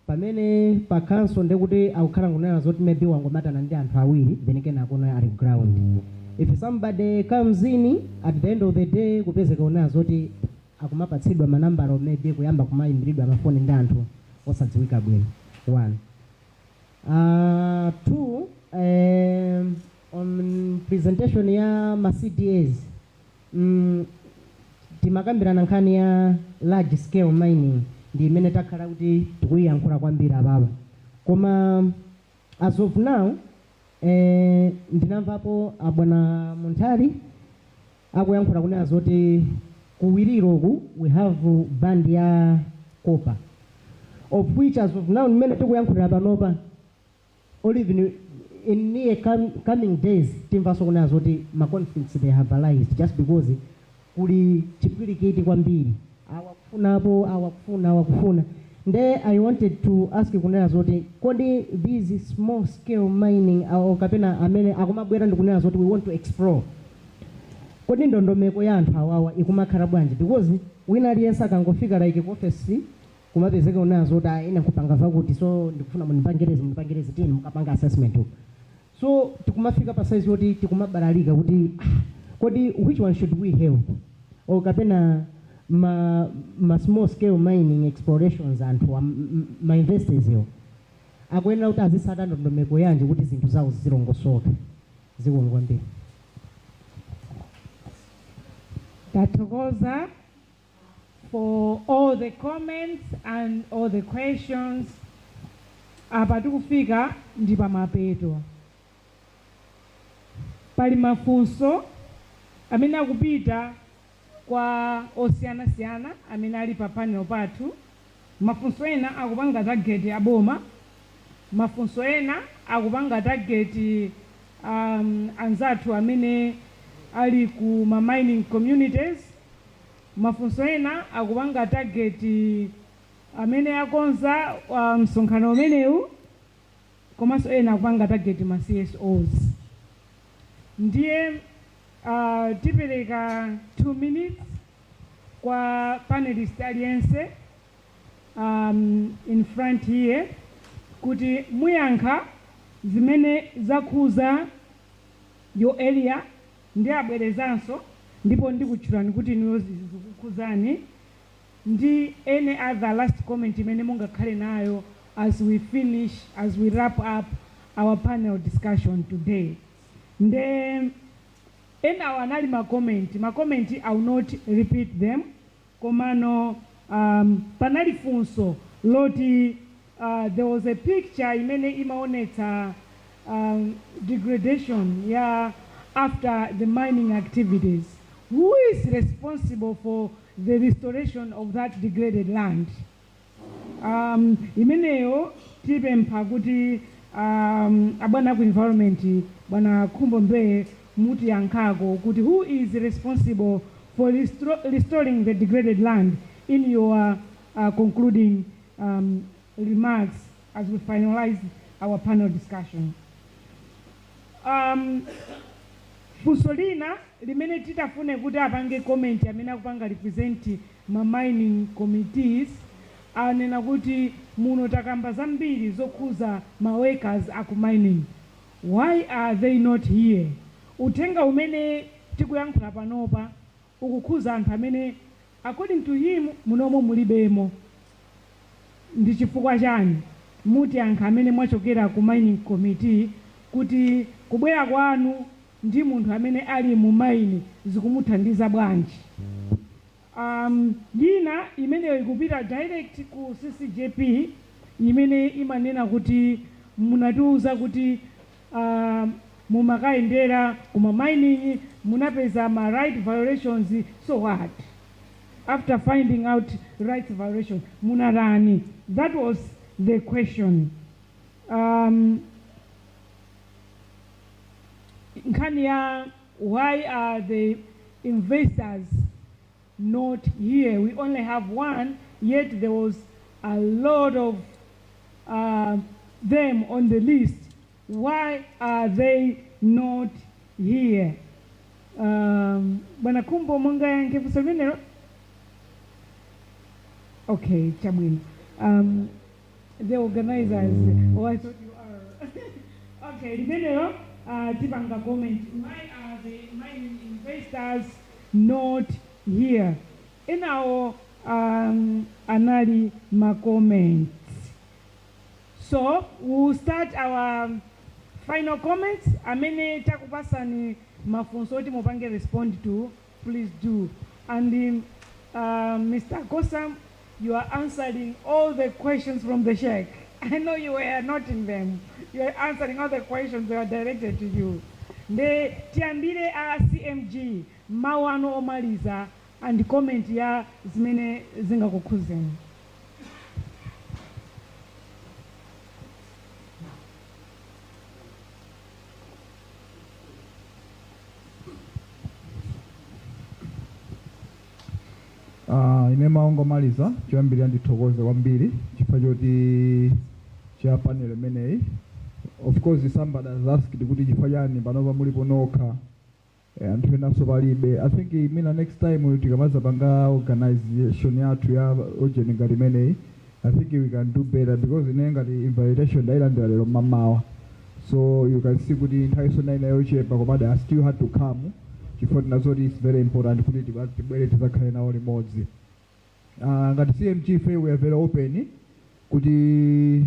pamene pa council ndekuti akukhala kunena zoti maybe wangomatana ndi anthu awiri then kenaka uno ali ground. If somebody comes in at the end of the day kupezeka kunena zoti akumapatsidwa manambala maybe kuyamba kumayimiridwa amafoni ndi anthu osadziwika bwino. 1 2 on presentation ya ma CDAs timakambirana nkhani ya large scale mining ndi imene takhala kuti tikuyiyankhula kwambiri ababa, koma as of now ndinamvapo abwana Munthali akuyankhula kunena zoti kuwiriroku we have band ya copper, of which as of now mmene tikuyankhulira panopa only in near coming days timvaso kunena zoti ma conflicts they have arised just because kuli chipwirikiti kwambiri awakufuna nde I wanted to ask kunena zoti kodi these small scale mining au kapena amene akumabwera ndikunena zoti we want to explore, kodi ndondomeko ya anthu awawa ikumakhala bwanji? Because wina aliyense akangofika like office kumapezeka kunena zoti ine nkupanga vakuti so ndikufuna munipangirezi tini mukapanga assessment uko, so tikumafika pa size yoti tikumabalalika kuti kodi which one should we help or kapena ma small scale mining explorations anthu ma investors yo akuyenera kuti azisata ndondomeko yanji kuti zinthu zawo zilongosoka zikomo kwambiri. Tathokoza for all the comments and all the questions. Apa tikufika ndi pamapeto. Pali mafunso amene akupita kwa osiyanasiyana amene ali pa panel pathu. Mafunso ena akupanga target aboma, mafunso ena akupanga target anzathu amene ali ku ma mining communities, mafunso ena akupanga target amene akonza msonkhano umenewu, komanso ena akupanga target ma CSOs. Ndiye tipereka 2 minutes kwa panelist aliyense in front here kuti muyankha zimene zakhuza yo area ndi abwerezanso, ndipo ndikutchulani kuti niyo zikukhuzani ndi any other last comment imene mungakhale nayo as we wrap up our panel discussion today. Nde ena wanali ma comment I will not repeat them. Komano panali funso loti there was a picture imene imaonetsa degradation ya after the mining activities. Who is responsible for the restoration of that degraded land? Imeneyo tipempha kuti abwana ku environment bwana Khumbo Mbe muti yankako kuti who is responsible for restoring the degraded land in your concluding remarks as we finalize our panel discussion. Funso lina limene titafune kuti apange comment amene akupanga represent ma mining committees anena kuti muno takamba zambiri zokhuza ma workers aku mining. Why are they not here? Utenga umene tikuyankhula panopa ukukhuza anthu amene according to him munomo mulibemo. Ndi chifukwa chani muti anthu amene mwachokera ku mining committee kuti kubwera kwanu ndi munthu amene ali mu mine zikumuthandiza bwanji? Lina imeneyo ikupita direct ku CCJP imene imanena kuti munatiuza kuti mumakayendera kuma mining munapeza ma right violations, so what? after finding out rights violation, munarani? That was the question. Nkania, why are the investors not here? We only have one, yet there was a lot of them on the list. Why are they not here? Bwana Kumbo Munga yange Salvino. Okay, Chabwin. The organizers. Oh, I thought you are. Okay, Limenero, Tibanga comment. Why are the mining investors not here? In our Anali comments. So we'll start our final comments. Amene takupasani mafunsoti mupange respond to, please do. And Mr. Kosam, you are answering all the questions from the Sheikh. I know you were noting them. You are answering all the questions that are directed to you. The tiambire CMG mawano omaliza and comment ya zimene zingakukuzeni. Ine maongomaliza choyambirira ndithokoze kwambiri chifukwa choti cha panel imeneyi. Of course somebody has asked kuti chifukwa chani panopa mulipo nokha anthu enanso palibe. I think mina next time tikamaza panga organization yathu ya ojeni ngati imeneyi, I think we can do better because ine ngati invitation ndayilandira lero mamawa, so you can see kuti nthawi so nayi yochepa komade I still had to come chifukwa tinazoti it's very important kuti tibwere tizakhale nawo limodzi. Ngati CMG fe we are very open kuti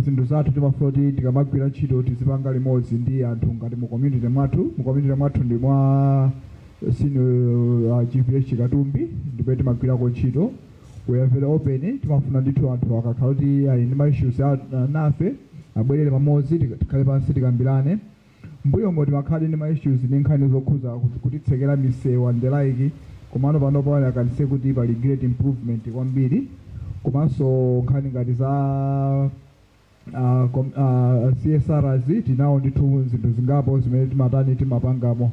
zinthu zathu timafuna kuti tikamagwira ntchito tizipanga limodzi ndi anthu ngati mu community mwathu ndi mwa senior GPH Katumbi ndipo timagwirako ntchito. We are very open, timafuna ndithu anthu akakhala kuti ali ndi ma issues nafe abwerere pamodzi tikhale pansi tikambirane. Mbuyo moti makhali ndi ma issues ndi nkhani zokhuza kutitsekera misewu and the like, komano panopo akanise kuti pali great improvement kwambiri. Komanso nkhani ngati za CSRs tinawo ndithu zinthu zingapo zimene timatani timapangamo.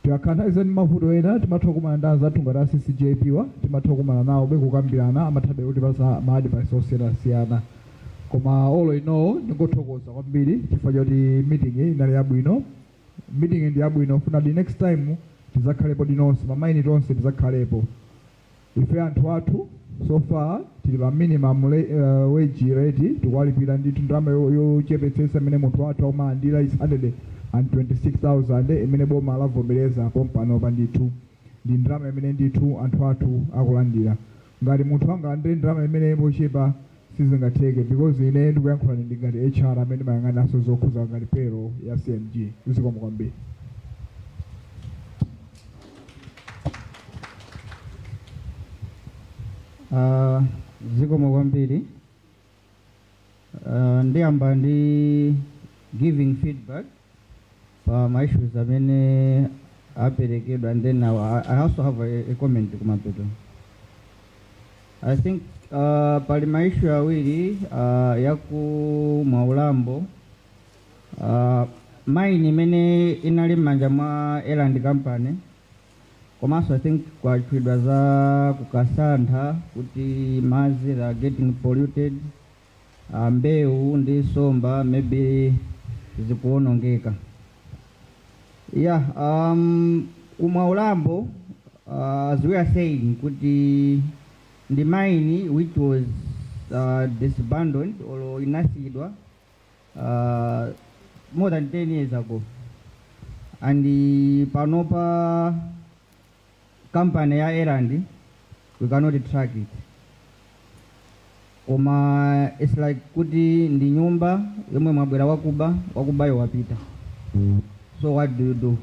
Tikakhanaiza ndi mavuto ena timatha kumana ndi anzathu ngati CCJP wa timatha kumana nawo bekukambirana amathabe kuti pasa ma advice osiyana. Koma all in all ndingothokoza kwambiri chifukwa choti meeting inali yabwino. Meeting ndi yabwino, funa the next time tizakhalepo dinonse mamaini tonse tizakhalepo. Ife anthu athu so far tili pa minimum wage rate tikwalipira ndithu ndalama yochepetsetsa imene munthu wathu amalandira is 126,000 imene boma lavomereza pompanopa ndithu ndi ndalama imene ndithu anthu athu akulandira. Ngati munthu angalandire ndalama imene mochepa sizingatheke because ine ndikuyankhula ndi ngati HR amene mayang'anaso zokhuza ngati payroll ya CMG. Zikomo kwambiri. Zikomo kwambiri. Ndiyamba ndi giving feedback pa ma issues amene aperekedwa, and then I also have a comment kumapeto. I think pali ma issue awiri yaku Mwaulambo, mine imene inali m'manja mwa Eland Company, komanso I think kwachidwa za kukasantha kuti madzi are getting polluted, mbewu ndi somba maybe zikuonongeka. Yeah, Mwaulambo, as we are saying, kuti the mine which was disbandoned or inasidwa more than 10 years ago, and the panopa company ya Erandi, we cannot track it. It's like kuti ndi nyumba yomwe mwabwera wakubayo wapita. So what do?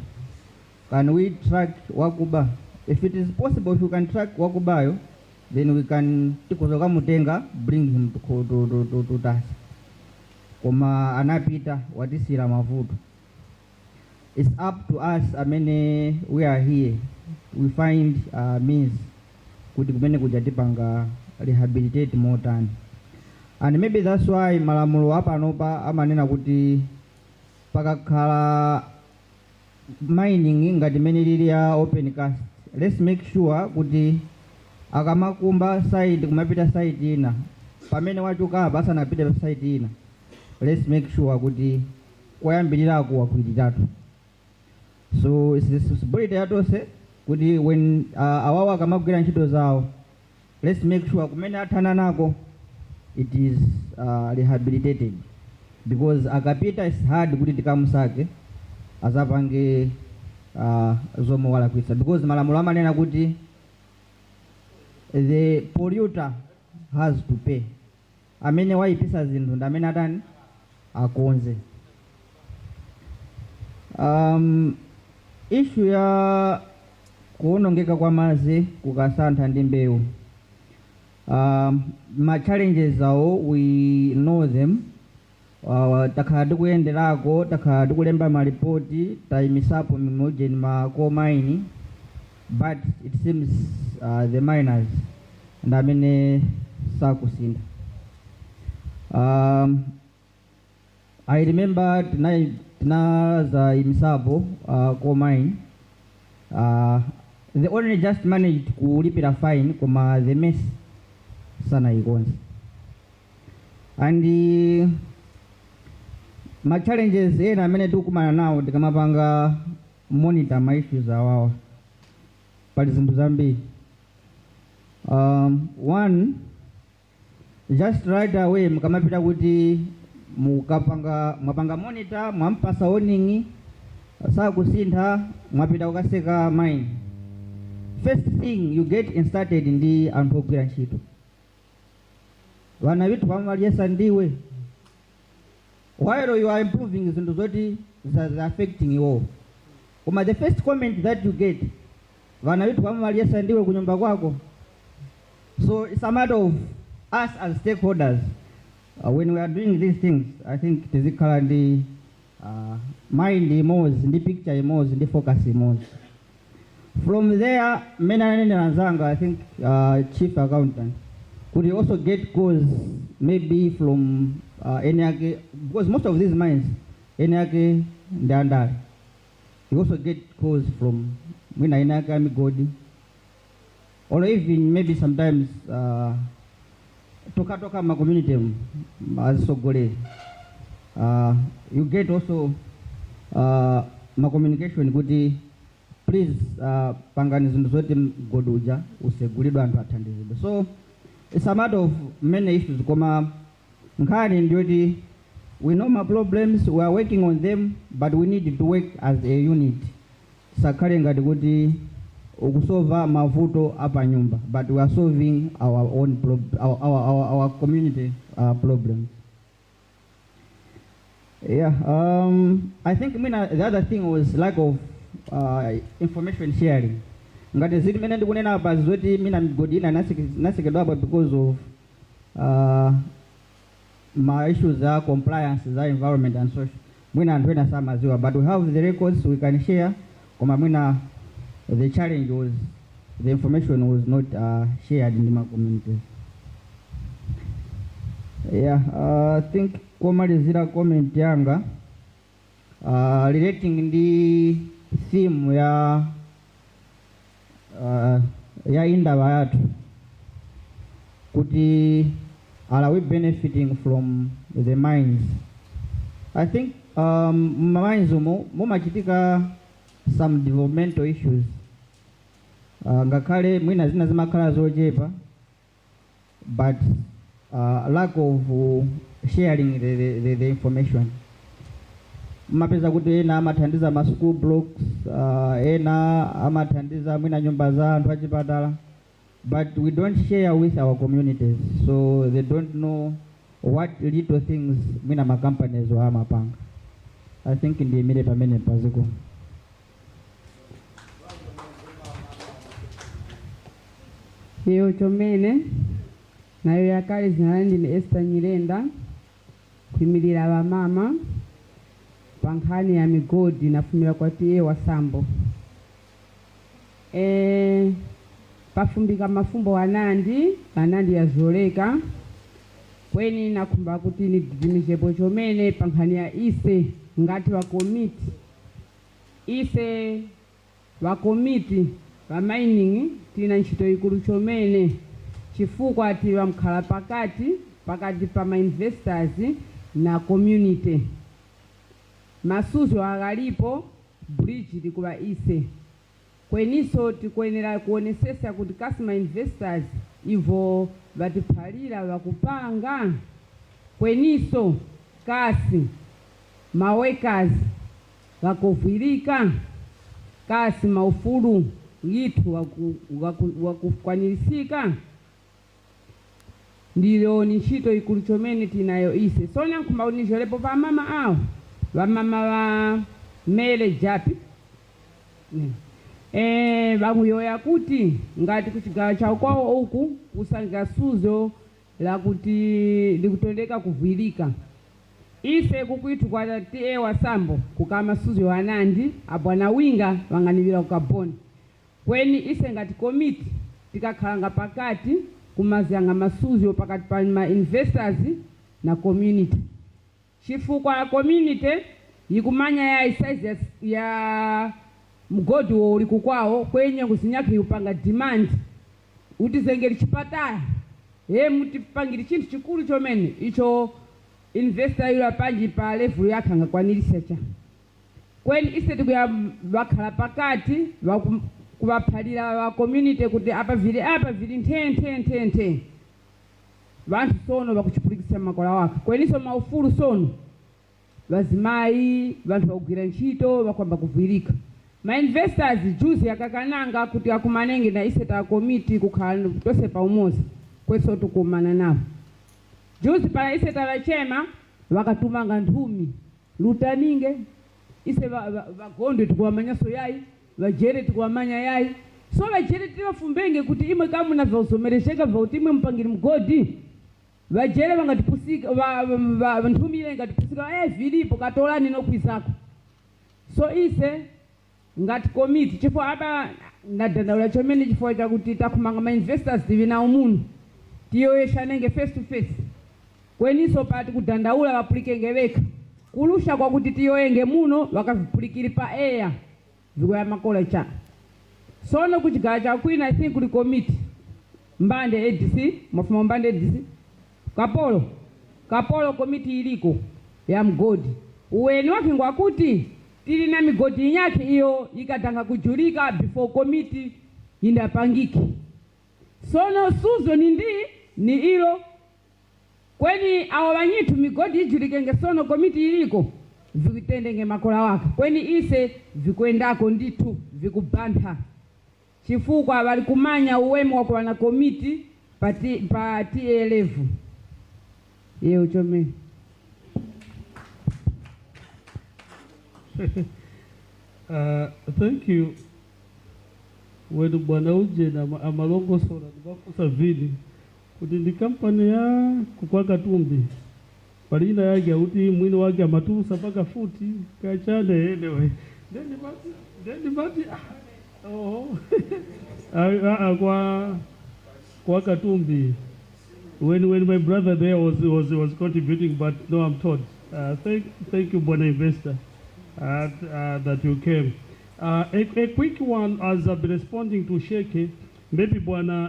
Can we track wakuba? If it is possible, if you can track wakubayo, then we can tikuzoka mutenga, bring him to us. Koma anapita watisira mavuto. It's up to us. I mean, we are here. We find means kuti kumene kuja tipanga rehabilitate motani. And maybe that's why malamulo apanopa amanena kuti pakakhala mining ngati mene lili ya open cast, let's make sure kuti akamakumba site kumapita site ina, pamene wachoka apa asanapite pa site ina, let's make sure kuti koyambilirako wakwititatu. So it's the responsibility yatose kuti when awawa akamagwira ntchito zawo, let's make sure kumene athana nako it is rehabilitated, because akapita is hard kuti tikamusake azapange zomwe walakwitsa, because malamulo amanena kuti the polluter has to pay. Amene waipisa zinthu ndi amene atani akonze. Issue ya kuonongeka kwa madzi kukasantha ndi mbewu, ma challenges awo we know them. Takhala tikuyenderako, takhala tikulemba maripoti, tayimisapo mimodzi ma coal mine, but it seems the miners ndi amene sakusintha. I remember tinazayimisapo coal mine, they only just managed kulipira fine koma the mess sanaikonze. And ma challenges ena amene tikukumana nawo tikamapanga monitor ma issues awawa, pali zinthu zambiri. One, just right away mukamapita kuti mwapanga monitor, mwampasa warning, sakusintha, mwapita kukaseka mine. First thing you get started ndi anthu ogwira ntchito. Vana vitu pamaliesa ndiwe, while you are improving zinthu zoti are affecting you. Koma the first comment that you get, vana vitu pamaliesa ndiwe kunyumba kwako. So it's a matter of us as stakeholders, when we are doing these things, I think tizikhala ndi mind imodzi, ndi picture imodzi, ndi focus imodzi. From there, I think chief accountant could also get calls maybe from any, because most of these mines, any ndandari, you also get calls from Migodi, or even maybe sometimes toka ma community as Sogole. You get also ma communication kuti please pangani zinthu zoti goduja usegulidwa anthu athandizidwe. So it's a matter of many issues, koma nkhani ndiyoti we know my problems, we are working on them, but we need to work as a unit. Sakhale ngati kuti ukusolva mavuto apa nyumba, but we are solving our own our community problems. Yeah, I think the other thing was lack of information sharing. Ngati ziti mene ndikunena apa zoti mina migodi ina nasekedwa apa because of my issues are compliance, are environment and social. Mwina anthu ena samaziwa, but we have the records we can share. Koma mwina the challenge was the information was not shared in the communities. Yeah, I think komalizira comment yanga relating the theme ya Indaba yathu kuti are we benefiting from the mines. I think mines mumachitika some developmental issues, ngakhale mwina zina zimakhala zochepa, but lack of sharing the information. Mapeza kuti ena amathandiza ma school blocks, ena amathandiza mwina nyumba za anthu achipatala, but we don't share with our communities, so they don't know what little things mwina ma companies wa amapanga. I think ndi imene pamene paziko. Iyo chomene nayo yakale zinalandi ni Esther Nyirenda kuimirira abamama pankhani ya migodi nafumira kwati ye wasambo. pafumbika mafumbo anandi yazoleka kweni nakhumba kuti nididimizepo chomene pa nkhani ya ise ngati wakomiti ise wakomiti wa mining tina ntchito ikulu chomene chifukwa tiwa mkhala pakati pa ma-investors na community masuzo akalipo bridge likuwa ise kweniso tikuyenera kuonesesa kuti customer investors ivo vatiphalira vakupanga kweniso kasi mawekers vakovwirika kasi maufulu yitu wakukwanirisika ndilo ni ntchito ikulu chomene tinayo ise so nyankhumba unizolepo pa mama awo vamama va mele japi vamuyoya kuti ngati kuchigawo chawo kwawo uku kusangira suzo la kuti likutondeka kuvwirika ise kukuitu kwa tie wasambo kukama suzo wanandi abwana winga vanganivira kukaboni kweni ise ngati komiti tikakhalanga pakati kumazanga masuzo pakati pa ma investors na community chifukwa community yikumanya ya size ya mgodi wo uli kukwawo kwenye kusinyakhi upanga demand utizengeri chipatala mutipangiri chinthu chikulu chomene icho investor yula panji pa level yakhe ngakwanirisa cha kweni ise tikuya vakhala pakati kuvaphalira va community kuti apa vili nthe vanthu sono vakuchipulikisa makola wake kweniso maufulu sono vazimayi vanthu vakugwira ntchito vakwamba kuvwirika ma-investors juzi yakakananga kuti akumanenge na ise ta komiti kukhala tose pa umozi kweso tukumana navo juzi pa ise tavachema vakatumanga nthumi lutaninge ise vagondwe tikuwamanyaso yayi vajere tikuwamanya yayi so vajere tivafumbenge kuti imwe kamuna vauzomeresheka vauti imwe mpangiri mgodi vajere vangatipusika nthumi ile ngatipusika vilipo katolani nokwisako so ise ngati komiti chifukwa apa nadandaula chomene chifukwa chakuti takhumanga ma-investors tivina umunu tiyoyeshanenge face to face kweniso pati kudandaula vapulikenge veka kulusha kwakuti tiyoyenge muno vakavipulikiri pa air vikuya makola cha sono kuchigawa chakwina I think kuli komiti mbande ADC mafuma mbande ADC kapolo komiti iliko ya mgodi uweni wake ngwakuti tili na migodi yake iyo ikatanga kujulika before committee indapangiki sono suzo ni ilo kweni awo vanyitu migodi ijulikenge sono committee iliko vikutendenge makola wake kweni ise vikuendako nditu vikubantha chifukwa vali kumanya uwemu wako wana committee pa TA11 yeo chomene Thank you. Wedu bwana uje na amalongo sora nibafusa vili kuti ndi kampani ya kukwaka tumbi palina yake uti mwini wake amatusa paka futi kachane anyway then bati kwa katumbi when my brother there was contributing but no I'm told thank you bwana investor that you came. A quick one as I've been responding to Sheke, maybe Bwana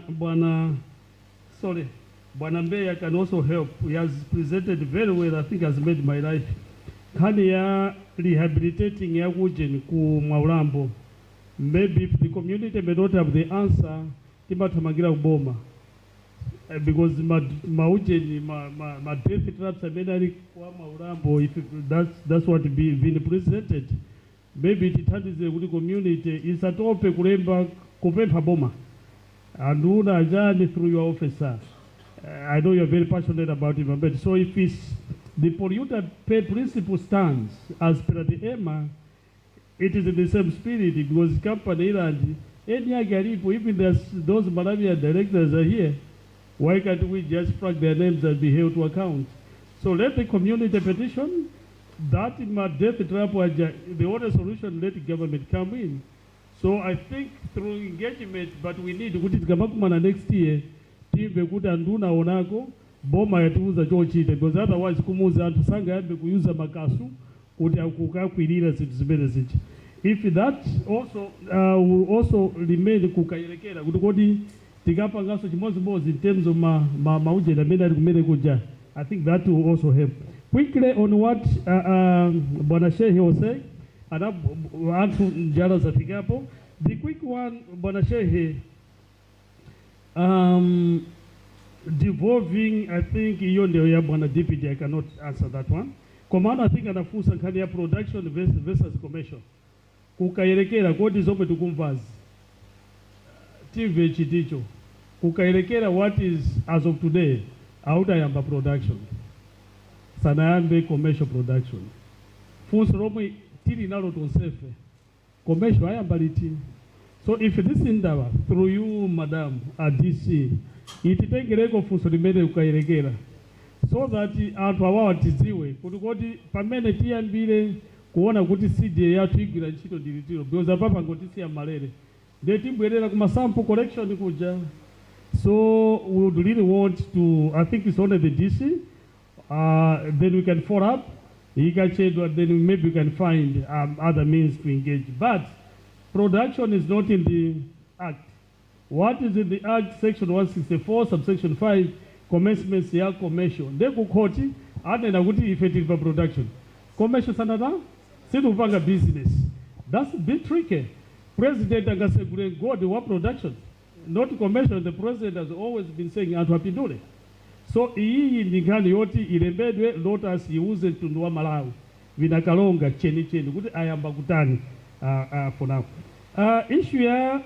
Mbeya can also help. He has presented very well, I think has made my life. Kani ya rehabilitating ya Wujen ku Maulambo. Maybe if the community may not have the answer, tiba tamagira uboma. Because Maujeni, my death traps are made kwa Maulambo, if that's what been presented. Maybe it turns the community is at all kulemba kupempa boma. And una ajani through your officer. I know you're very passionate about it, but so if it's the polluter pay principle stands as per the EMA, it is in the same spirit because company and any agaripo, even those Malawian directors are here. Why can't we just flag their names and be held to account? So let the community petition that in my death trap, the only solution, let the government come in. So I think through engagement, but we need kuti tikamakumana next year timve kuti anduna onako boma yatiuza chochita, because otherwise kumuza anthu sangayambe kuyuza makasu kuti akukakwirira zinthu zimene zichi. If that also will also remain kukayerekera kuti kodi tikapangaso chimozimozi in terms of maujeda amene ali kumene kuja, I think that will also help. Quickly on what Bwana Shehe was saying, anthu njala zafikapo. The quick one, Bwana Shehe, devolving, I think hiyo ndio ya Bwana Deputy, I cannot answer that one. Komanda, I think anafusa nkhani ya production versus commercial. Kukayerekera kodi zomwe tikumvazi tive chiticho kukayerekera what is as of today autayamba production sanayambe commercial production funso lomwe tili nalo tonsefe commercial ayamba liti. So if this Indaba through you madam at DC ititengereko funso limene kukayerekera so that anthu awawa tiziwe kuti kodi pamene tiyambire kuona kuti CDA yathu igwira ntchito ndilitiro, because apapa ngotisiya malere ndiye tibwerera kuma sample collection kuja. So we would really want to, I think it's only the DC, then we can follow up, then maybe we can find other means to engage. But production is not in the Act. What is in the Act, Section 164, subsection 5, commencements ya commercial. They could quote it, and then I would effective production. Commercial sanada, still upanga business. That's a bit tricky. President Angasegure go to what production, not commercial. The president has always been saying atwapindule. So hii ndingani yoti ilembedwe let us use tundua Malawi vina Karonga cheni kuti ayamba kutani for now. Issue ya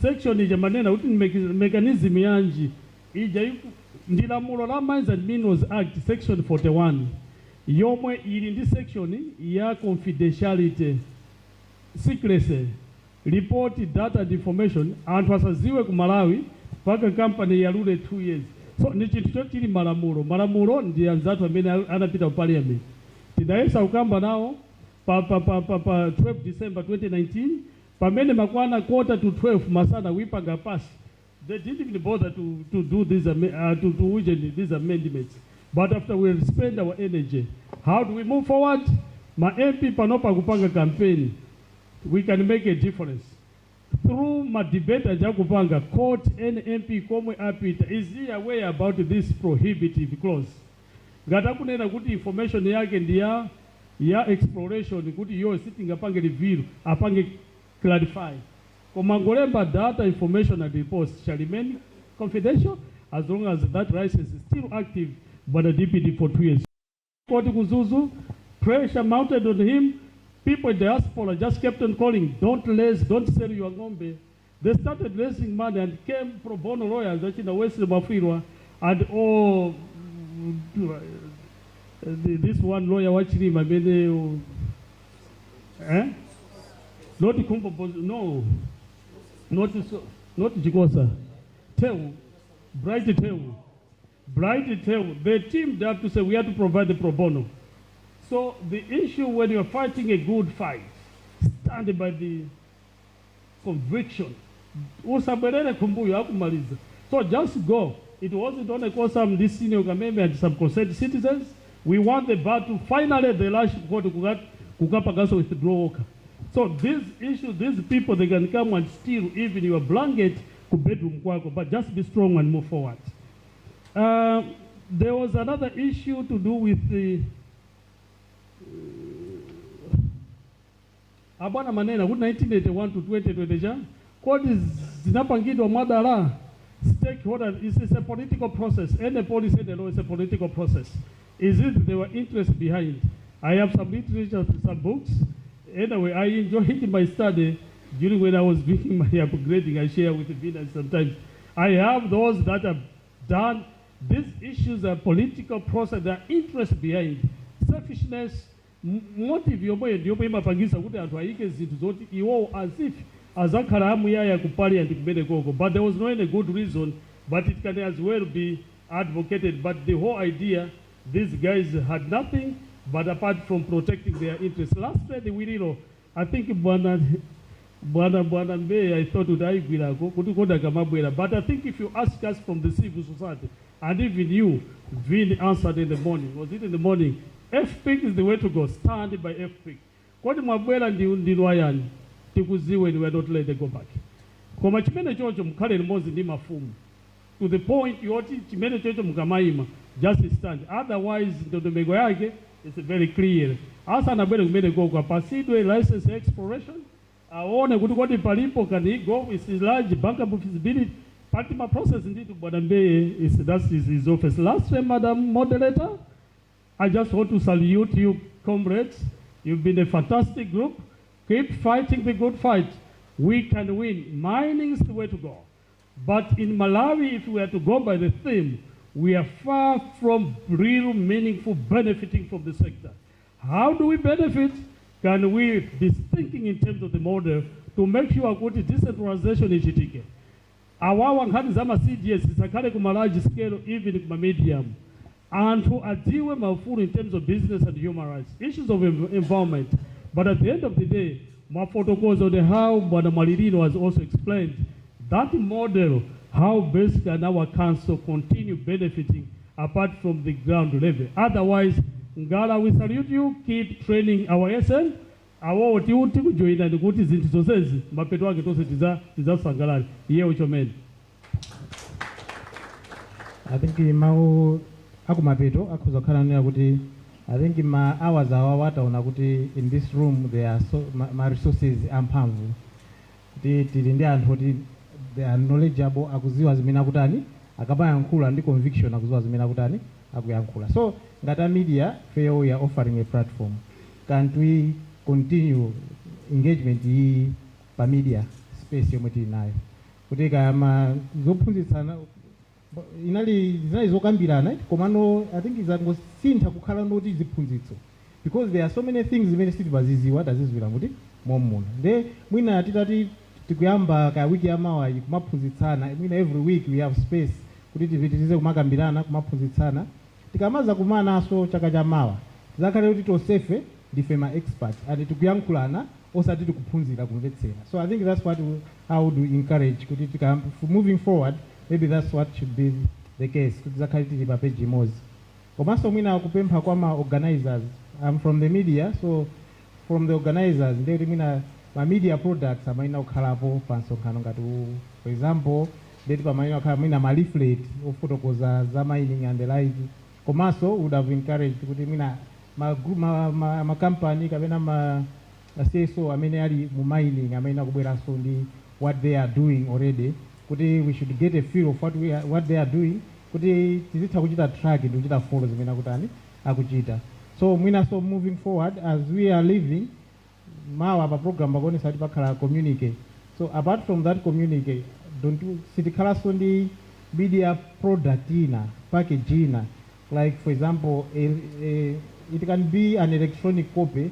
section ija manena kuti mechanism yanji ija ndilamulo la Mines and Minerals Act section 41 yomwe ili ndi section ya confidentiality, secrecy, report, data and information anthu asaziwe ku Malawi paka company yalule 2 years. So ni chinthu chotili malamulo ndi anzathu amene anapita ku parliament tidayesa ukamba nawo pa 12 December 2019 pamene makwana quarter to 12 masana wipanga pass. They didn't even bother to do these amendments. But after we spend our energy, how do we move forward? My MP panopa kupanga campaign, we can make a difference. Through my debate kupanga court and MP komwe apita, is he aware about this prohibitive clause? Gata kunena kuti information yake ndiya ya exploration kuti yo sitting apange review, apange clarify. Komangolemba data, information and reports shall remain confidential as long as that license is still active by the DPD for 2 years. Koti kuzuzu, pressure mounted on him. People in diaspora just kept on calling, don't sell your ngombe. They started raising money and came pro bono lawyers in the West Mafirwa and this one lawyer watching him, I mean, not Kumbo, no, not Jigosa, Bright Tewu. They teamed up to say we have to provide the pro bono. So the issue when you are fighting a good fight, stand by the conviction. So just go. It wasn't only cause some this senior Gameme and some concerned citizens. We want the battle finally the last court kukapagaso with the broker. So these issues, these people, they can come and steal even your blanket to bedroom kwako, but just be strong and move forward. There was another issue to do with the Abana manena 1981 to 2020 kodi zinapangidwa madara stakeholders. It's a political process. Any policy and the law is a political process. Is it there were interest behind? I have some literature, some books. Anyway, I enjoyed my study during when I was doing my upgrading. I share with the Venus sometimes. I have those that have done. These issues are political process. There are interest behind. Selfishness, motive yomwe ndiyo imapangisa kuti anthu ayike zinthu zoti iwo as if azakhala amuyaya kupali and kumene koko. But there was no any good reason, but it can as well be advocated. But the whole idea, these guys had nothing but apart from protecting their interests. Last year, the Wiriro, I think Bwana Mbe, I thought would but I think if you ask us from the civil society, and even you, Vin answered in the morning, was it in the morning? FPIC is the way to go, stand by FPIC. Kwani Mabwela ndi Nwayani, tikuziwe and we are not let them go back. Kwa chimene chocho mkale limozi ndi mafumu. To the point yoti chimene chocho mkamaima, just stand. Otherwise, ndondomeko yake is very clear. Asa anabwele kumene go kwa pasidwe license exploration, aone kuti kodi palipo can he go with his large bankable feasibility. Party process indeed to Bwana Mbe is that's his office. Last time, Madam Moderator, I just want to salute you, comrades. You've been a fantastic group. Keep fighting the good fight. We can win. Mining is the way to go. But in Malawi, if we are to go by the theme, we are far from real meaningful benefiting from the sector. How do we benefit? Can we be thinking in terms of the model to make sure that decentralization is achieved? Our nkhani zama CDS isakhale kuma large scale, even kuma medium, and to adiwe mafulu in terms of business and human rights, issues of environment. But at the end of the day, my photocopies on the how Bwana Malirino has also explained that model, how best can our council continue benefiting apart from the ground level. Otherwise, Ngala, we salute you. Keep training our SN. Our tiuti kujoina ni kuti zinti zosezi mapeto wake tose tiza sangalali iye uchomeni. I think mau akumapeto akuzokhala nira kuti I think ma hours awawataona kuti in this room there are so ma resources amphamvu kuti tili ndi anthu kuti they are knowledgeable, akuziwa zimene akutani akapayankhula ndi conviction, akuziwa zimene akutani akuyankhula. So ngata media fair we are offering a platform. Can't we continue engagement hii pa media space yomwe tili nayo kuti kama zophunzitsana inali zokambirana komano I think izangosintha kukhala noti ziphunzitso because there are so many things zimene sitibaziziwa tazizwira kuti momuna nde mwina atitati tikuyamba ka wiki yamawa kumaphunzitsana mwina every week we have space kuti tivitize kumakambirana kumaphunzitsana tikamaza kumanaso chaka chamawa tizakhale kuti tosefe ndife ma experts ati tikuyankhulana osati tikuphunzira kumvetsera. So I think that's what I would encourage kuti moving forward, maybe that's what should be the case kuti zakhale tili pa page imodzi. Komanso mwina kupempha kwa ma organizers, I'm from the media, so from the organizers ndi mwina ma media products amaina kukhalapo pa nsonkhano ngati for example ndeti pamaina kukhala mwina ma leaflet ofotokoza za mining and the like. Komanso would have encouraged kuti mwina ma company kapena ma CSO amene ali mu mining amene kubweranso ndi what they are doing already kuti we should get a feel of what they are doing kuti tizitha kuchita track ndi kuchita follow zimene akutani akuchita. So mwina so moving forward as we are living mawa pa program bakonesa kuti pakhala communicate. So apart from that communicate, sitikhalanso ndi media product ina package ina, like for example it can be an electronic copy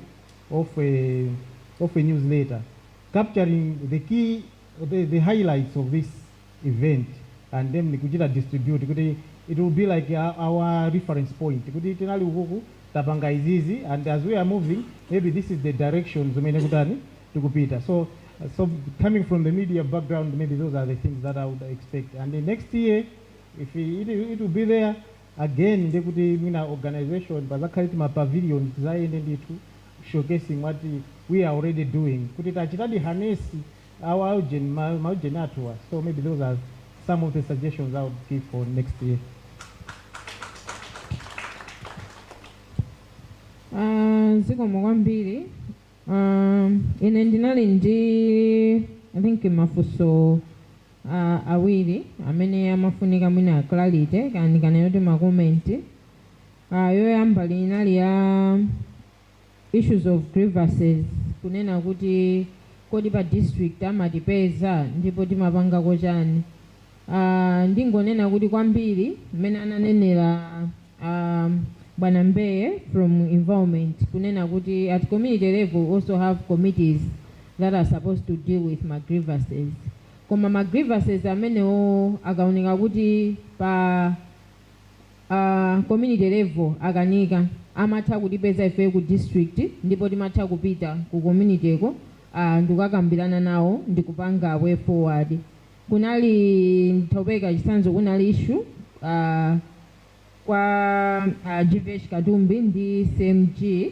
of a newsletter capturing the key the highlights of this event and then nikujita distribute kuti it will be like our reference point kuti tinali ukuku tapanga izizi and as we are moving maybe this is the direction zimene kutani tikupita. So coming from the media background, maybe those are the things that I would expect. And the next year if it will be there again ndekuti mina organization bazakhaliti ma pavilion tizaende nditu showcasing what we are already doing kuti tachitadi harness our audience atuwa. So maybe those are some of the suggestions I would give for next year. Zikomo kwambiri. Ine ndinali ndi I think mafuso awiri amene amafunika mwina clarity kandi kanayoti ma comment yoyamba linali ya issues of grievances kunena kuti kodi pa district amatipeza ndipo timapangako chani. Ndingonena kuti kwambiri mmene ananenera Bwana Mbe from environment kunena kuti at community level also have committees that are supposed to deal with my grievances. Koma ma grievances amenewo akaoneka kuti pa community level akanika amatha kutipeza ife ku district ndipo timatha kupita ku community eko ndikukambirana nawo ndikupanga way forward. Kunali ndithopeka chisanzo kunali issue kwa GVH Katumbi ndi CMG.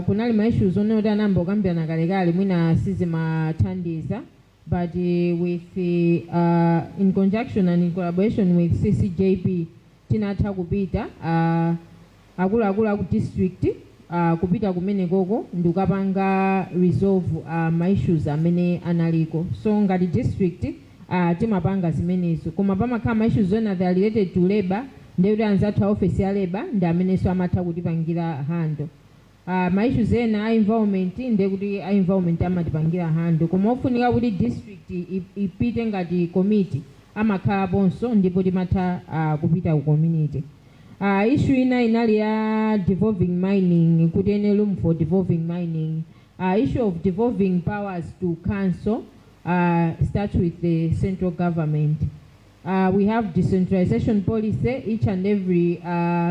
Kunali ma issues onena kuti anamba kukambirana kalekale mwina sizimathandiza, but with in conjunction and in collaboration with CCJP tinatha kupita akuluakulu aku district kupita kumene koko ndikukapanga resolve ma issues amene analiko. So ngati district timapanga zimenezo, koma pamakhala ma issues ena they are related to labor, ndekuti anzathu a office ya labor ndi amenenso amatha kutipangira hando. Ma issues ena a environment ndekuti a environment amatipangira hando, koma ofunika kuti district ipite ngati committee amakhalaponso ndipo timatha kupita ku community. Issue ina inali ya devolving mining, kuti ene room for devolving mining. Issue of devolving powers to council starts with the central government. We have decentralization policy. Each and every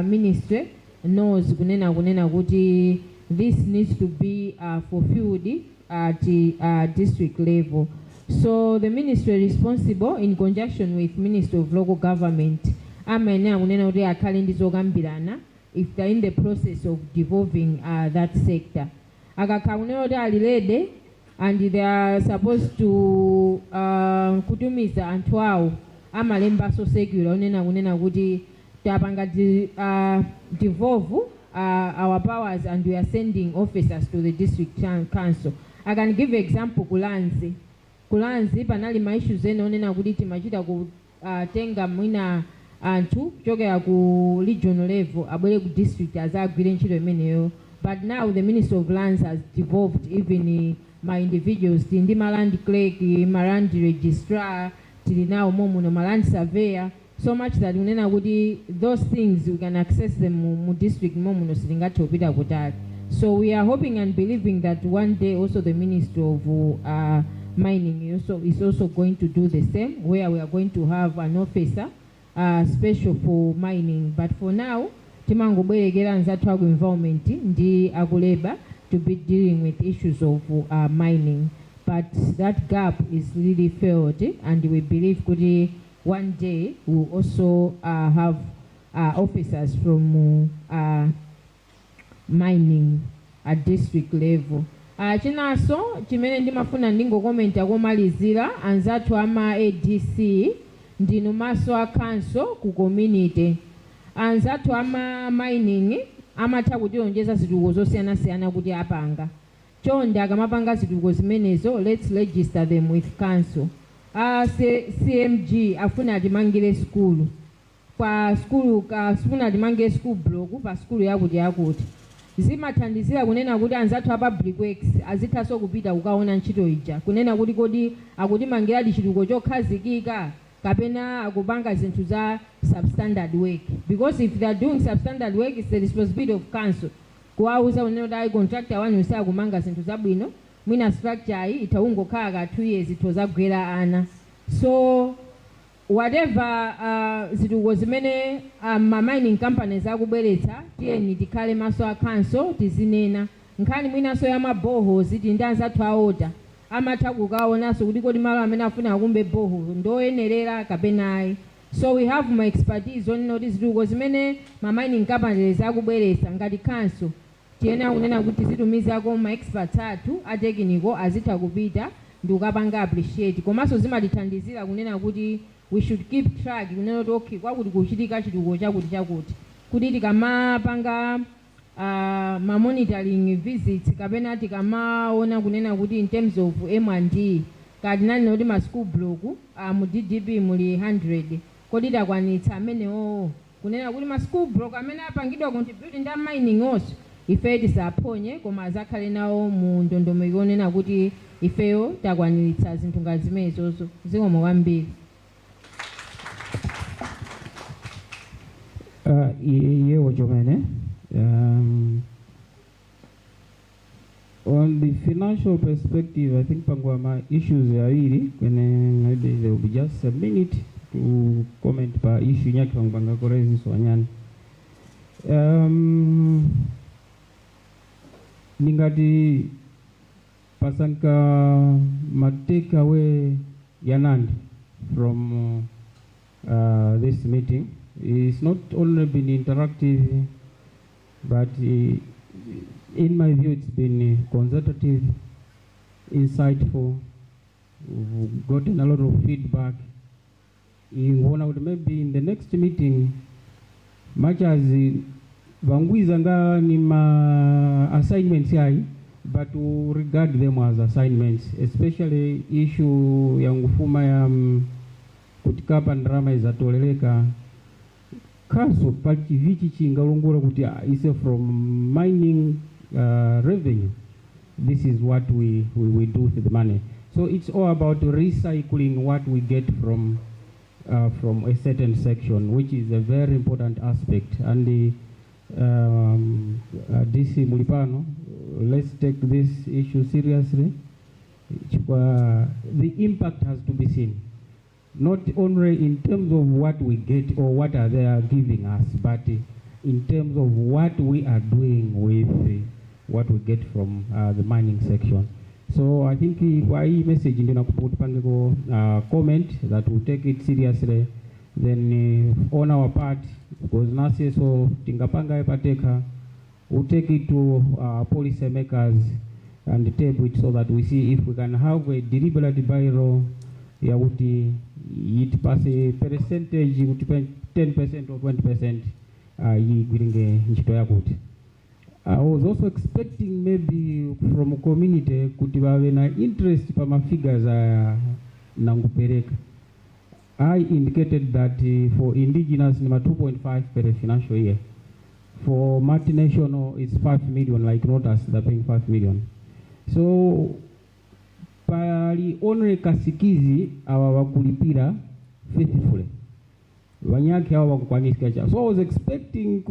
ministry knows kunena kuti this needs to be fulfilled at district level. So the ministry responsible in conjunction with Ministry of Local Government amene kunena kuti akhale ndizokambirana if they're in the process of devolving that sector. Akakhala kunena kuti ali ready and they are supposed to kutumiza anthu awo amalembaso circular kunena kuti tapanga devolve our powers and we are sending officers to the district council. I can give example Kulanzi panali ma issues ena onena kuti timachita kutenga mwina anthu kuchokera ku regional level abwere ku district azagwire ntchito imeneyo, but now the Ministry of Lands has devolved even my individuals ndi ma land clerk, ma land registrar, tili now muno ma land surveyor, so much that unena kuti those things we can access them mu district muno silingathe kupita kutali. So we are hoping and believing that one day also the Ministry of Mining is also going to do the same, where we are going to have an officer special for mining. But for now timangobwerekera anzathu aku environment ndi aku labor to be dealing with issues of mining, but that gap is really felt, and we believe kuti one day we will also have officers from mining at district level. Chinaso chimene ndimafuna ndingokomenta komalizira anzathu ama ADC ndinu maso a council ku community. Anzathu ama mining amatha kutilonjeza zitukuko zosiyana-siyana kuti apanga. Chonde akamapanga zitukuko zimenezo, let's register them with council. CMG afuna atimangire school. Pa school afuna atimangire school block pa school yakuti. Zimathandizira kunena kuti anzathu a public works azithaso kupita kukaona ntchito ija. Kunena kuti kodi akutimangira chitukuko chokhazikika kapena akupanga zinthu za substandard work, because if they are doing substandard work it's the responsibility of council kuwauza unena kuti ayi contractor wanu usa kumanga zinthu zabwino mwina structure ayi itaungokhala ka 2 years itozagwera ana. So whatever zitukuko zimene ma mining companies akubweretsa tiyeni tikhale maso a council tizinena. Nkhani mwinaso ya maboholes ndi anzathu aoda amatha kukaonanso kuti kodi malo amene afuna kumbe boho ndoyenerera kapena ayi. So we have my expertise on kuti zitukuko zimene ma mining companies akubweretsa ngati council tiyena kunena kuti zitumizako ma experts athu a technical azitha kupita ndi kukapanga appreciate, komanso zimatithandizira kunena kuti we should keep track kunena kuti okay kwakuti kuchitika chitukuko chakuti kuti tikamapanga ma monitoring visits kapena tikamaona kunena kuti in terms of M&D kati nani kuti ma school block mu DDP muli 100 kodi takwanitsa amenewo kunena kuti ma school block amene apangidwa contribute ndi mining also ife tisaphonye koma azakhale nawo mu ndondomeko onena kuti ifeyo takwaniritsa zinthu ngati zimenezozo. Zikomo kwambiri. Yewo chomene. On the financial perspective, I think pangwa issues awiri when maybe there will be just a minute to comment pa issue nyaki pangwa korezi swanyani. Ningati pasanka my takeaway Yanand from this meeting is not only been interactive, but in my view it's been consultative, insightful. We've gotten a lot of feedback. Maybe in the next meeting, much as Vangwizanga ni ma assignments yai, but we regard them as assignments, especially issue ya ngufuma ya kutikapa ndrama izatoleleka kaso pati vichi chinga ulungura kuti is from mining revenue. This is what we do with the money. So it's all about recycling what we get from a certain section, which is a very important aspect. And the DC Mulipano, let's take this issue seriously. The impact has to be seen, not only in terms of what we get or what are they giving us, but in terms of what we are doing with what we get from the mining section. So I think kwa hii message ndio nakupango comment that we take it seriously, then on our part, because nasi so tingapanga ipateka, we'll take it to policy makers and table it so that we see if we can have a deliberate bylaw ya uti it pass a percentage uti 10% or 20% yigwiringe nchito yakuti. I was also expecting maybe from community kuti bawe na interest pa mafigures nangupereka. I indicated that for indigenous ni 2.5 per financial year. For multinational it's 5 million, like Notas they're paying 5 million. So pali onre kasikizi awa wakulipira faithfully. Wanyaki hawa wakukwanisika cha. So I was expecting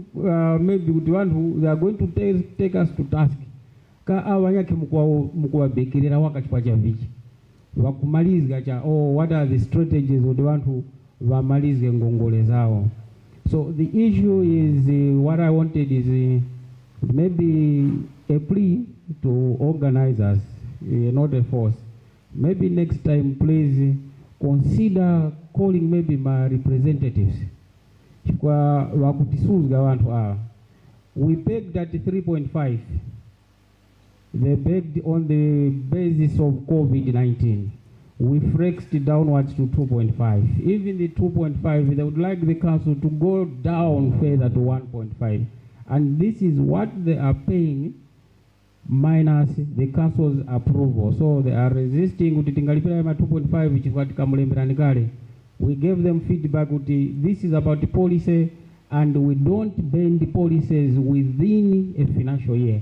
maybe with one who they are going to take us to task. Ka wanyaki mkuwa bekirira wakachipacha vichi. Wakumalizga cha, what are the strategies with one who wamalizge ngongole zao. So the issue is what I wanted is maybe a plea to organizers, not a force. Maybe next time please consider calling maybe my representatives. Kwa wakutisuzga wantu we begged at 3.5. They begged on the basis of COVID-19. We flexed downwards to 2.5. Even the 2.5, they would like the council to go down further to 1.5. And this is what they are paying minus the council's approval. So they are resisting 2.5, which is what Kamulemberanikale. We gave them feedback. This is about the policy, and we don't bend the policies within a financial year.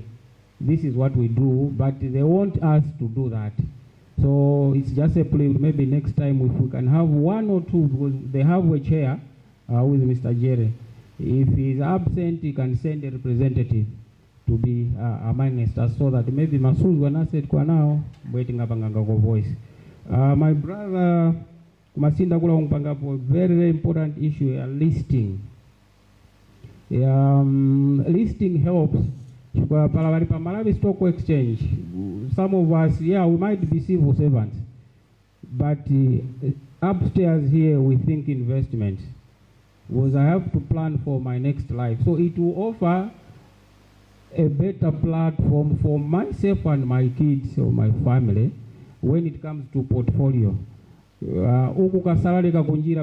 This is what we do, but they want us to do that. So it's just a plea. Maybe next time if we can have one or two, because they have a chair with Mr. Jerry. If he's absent, he can send a representative to be among us, so that maybe Masul Wanaset kwa now waiting up ngangako voice. My brother Masinda kula ungpanga for very, very important issue, listing. Listing helps. Malawi Stock Exchange. Some of us, we might be civil servants, but upstairs here we think investment. Was I have to plan for my next life, so it will offer a better platform for myself and my kids or my family when it comes to portfolio.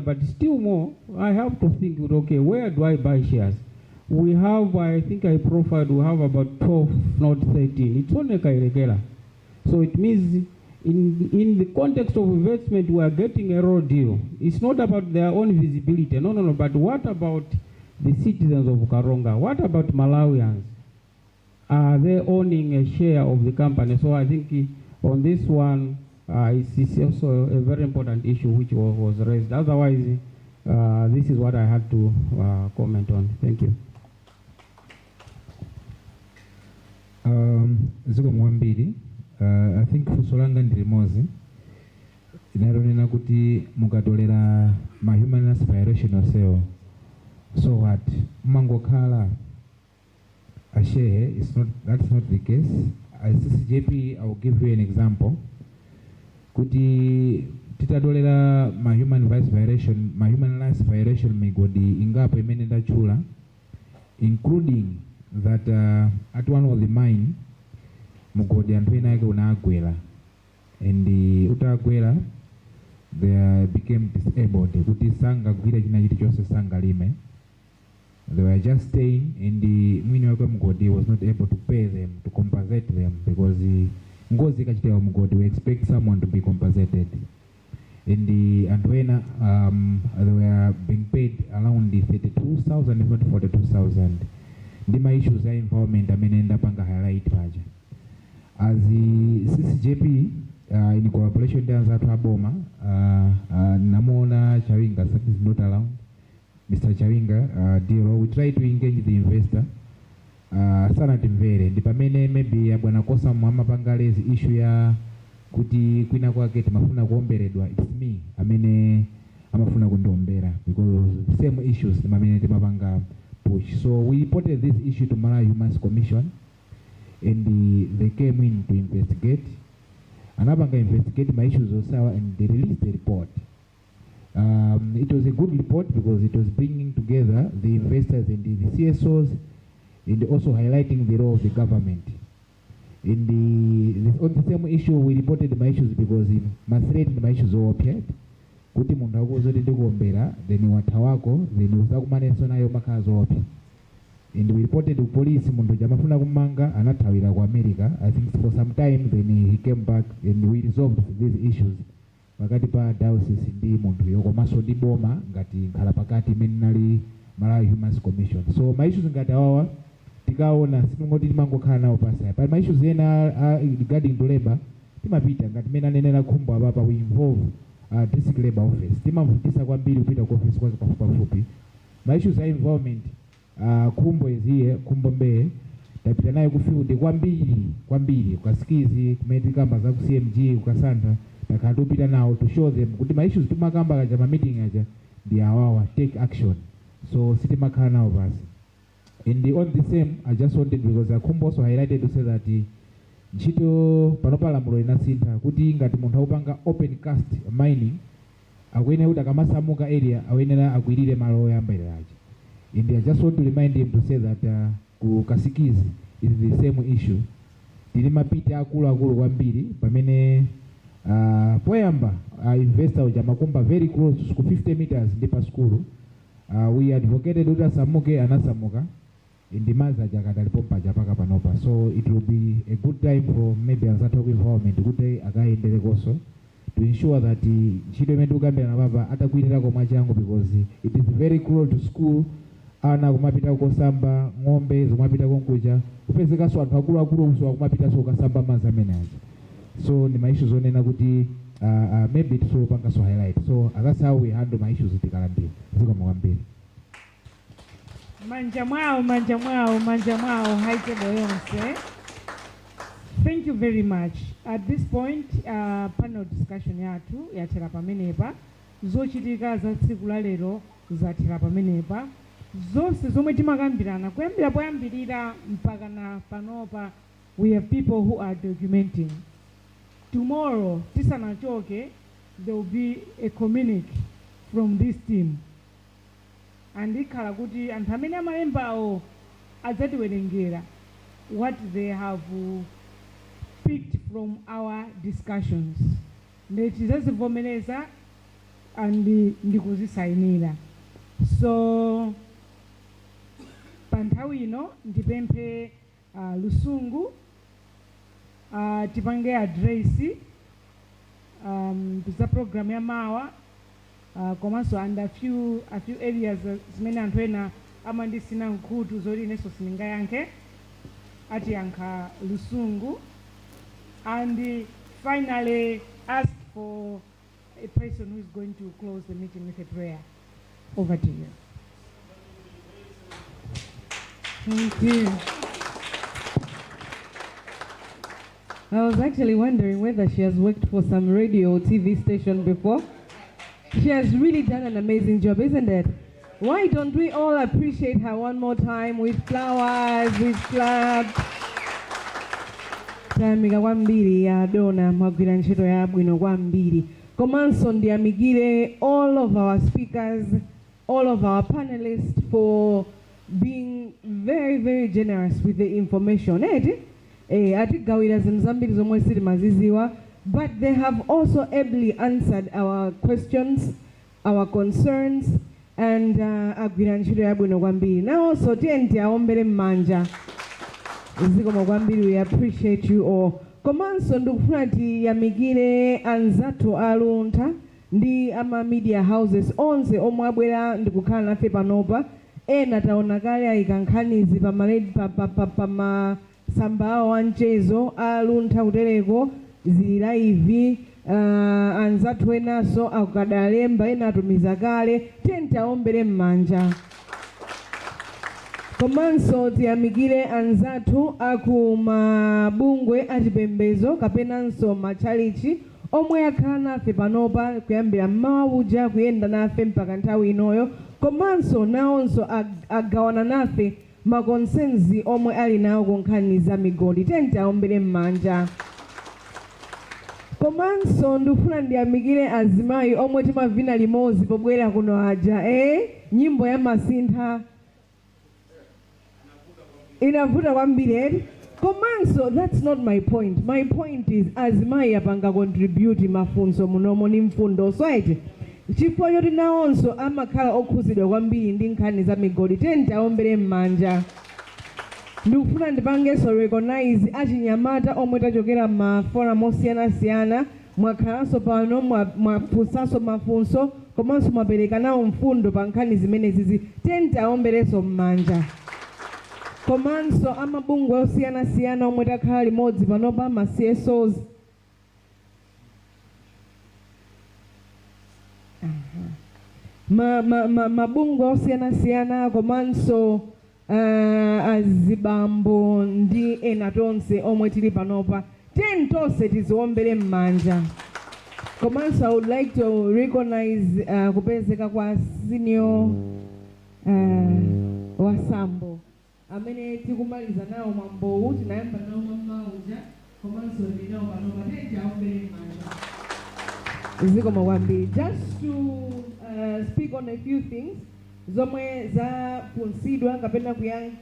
But still more, I have to think, okay, where do I buy shares? We have, I think I profiled, we have about 12, not 13. It's only Kairegela. So it means in the context of investment, we are getting a raw deal. It's not about their own visibility. No. But what about the citizens of Karonga? What about Malawians? Are they owning a share of the company? So I think on this one, it's also a very important issue which was raised. Otherwise, this is what I had to comment on. Thank you. Ziko mwambili, I think fusolanga ndilimozi inalonena kuti mukatolera ma human rights violation oseo. So what? Mangokhala share. That's not the case. As CCJP, I will give you an example. Kuti titadolera ma human rights violation migodi ingapo imene ndachula, including that at one of the mine mugodi anthu ena ake unagwera, and utagwera they became disabled kuti sangagwira china chilichonse sangalime. They were just staying, and the mwini wake mugodi was not able to pay them, to compensate them, because ngozi kachitewa mugodi, we expect someone to be compensated. In the Antwena, they were being paid around the 32,000, if not 42,000. The issues are environment, I mean, Indaba highlight paja. As the CCJP, in collaboration with Aboma, Namona Chawinga is not around. Mr. Chawinga, we try to engage the investor. Sana timvere ndipamene maybe abwana kosa mwama pangalezi issue ya kuti kwina kwake timafuna kuomberedwa, it's me amene amafuna kundiombera, because same issues timamene timapanga push. So we reported this issue to Malawi Human Commission, and they came in to investigate. Anapanga investigate my issues also, and they released the report. It was a good report because it was bringing together the investors and the CSOs, and also highlighting the role of the government. On the same issue, we reported my issues because my issues were appeared. Kuti mundu akuzo ndikuombera, then watawako, then uzakumanenso nayo makazo opi. And we reported to police mundu jamafuna kumanga, anatawira kwa America. I think for some time, then he came back and we resolved these issues. Pakati pa diocese ndi mundu yoko maso ndi boma, ngati nkhala pakati menali Malawi Human Commission. So my issues ngati awawa, tikaona singoti timangokhala nawo pasa. But my issues ena regarding to labor, timapita ngati mena nenera khumbo ababa, we involve district labor office. Timavutisa kwambiri kupita ku office kwazo pafupi. My issues are involvement. Khumbo is here, khumbo Mbeya. Tapita nayo ku field kwambiri kwasikizi kumene kamba za ku CMG ukasanta takatupita nawo to show them kuti my issues timakamba kaja ma meeting aja ndi awawa, take action. So sitimakhala nawo pasi. And on the same, I just wanted, because Akumbo also highlighted to say that ntchito panopala mulo inasintha kuti ngati munthu akupanga open cast mining akuyenera kuti akamasamuka area akuyenera akwirire malo oyambirira aja. And I just want to remind him to say that ku Kasikizi is the same issue. Tili mapita akulu kwambiri pamene poyamba investor uja makumba very close to 50 meters ndi pa school. We advocated kuti asamuke, anasamuka. In the maza jakata lipompa japaka panopa. So it will be a good time for maybe Anzatoko involvement kuti akaendele koso to ensure that ntchito imene tikukambira na baba atakwirira komwe changu, because it is very close to school. Ana kumapita kosamba ng'ombe zomapita konkuja kupezekaso anthu akuluakulu uso kumapita so kasamba maza amene aja. So ni maissues zonena kuti maybe tisopanga so highlight. So that's how we handle my issues tikalambira ziko mwambiri. Manja mwao haite boyonse. Thank you very much. At this point, panel discussion yathu yathera pamenepa. Zochitika za tsiku la lero zathera pamenepa. Zonse zomwe timakambirana kuyambira poyambirira mpaka na panopa, we have people who are documenting. Tomorrow, tisanachoke, there will be a communique from this team. And ikhala kuti anthu amene amalemba awo adzatiwerengera what they have picked from our discussions. Ndetizazivomereza and ndikuzisayinira. So panthawi ino ndipemphe Lusungu tipange address za program ya mawa. Komanso and a few areas zimene anthu ena amandisina nkhutu zoti ineso siningayankhe ati yankha Lusungu, and finally ask for a person who is going to close the meeting with a prayer. Over to you. Thank you. I was actually wondering whether she has worked for some radio or TV station before. She has really done an amazing job, isn't it? Why don't we all appreciate her one more time with flowers, with claps? Tayamika kwambiri ya dona mwagwira ntchito ya bwino kwambiri. Komanso ndiyamikire all of our speakers, all of our panelists for being very, very generous with the information. Atigawira zinthu zambiri zomwe sitimaziziwa, but they have also ably answered our questions, our concerns, and agwira ntchito ya bwino kwambiri. Now also tienti aombere mmanja. Zikomo kwambiri, we appreciate you all. Komanso ndikufuna tiyamikire anzathu aluntha ndi ama media houses onse omwe abwera ndikukhala nafe panopa. Ena taona kale ayika nkhanizi pa masamba awo amchezo aluntha kutereko zili live. Anzathu enaso akadalemba ena atumiza kale. Tenti aombere mmanja. Komanso tiyamikire anzathu akumabungwe achipembedzo kapenanso machalichi omwe akhala nafe panopa kuyambira mmawa uja kuyenda nafe mpaka nthawi inoyo. Komanso nawonso agawana nafe makonsensi omwe ali nawo ku nkhani za migodi. Tenti aombere mmanja. Komanso ndikufuna ndiyamikire azimayi omwe timavina limodzi pobwera kuno aja nyimbo ya masintha inavuta kwambiri. Komanso that's not my point. My point is azimayi apanga contribute mafunso munomo ni mfundo right. Chifukwa choti nawonso amakhala okhuzidwa kwambiri ndi nkhani za migodi. Tenti aombere mmanja. Ndikufuna ndipangenso recognize achinyamata omwe tachokera maforum osiyanasiyana mwakhalanso pano mwafunsanso mafunso komanso mwapereka nawo mfundo pa nkhani zimenezi. Tenti aomberenso mmanja. Komanso amabungwe osiyanasiyana omwe takhala limodzi panopa ma CSOs. Mabungwe osiyanasiyana komanso azibambo ndi ena tonse omwe tili panopa. Tenti tonse tiziombere mmanja. Komanso I would like to recognize kupezeka kwa senior wasambo amene tikumaliza nawo mwambowu tinayamba nawo mmauja komanso ndinawo panopa. Tenti aombere mmanja. Zikomo kwambiri. Just to speak on a few things zomwe zafunsidwa kapena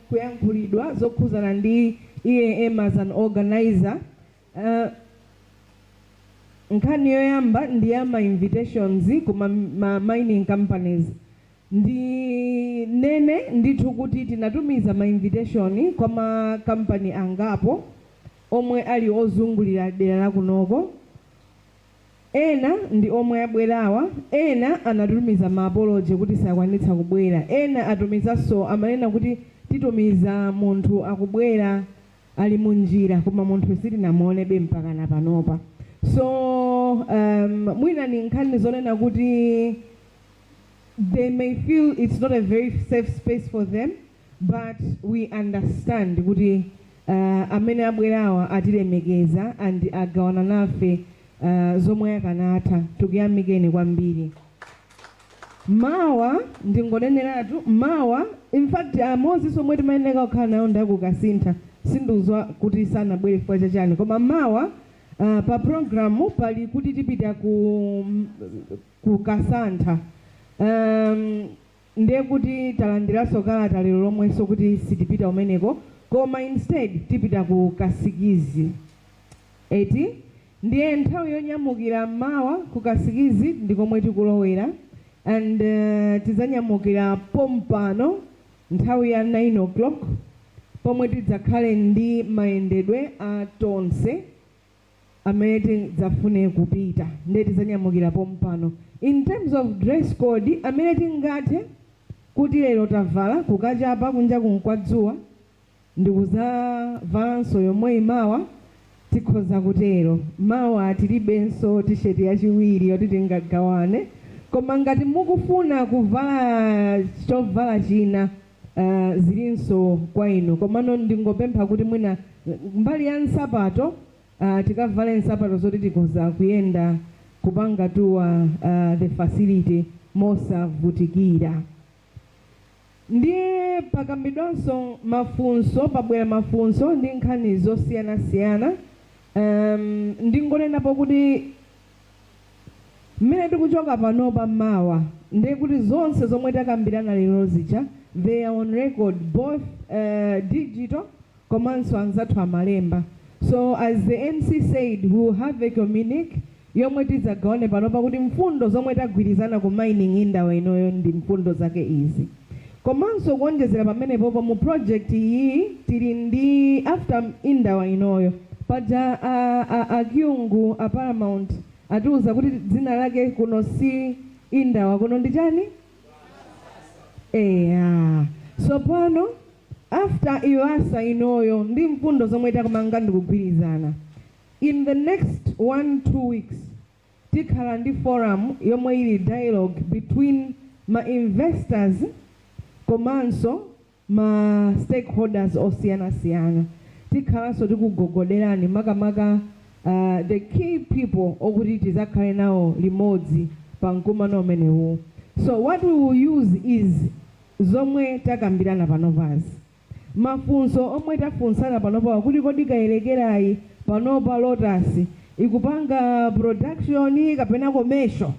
kuyankhulidwa zokhuzana ndi EAM as an organizer. Nkhani yoyamba ndi ya ma-invitations kuma mining companies. Ndi nene ndithu kuti tinatumiza ma-invitation kwa ma-company angapo omwe ali ozungulira dera la kunoko. Ena ndi omwe abwerawa, ena anatumiza ma-apology kuti sakwanitsa kubwera, ena atumizanso amanena kuti titumiza munthu akubwera ali munjira koma munthu sitinamuonebe mpaka na panopa. So mwina ni nkhani zonena kuti they may feel it's not a very safe space for them, but we understand kuti amene abwerawa atilemekeza and agawana nafe zomwe akanatha. Tukuyamikeni kwambiri. Mawa ndingoneneratu mawa, in fact Moses omwe timayeneka kukhala nayo ndakukasintha sinduzwa kuti sanabwere chifukwa chachani, koma mawa pa programu pali kuti tipita ku Kasantha. Ndiye kuti talandiranso kalata lero lomwenso kuti sitipita umeneko koma instead tipita ku Kasikizi. Ndiye nthawi yonyamukira mawa ku Kasikizi ndikomwe tikulowera and tizanyamukira pompano nthawi ya 9 o'clock pomwe tidzakhale ndi mayendedwe a tonse amene tidzafune kupita. Ndiye tizanyamukira pompano. In terms of dress code amene tingathe kuti lero tavala kukachapa kunja kunkwadzuwa ndikuzavanso yomwe imawa tikhoza kutero. Mawa tilibenso t-shirt yachiwiri yoti tingagawane, koma ngati mukufuna kuvala chovala china zilinso kwa inu. Komano ndingopempha kuti mwina mbali ya nsapato tikavale nsapato zoti tikhoza kuyenda kupanga tuwa the facility mosavutikira. ndiye pakambidwanso mafunso, pabwera mafunso ndi nkhani zosiyanasiyana. Ndingonenapo kuti mmene tikuchoka panopa mawa ndiye kuti zonse zomwe takambirana lero zija they are on record, both digital komanso anzathu amalemba. So as the MC said, we will have a communique yomwe tidzagawane panopa kuti mfundo zomwe tagwirizana ku mining Indaba inoyo ndi mfundo zake izi. Komanso kuonjezera pamenepo mu project iyi tili ndi after Indaba inoyo paja akyungu a Paramount atiuza kuti dzina lake kuno si Indaba, kuno ndi chani? So pano after Iwasa inoyo ndi mfundo zomwe takumanga ndi kugwirizana. In the next 1-2 weeks tikhala ndi forum yomwe ili dialogue between ma investors komanso ma stakeholders osiyana-siyana. Tikhalanso tikugogoderani makamaka the key people okuti tizakhale nawo limodzi pa mkumano umenewu. So what we will use is zomwe takambirana panopazi. Mafunso omwe tafunsana panopa kuti kodi kayerekerayi panopa Lotus ikupanga production kapena commercial.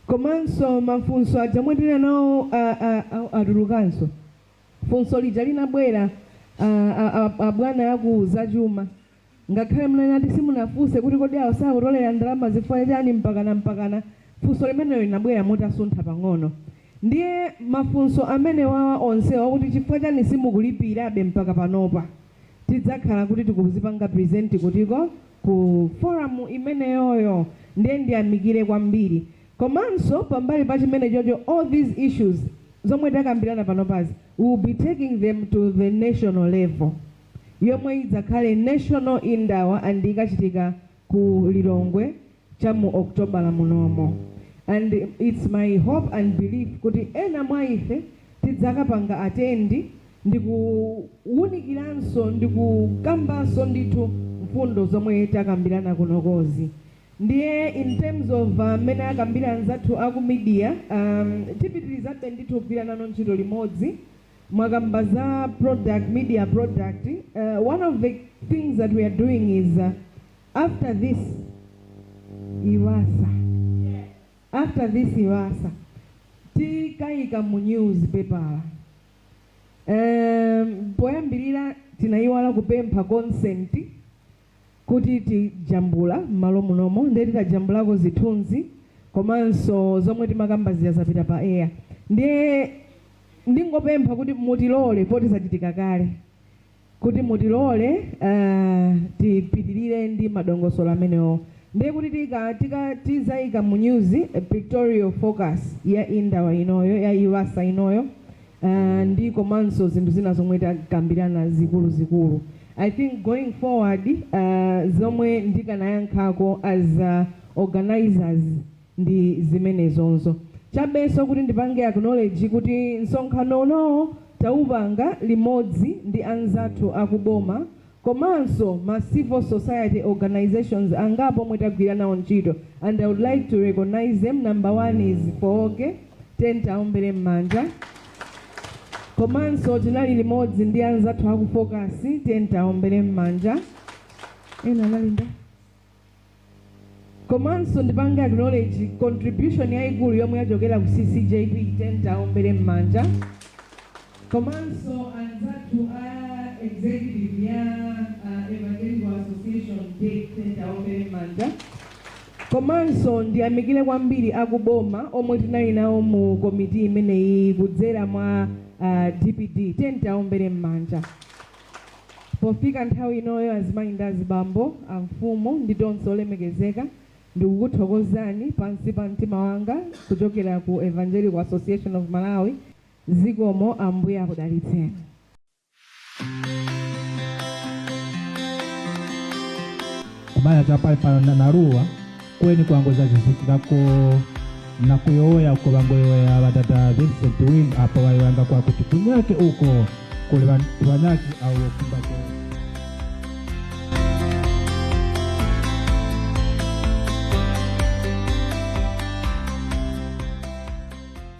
Komanso mafunso ajamwe tili nawo atulukanso. Funso lija linabwera abwana akuuza chuma. Ngakhale mnanati simunafunse kuti kodi awo sakutolera ndalama zifukwa chani mpakana. Funso limeneyo linabwera motasuntha pang'ono. Ndiye mafunso amene wawa onsewa kuti chifukwa chani simukulipirabe mpaka panopa. Tidzakhala kuti tikuzipanga present kutiko ku forum imeneyoyo ndiye ndiyamikire kwambiri. Komanso pambali pa chimene chocho all these issues zomwe takambirana panopazi we will be taking them to the national level. Yomwe idzakhale national Indaba and ikachitika ku Lilongwe chamu October la munomo. And it's my hope and belief kuti ena mwa ife tidzakapanga atendi ndikuwunikiranso ndikukambanso ndithu mfundo zomwe takambirana kunokozi. Ndiye in terms of mene akambirana zathu aku media tipitirizabe ndithu kugwirana ntchito limodzi mwakamba za product, media product. One of the things that we are doing is after this Iwasa tikayika mu newspaper. Poyambirira tinayiwala kupempha consent kuti tijambula malo munomo ndiye titajambulako zithunzi komanso zomwe timakamba ziyazapita pa air. Ndiye ndingopempha kuti mutilole poti zachitika kale kuti mutilole tipitirire ndi madongosolo amenewo. Ndiye kuti tizayika mu news a pictorial focus ya Indaba inoyo ya Iwasa inoyo ndi komanso zinthu zina zomwe takambirana zikulu. I think going forward zomwe ndikanayankhako as organizers ndi zimenezonso. Chabenso kuti ndipange acknowledge kuti msonkhano uno taupanga limodzi ndi anzathu akuboma komanso ma civil society organizations angapo omwe tagwirana nawo ntchito, and I would like to recognize them. Number 1 is Fooke, tentaombere m'manja. Komanso tinali limodzi ndi anzathu akufocus, tentaombere m'manja. Ena nalinda. Komanso ndipange acknowledge contribution yaikulu yomwe yachokera ku CCJP, tentaombere m'manja. Komanso anzathu executive ya Evangelical Association tentaombere m'manja. Komanso ndiyamikire kwambiri akuboma omwe tinali nawo mu komiti imeneyi kudzera mwa DPD, tentaombere m'manja. Pofika nthawi inoyo azimayinda azibambo amfumu ndi tonse olemekezeka ndikukuthokozani pansi pa mtima wanga kuchokera ku Evangelical Association of Malawi. Zikomo, Ambuye akudalitseni. Kubaya chapali pano naruwa kweni kwangoza zizikirako nakuyoya uko bangoyoya batata Vincent Wing apa waiwanga kwa kuti kunyake uko kule banyaki au kumbako